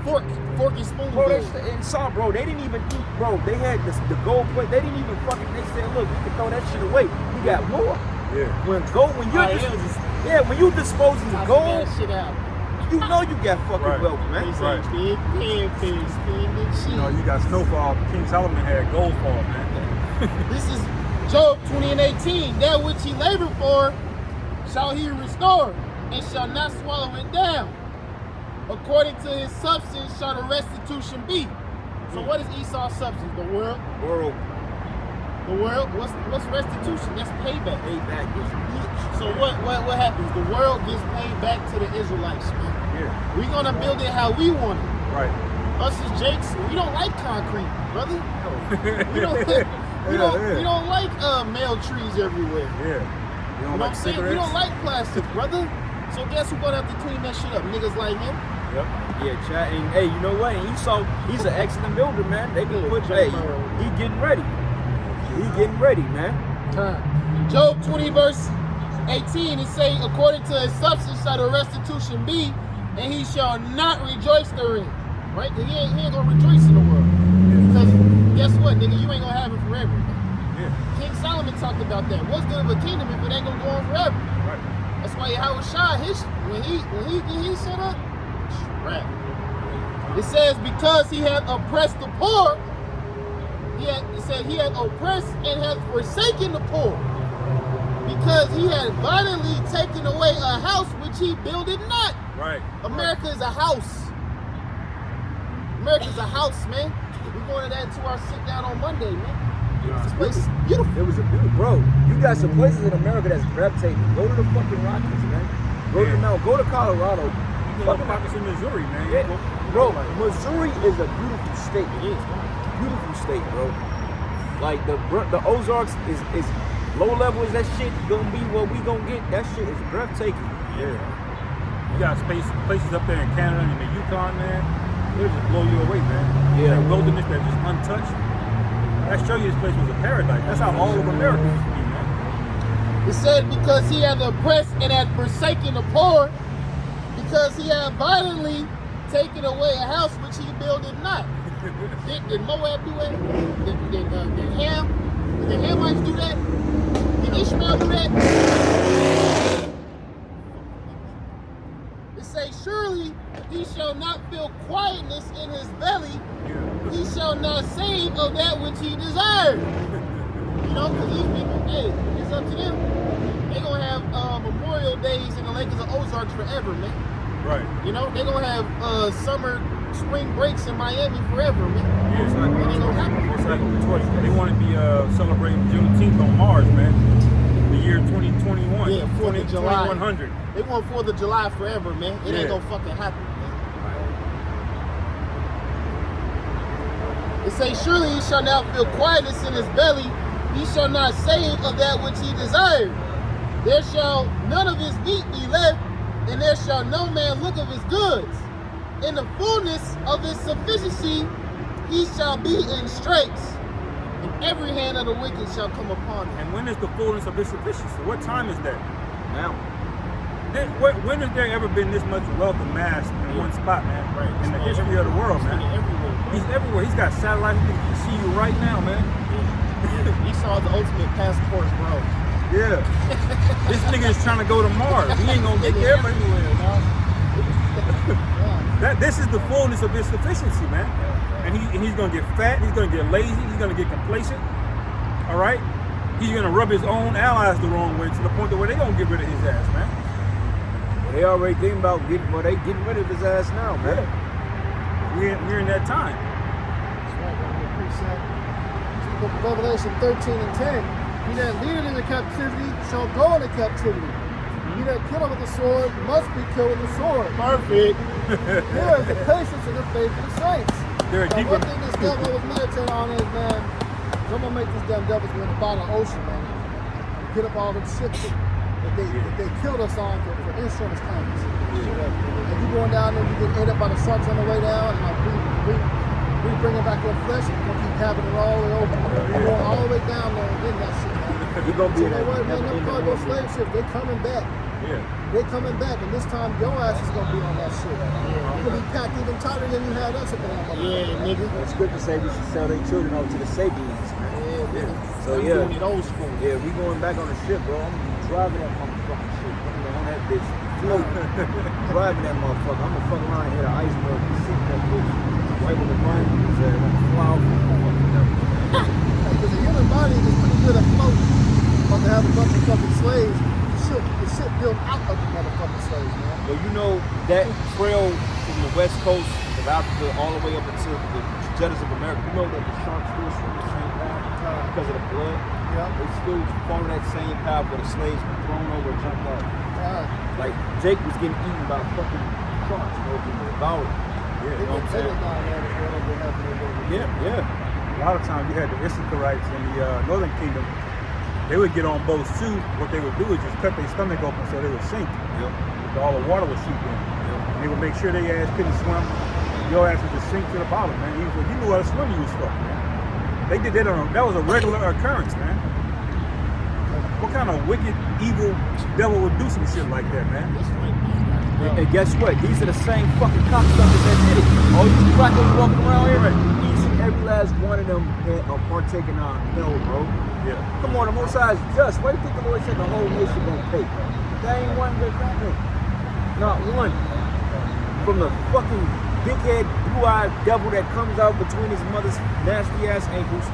S2: fork and spoon
S1: Bro,
S2: gold.
S1: and saw, bro, they didn't even eat, bro. They had the gold plate. They didn't even fucking, they said, look, we can throw that shit away. We got more.
S3: Yeah.
S1: When you're,
S2: Right,
S1: when you disposing of gold,
S2: that shit out.
S1: you know you got fucking
S3: Right.
S1: wealth,
S2: They
S1: man.
S2: say
S3: Right.
S2: big pen fish, spinning shit.
S3: You know, you got snowfall. King Solomon had gold fall, man.
S2: This is Job 20 and 18. That which he labored for shall he restore, and shall not swallow it down. According to his substance shall the restitution be. So what is Esau's substance? The world?
S1: World,
S2: The world? What's restitution? That's payback.
S1: payback is a bitch.
S2: So what happens? The world gets paid back to the Israelites, man.
S3: Yeah.
S2: We're gonna build it how we want it.
S3: Right.
S2: Us as Jakes, we don't like concrete, brother. We don't
S3: Yeah.
S2: we don't like male trees everywhere.
S3: Yeah. You
S2: You
S3: don't
S2: know what
S3: like
S2: I'm saying?
S3: cigarettes?
S2: We don't like plastic, brother. So guess who's gonna have to clean that shit up? Niggas like him.
S3: Yep.
S1: Yeah, chat. And hey, you know what? And he's an excellent builder, man. They can
S2: Yeah,
S1: put,
S2: Jack
S1: hey,
S2: Burrow.
S1: he getting ready. He getting ready, man.
S2: Job 20 verse 18, it say, according to his substance shall the restitution be, and he shall not rejoice therein. Right? He ain't gonna rejoice in the world. Because guess what, nigga? You ain't gonna have it forever.
S3: Yeah.
S2: King Solomon talked about that. What's good of a kingdom if it ain't gonna go on forever?
S3: Right.
S2: That's why Yahweh Shai, when he set up, rap. It says because he had oppressed the poor, it said he had oppressed and had forsaken the poor, because he had violently taken away a house which he builded not.
S3: Right.
S2: America is a house. America's a house, man. We're going to that into our sit down on Monday, man. This
S1: It
S2: place
S1: was
S2: is beautiful.
S1: It was a beautiful, bro. You got some places in America that's breathtaking. Go to the fucking Rockies, man. Go to the mountain. Go to Colorado.
S3: You go to pockets in Missouri, man.
S1: Yeah,
S3: You
S1: bro,
S3: like-
S1: Missouri is a beautiful state.
S2: It is.
S1: Beautiful state, bro. Like the Ozarks is low level as that shit gonna be what we gonna get. That shit is breathtaking.
S3: Yeah. You got places up there in Canada and the Yukon, man. It'll just blow you away, man.
S1: Yeah.
S3: That wilderness that's just untouched. That show you this place was a paradise. That's how all of America used to be, man.
S2: It said, because he hath oppressed and hath forsaken the poor, because he hath violently taken away a house which he builded not. Did Moab do that? Did the Hamites do that? Did Ishmael do that? It say, surely he shall not feel quietness in his belly.
S3: Yeah.
S2: He shall not save of that which he desired. You know, because these people, hey, it's up to them. They're going to have Memorial Days in the Lakers of Ozarks forever, man.
S3: Right.
S2: You know, they're going to have spring breaks in Miami forever, man.
S3: Yeah.
S2: It ain't going to happen.
S3: It's like they want to be celebrating Juneteenth on Mars, man. The year 2021.
S2: Yeah, 4th of July.
S3: 2100.
S2: They want 4th of July forever, man. It
S3: Yeah.
S2: ain't going to fucking happen, man. It say, surely he shall not feel quietness in his belly. He shall not save of that which he desired. There shall none of his meat be left, and there shall no man look of his goods. In the fullness of his sufficiency, he shall be in straits, and every hand of the wicked shall come upon him.
S3: And when is the fullness of his sufficiency? What time is that?
S1: Now,
S3: When has there ever been this much wealth amassed in one spot, man?
S2: Right.
S3: In the history of the world,
S2: This
S3: man.
S2: nigga everywhere.
S3: He's everywhere. He's got satellites. He can see you right now, man.
S2: Esau's the ultimate passport, bro.
S3: Yeah. This nigga is trying to go to Mars. He ain't gonna get there, but this is the fullness of his sufficiency, man. And he's gonna get fat. He's gonna get lazy. He's gonna get complacent. All right. He's gonna rub his own allies the wrong way to the point that where they gonna get rid of his ass, man.
S1: they already thinking about getting rid of his ass now, man.
S3: We're in that time.
S4: Book of Revelation 13 and 10. He that leadeth into captivity shall go into captivity. He that killeth with the sword must be killed with the sword.
S2: Perfect.
S4: Here is the patience and the faith of the saints.
S3: There are
S4: Now,
S3: deeper.
S4: one thing this devil was meditating on is, man, I'm gonna make these damn devils go in the bottom of the ocean, man. Get up all them shit that they killed us on for insurance claims. And you going down there, you get ate up by the sharks on the way down, and we bringing back your flesh, and we're gonna keep having it all the way over. We're going all the way down there and getting that shit, man.
S1: You gonna
S4: But
S1: be
S4: you know
S1: in
S4: what, man?
S1: that
S4: Them cargo slave ships, they coming back.
S3: Yeah.
S4: They coming back, and this time your ass is gonna be on that shit. You're gonna be packed even tighter than you had us up in that motherfucker.
S2: Yeah, nigga.
S1: The scripture say we should sell their children over to the Sabians, man.
S2: Yeah, nigga.
S1: So
S2: I'm
S1: yeah,
S2: doing it old school.
S1: yeah, we going back on the ship, bro. I'm gonna be driving that motherfucking shit, bro. On that bitch, floating, driving that motherfucker. I'm gonna fuck around and hit an iceberg and sit in that bitch, right where the vine is at. I'm gonna fly off the motherfucking devil.
S4: Because the human body is pretty good at floating. But to have a bunch of fucking slaves, the shit built out of the motherfucking slaves, man.
S1: Well, you know that trail from the west coast of Africa all the way up into the jetties of America. You know that the sharks still swim the same path because of the flood.
S4: Yeah.
S1: They still follow that same path where the slaves were thrown over and jumped off. Like Jake was getting eaten by fucking sharks, bro, being devoured.
S3: Yeah.
S1: You know what I'm saying? Yeah.
S3: A lot of times you had the Issacharites in the Northern Kingdom. They would get on boats too. What they would do is just cut their stomach open so they would sink.
S1: Yep.
S3: All the water would seep in. And they would make sure their ass couldn't swim. Your ass would just sink to the bottom, man. You knew how to swim, you was fucked, man. They did that that was a regular occurrence, man. What kind of wicked, evil devil would do some shit like that, man?
S1: And guess what? These are the same fucking cocksuckers that did it. All these crackers walking around here, each and every last one of them are partaking on hell, bro.
S3: Yeah.
S1: Come on, the Most High is just. Why do you think the Lord said the whole nation gonna pay? There ain't one good cracker. Not one. From the fucking dickhead, blue-eyed devil that comes out between his mother's nasty ass ankles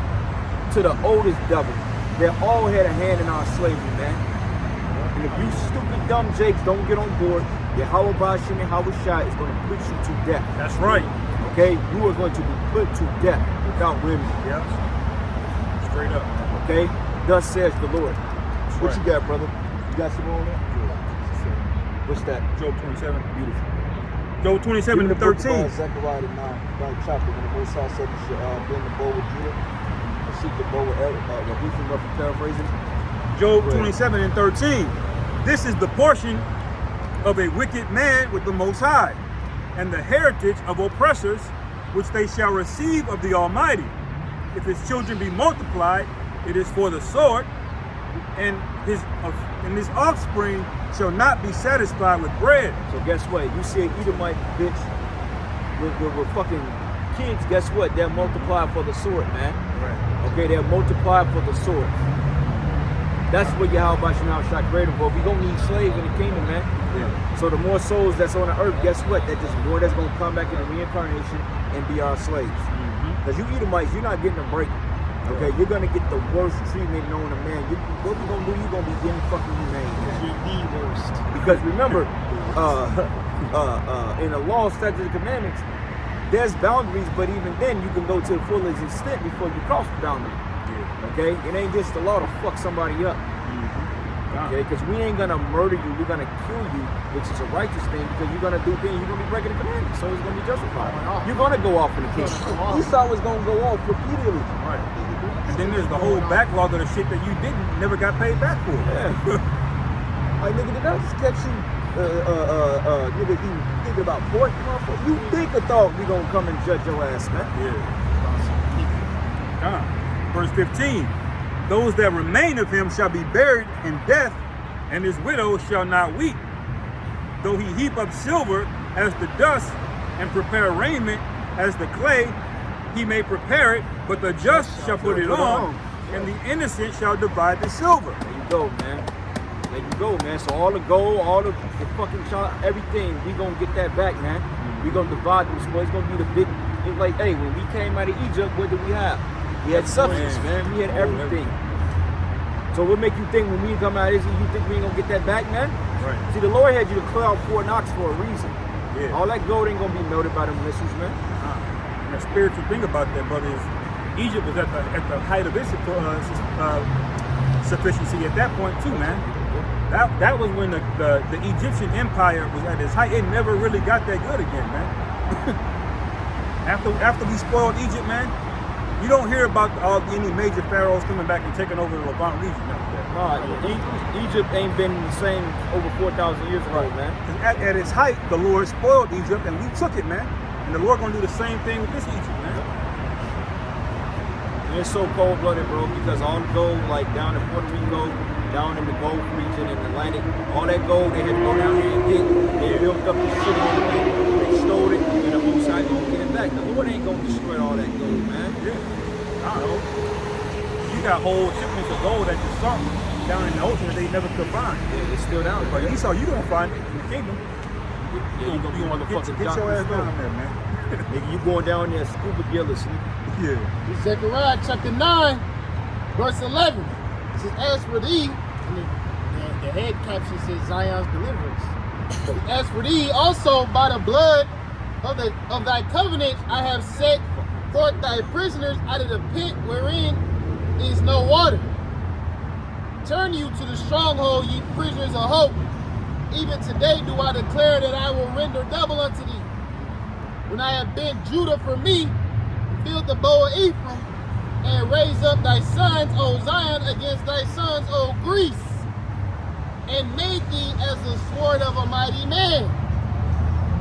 S1: to the oldest devil. They all had a hand in our slavery, man. And if you stupid dumb Jakes don't get on board, Yahweh Bashim and Yahweh Shai is gonna put you to death.
S3: That's right.
S1: Okay, you are going to be put to death without remedy.
S3: Yep. Straight up.
S1: Okay, thus says the Lord. What
S3: right.
S1: you got, brother? You got some more on that? What's that?
S3: Job 27.
S1: Beautiful.
S3: Job 27
S4: Even
S3: and
S4: the book of,
S3: 13.
S4: Zechariah the 9th chapter, when the Most High said you should bend the bow with Judah and shoot the bow with Ethan, roughly paraphrasing.
S3: Job
S1: Right.
S3: 27 and 13. This is the portion of a wicked man with the Most High, and the heritage of oppressors, which they shall receive of the Almighty. If his children be multiplied, it is for the sword, and his offspring shall not be satisfied with bread.
S1: So guess what? You see an Edomite bitch with fucking kids. Guess what? They're multiplied for the sword, man.
S3: Right.
S1: Okay, they're multiplied for the sword. That's what Yahweh Shemel Shah created for. We gonna need slaves in the kingdom, man.
S3: Yeah.
S1: So the more souls that's on the earth, guess what? That just more that's gonna come back in the reincarnation and be our slaves. Because you Edomites, you're not getting a break. Okay, you're gonna get the worst treatment known to man. What we gonna do? You're gonna be getting fucking humane.
S2: You're the worst.
S1: Because remember, in the law, statutes, and commandments, there's boundaries, but even then, you can go to the fullest extent before you cross the boundary.
S3: Yeah.
S1: Okay, it ain't just the law to fuck somebody up. Okay, because we ain't gonna murder you, we're gonna kill you, which is a righteous thing, because you're gonna do things, you're gonna be breaking the commandments, so it's gonna be justified. You're gonna go off in the kingdom. Esau was gonna go off repeatedly.
S3: Right. And then there's the whole backlog of the shit that you never got paid back for.
S1: Yeah. Like, nigga, did I just catch you, nigga, thinking about pork, motherfucker? You think or thought we gonna come and judge your ass, man?
S3: Yeah. Verse 15. Those that remain of him shall be buried in death, and his widow shall not weep. Though he heap up silver as the dust, and prepare raiment as the clay, he may prepare it, but the just shall put it on, and the innocent shall divide the silver.
S1: There you go, man. There you go, man. So all the gold, all the fucking everything, we gonna get that back, man. We gonna divide them. So it's gonna be the big, it's like, hey, when we came out of Egypt, what did we have? We had substance, man. We had everything. So what make you think when we come out of this, you think we ain't gonna get that back, man?
S3: Right.
S1: See, the Lord had you to clear out Fort Knox for a reason.
S3: Yeah.
S1: All that gold ain't gonna be melted by them missiles, man.
S3: And the spiritual thing about that, brother, is Egypt was at the height of its sufficiency at that point too, man. That was when the Egyptian empire was at its height. It never really got that good again, man. after we spoiled Egypt, man, you don't hear about any major pharaohs coming back and taking over the Levant region.
S1: Egypt ain't been the same over 4,000 years ago, man.
S3: At its height, the Lord spoiled Egypt, and we took it, man. And the Lord gonna do the same thing with this Egypt, man.
S1: And it's so cold-blooded, bro, because all the gold, like down in Puerto Rico, down in the Gulf region in Atlantic, all that gold they had to go down there and get. They built up this shit on the way. They stole it, and the Most High gonna get it back. The Lord ain't gonna destroy all that gold, man.
S3: Yeah. I don't know. You got whole shipments of gold that just sunk down in the ocean that they never could find.
S1: Yeah, it's still down there.
S3: But Esau, you gonna find it in the kingdom.
S1: Yeah, you gonna be motherfucking
S3: Get your ass down there, man.
S1: Nigga, you going down there scuba gillis, nigga.
S3: Yeah.
S2: Zechariah chapter 9, verse 11. It says, as for thee, and the head caption says Zion's deliverance. As for thee, also by the blood of thy covenant, I have set forth thy prisoners out of the pit wherein is no water. Turn you to the stronghold, ye prisoners of hope. Even today do I declare that I will render double unto thee. When I have bent Judah for me, filled the bow of Ephraim, and raise up thy sons, O Zion, against thy sons, O Greece, and made thee as the sword of a mighty man.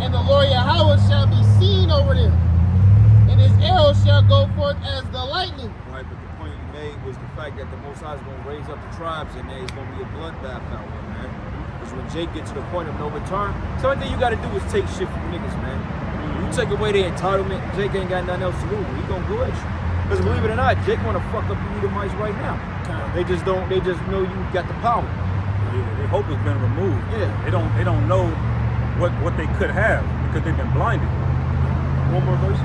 S2: And the Lord Yahweh shall be seen over them, and his arrow shall go forth as the lightning.
S1: Right, but the point you made was the fact that the Most High is going to raise up the tribes, and there's going to be a bloodbath out there, man. Because when Jake gets to the point of no return, the only thing you got to do is take shit from niggas, man. You take away their entitlement, Jake ain't got nothing else to lose. He gonna go at you. Because believe it or not, Jake wanna fuck up the Edomites right now. They just know you got the power.
S3: Yeah, their hope has been removed.
S1: Yeah.
S3: They don't know what they could have because they've been blinded.
S1: One more verse.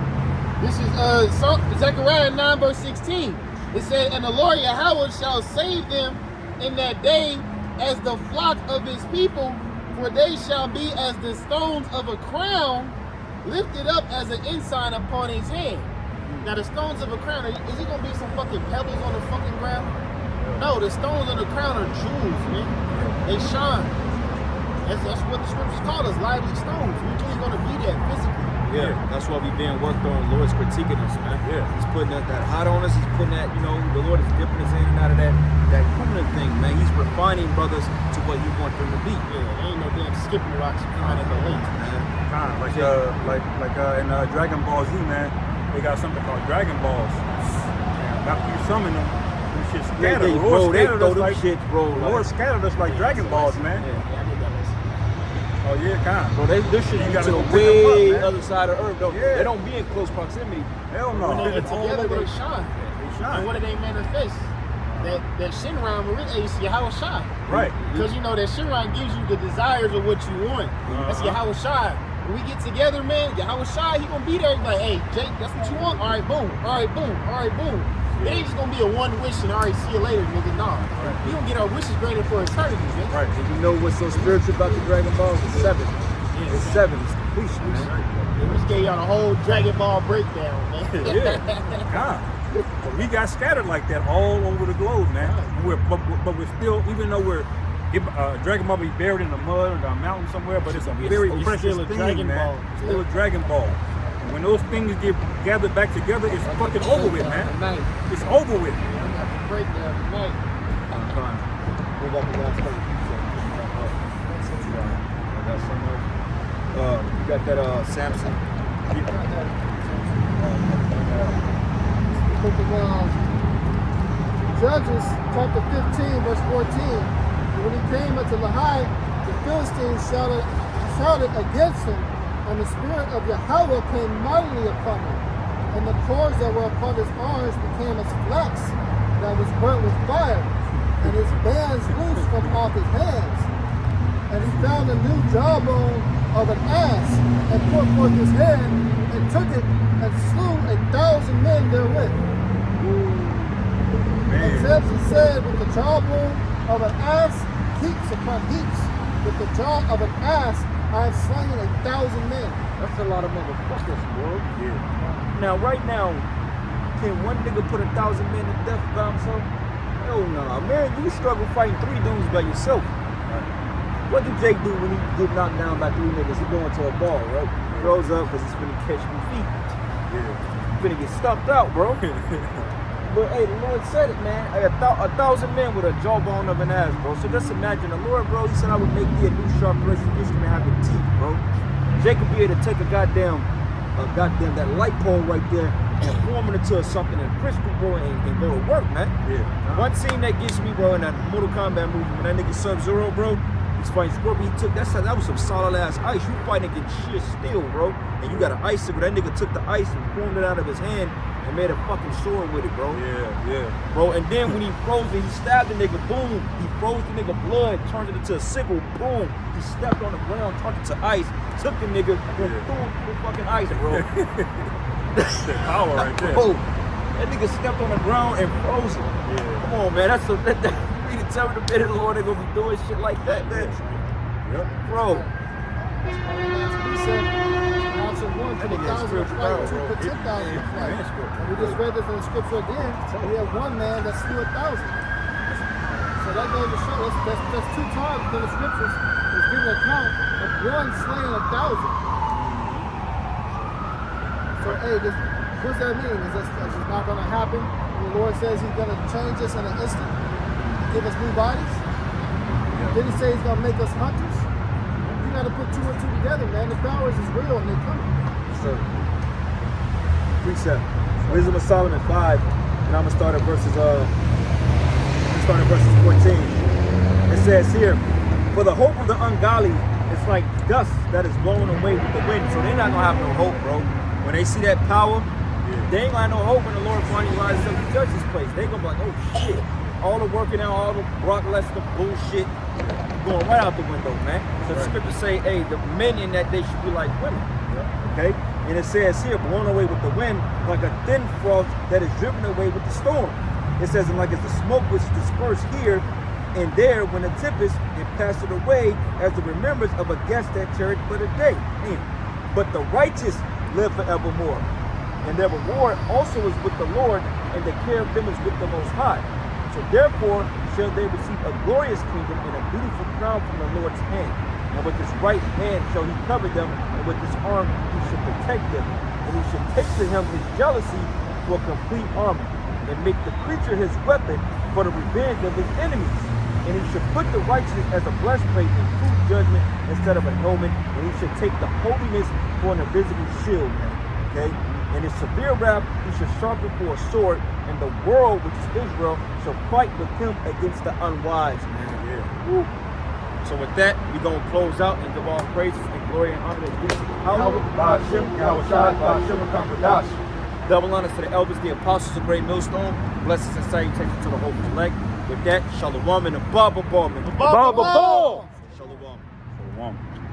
S2: This is Zechariah 9, verse 16. It said, and the Lord Yahweh shall save them in that day as the flock of his people, for they shall be as the stones of a crown lifted up as an ensign upon his hand. Now the stones of a crown, is it gonna be some fucking pebbles on the fucking ground? No, the stones of the crown are jewels, man. They shine. That's what the scriptures call us, lively stones. We're really gonna be there physically.
S1: Yeah, that's why we being worked on. The Lord's critiquing us, man.
S3: Yeah.
S1: He's putting that hot on us. He's putting that, the Lord is dipping us in and out of that cooling thing, man. He's refining brothers to what he wants them to be.
S2: Yeah, there ain't no damn skipping rocks behind the lake.
S3: Kind of like in Dragon Ball Z, man. They got something called Dragon Balls. And after you summon them shit scattered. The Lord scattered us like
S1: shit, bro.
S3: The Lord scattered us like Dragon Balls, man.
S2: Yeah, I did that lesson.
S3: Oh yeah, kind of.
S1: Bro, this shit
S3: You
S1: to
S3: gotta
S1: the
S3: go pick 'em
S1: way
S3: up, man.
S1: other side of Earth, though.
S3: Yeah.
S1: They don't be in close proximity.
S3: Hell no.
S2: When they get
S3: All
S2: together,
S3: over
S2: they
S3: the-
S2: shine.
S3: They shine.
S2: And what do they manifest? That Shinran is Yahweh Shai.
S3: Right.
S2: Because that Shinran gives you the desires of what you want. That's Yahweh Shai. When we get together, man, Yahweh Shai, he gonna be there. He like, hey, Jake, that's what you want? All right, boom. All right, boom. All right, boom. It ain't just gonna be a one wish and all right, see you later, nigga. Nah. We gonna get our wishes granted for eternity, man.
S3: Right.
S1: And you know what's so spiritual about the Dragon Balls? It's 7. It's 7. It's completion, man.
S2: We just gave y'all the whole Dragon Ball breakdown, man.
S3: Yeah. God. But we got scattered like that all over the globe, man. And but we're still, even though Dragon Ball be buried in the mud or the mountain somewhere, but it's a very
S2: It's
S3: precious
S2: still a
S3: thing,
S2: Dragon
S3: man.
S2: Ball.
S3: It's still a Dragon Ball. And when those things get gathered back together, it's fucking over with, man.
S2: Tonight.
S3: It's over with.
S2: We got the breakdown tonight.
S1: We got the last couple I got some you got that Samson.
S4: Book of Judges, chapter 15, verse 14. And when he came unto Lahai, the Philistines shouted against him, and the spirit of Yahweh came mightily upon him. And the cords that were upon his arms became as flax that was burnt with fire, and his bands loosed from off his hands. And he found a new jawbone of an ass, and put forth his hand, and took it, and slew 1,000 men therewith. And Samson said, with the jawbone of an ass, heaps upon heaps. With the jaw of an ass, I have slain 1,000 men.
S1: That's a lot of motherfuckers, bro.
S3: Yeah.
S1: Now, right now, can one nigga put 1,000 men to death by himself? Hell no. Man, you struggle fighting 3 dudes by yourself. What did Jake do when he get knocked down by 3 niggas? He going to a ball, right? Throws up because he's finna catch me feet.
S3: Yeah.
S1: Finna get stuffed out, bro. But hey, the Lord said it, man. 1,000 men with a jawbone of an ass, bro. So just imagine the Lord, bro. He said I would make thee a new sharp threshing instrument having teeth, bro. Jake could be able to take a goddamn that light pole right there and form it into something in crystal, bro, and go to work, man.
S3: Yeah.
S1: One scene that gets me, bro, in that Mortal Kombat movie when that nigga Sub-Zero, bro, he's fighting Scorpion. That was some solid ass ice. You fighting against sheer steel, bro, and you got an icicle. That nigga took the ice and formed it out of his hand and made a fucking sword with it, bro.
S3: Yeah.
S1: Bro, and then when he froze it, he stabbed the nigga, boom. He froze the nigga blood, turned it into a sickle, boom. He stepped on the ground, turned it to ice, took the nigga, and threw him through the fucking ice, bro.
S3: That's that power right there.
S1: Bro, that nigga stepped on the ground and froze it.
S3: Yeah.
S1: Come on, man. That's you can tell me the bit of the Lord ain't gonna be doing shit like that, man.
S3: Yep.
S1: Bro.
S4: He said, ounce of one for the 1,000 of flight, 2 for 10,000 of flight. And we just read this in the scripture again. We have one man that slew 1,000. So that goes to show us that's 2 times in the scriptures is giving an account of one slaying 1,000. So hey, what does that mean? Is this just not going to happen? The Lord says he's going to change us in an instant, give us new bodies. Then he says he's going to make us hunters. You got to put 2 and 2 together, man. The powers is real and they're coming.
S1: Sir. Precept. Wisdom of Solomon 5. And I'm gonna start at verses 14. It says here, for the hope of the ungodly is like dust that is blown away with the wind. So they're not gonna have no hope, bro. When they see that power, they ain't gonna have no hope when the Lord finally rises up to judge this place. They gonna be like, oh shit. All the working out, all the Brock Lesnar bullshit going right out the window, man. So the scriptures say, hey, the men in that day should be like women. Okay? And it says here, blown away with the wind, like a thin froth that is driven away with the storm. It says, and like as the smoke which is dispersed here and there when the tempest, it passed it away as the remembrance of a guest that tarried but a day. but the righteous live forevermore. And their reward also is with the Lord, and the care of them is with the Most High. So therefore shall they receive a glorious kingdom and a beautiful crown from the Lord's hand. And with his right hand shall he cover them, and with his arm he shall protect them. And he shall take to him his jealousy for a complete armor, and make the creature his weapon for the revenge of his enemies. And he shall put the righteousness as a breastplate and true judgment instead of a helmet. And he shall take the holiness for an invisible shield, man. Okay? And his severe wrath he shall sharpen for a sword, and the world, which is Israel, shall fight with him against the unwise, man.
S3: Yeah.
S1: Woo. So with that, we're going to close out and give all praises and glory and honor to Jesus. Double honors to the elders, the apostles of Great Millstone. Blessings and salutations to the whole elect. With that, shalom and above all.
S3: Above all.
S1: Shalom.
S3: Shalom.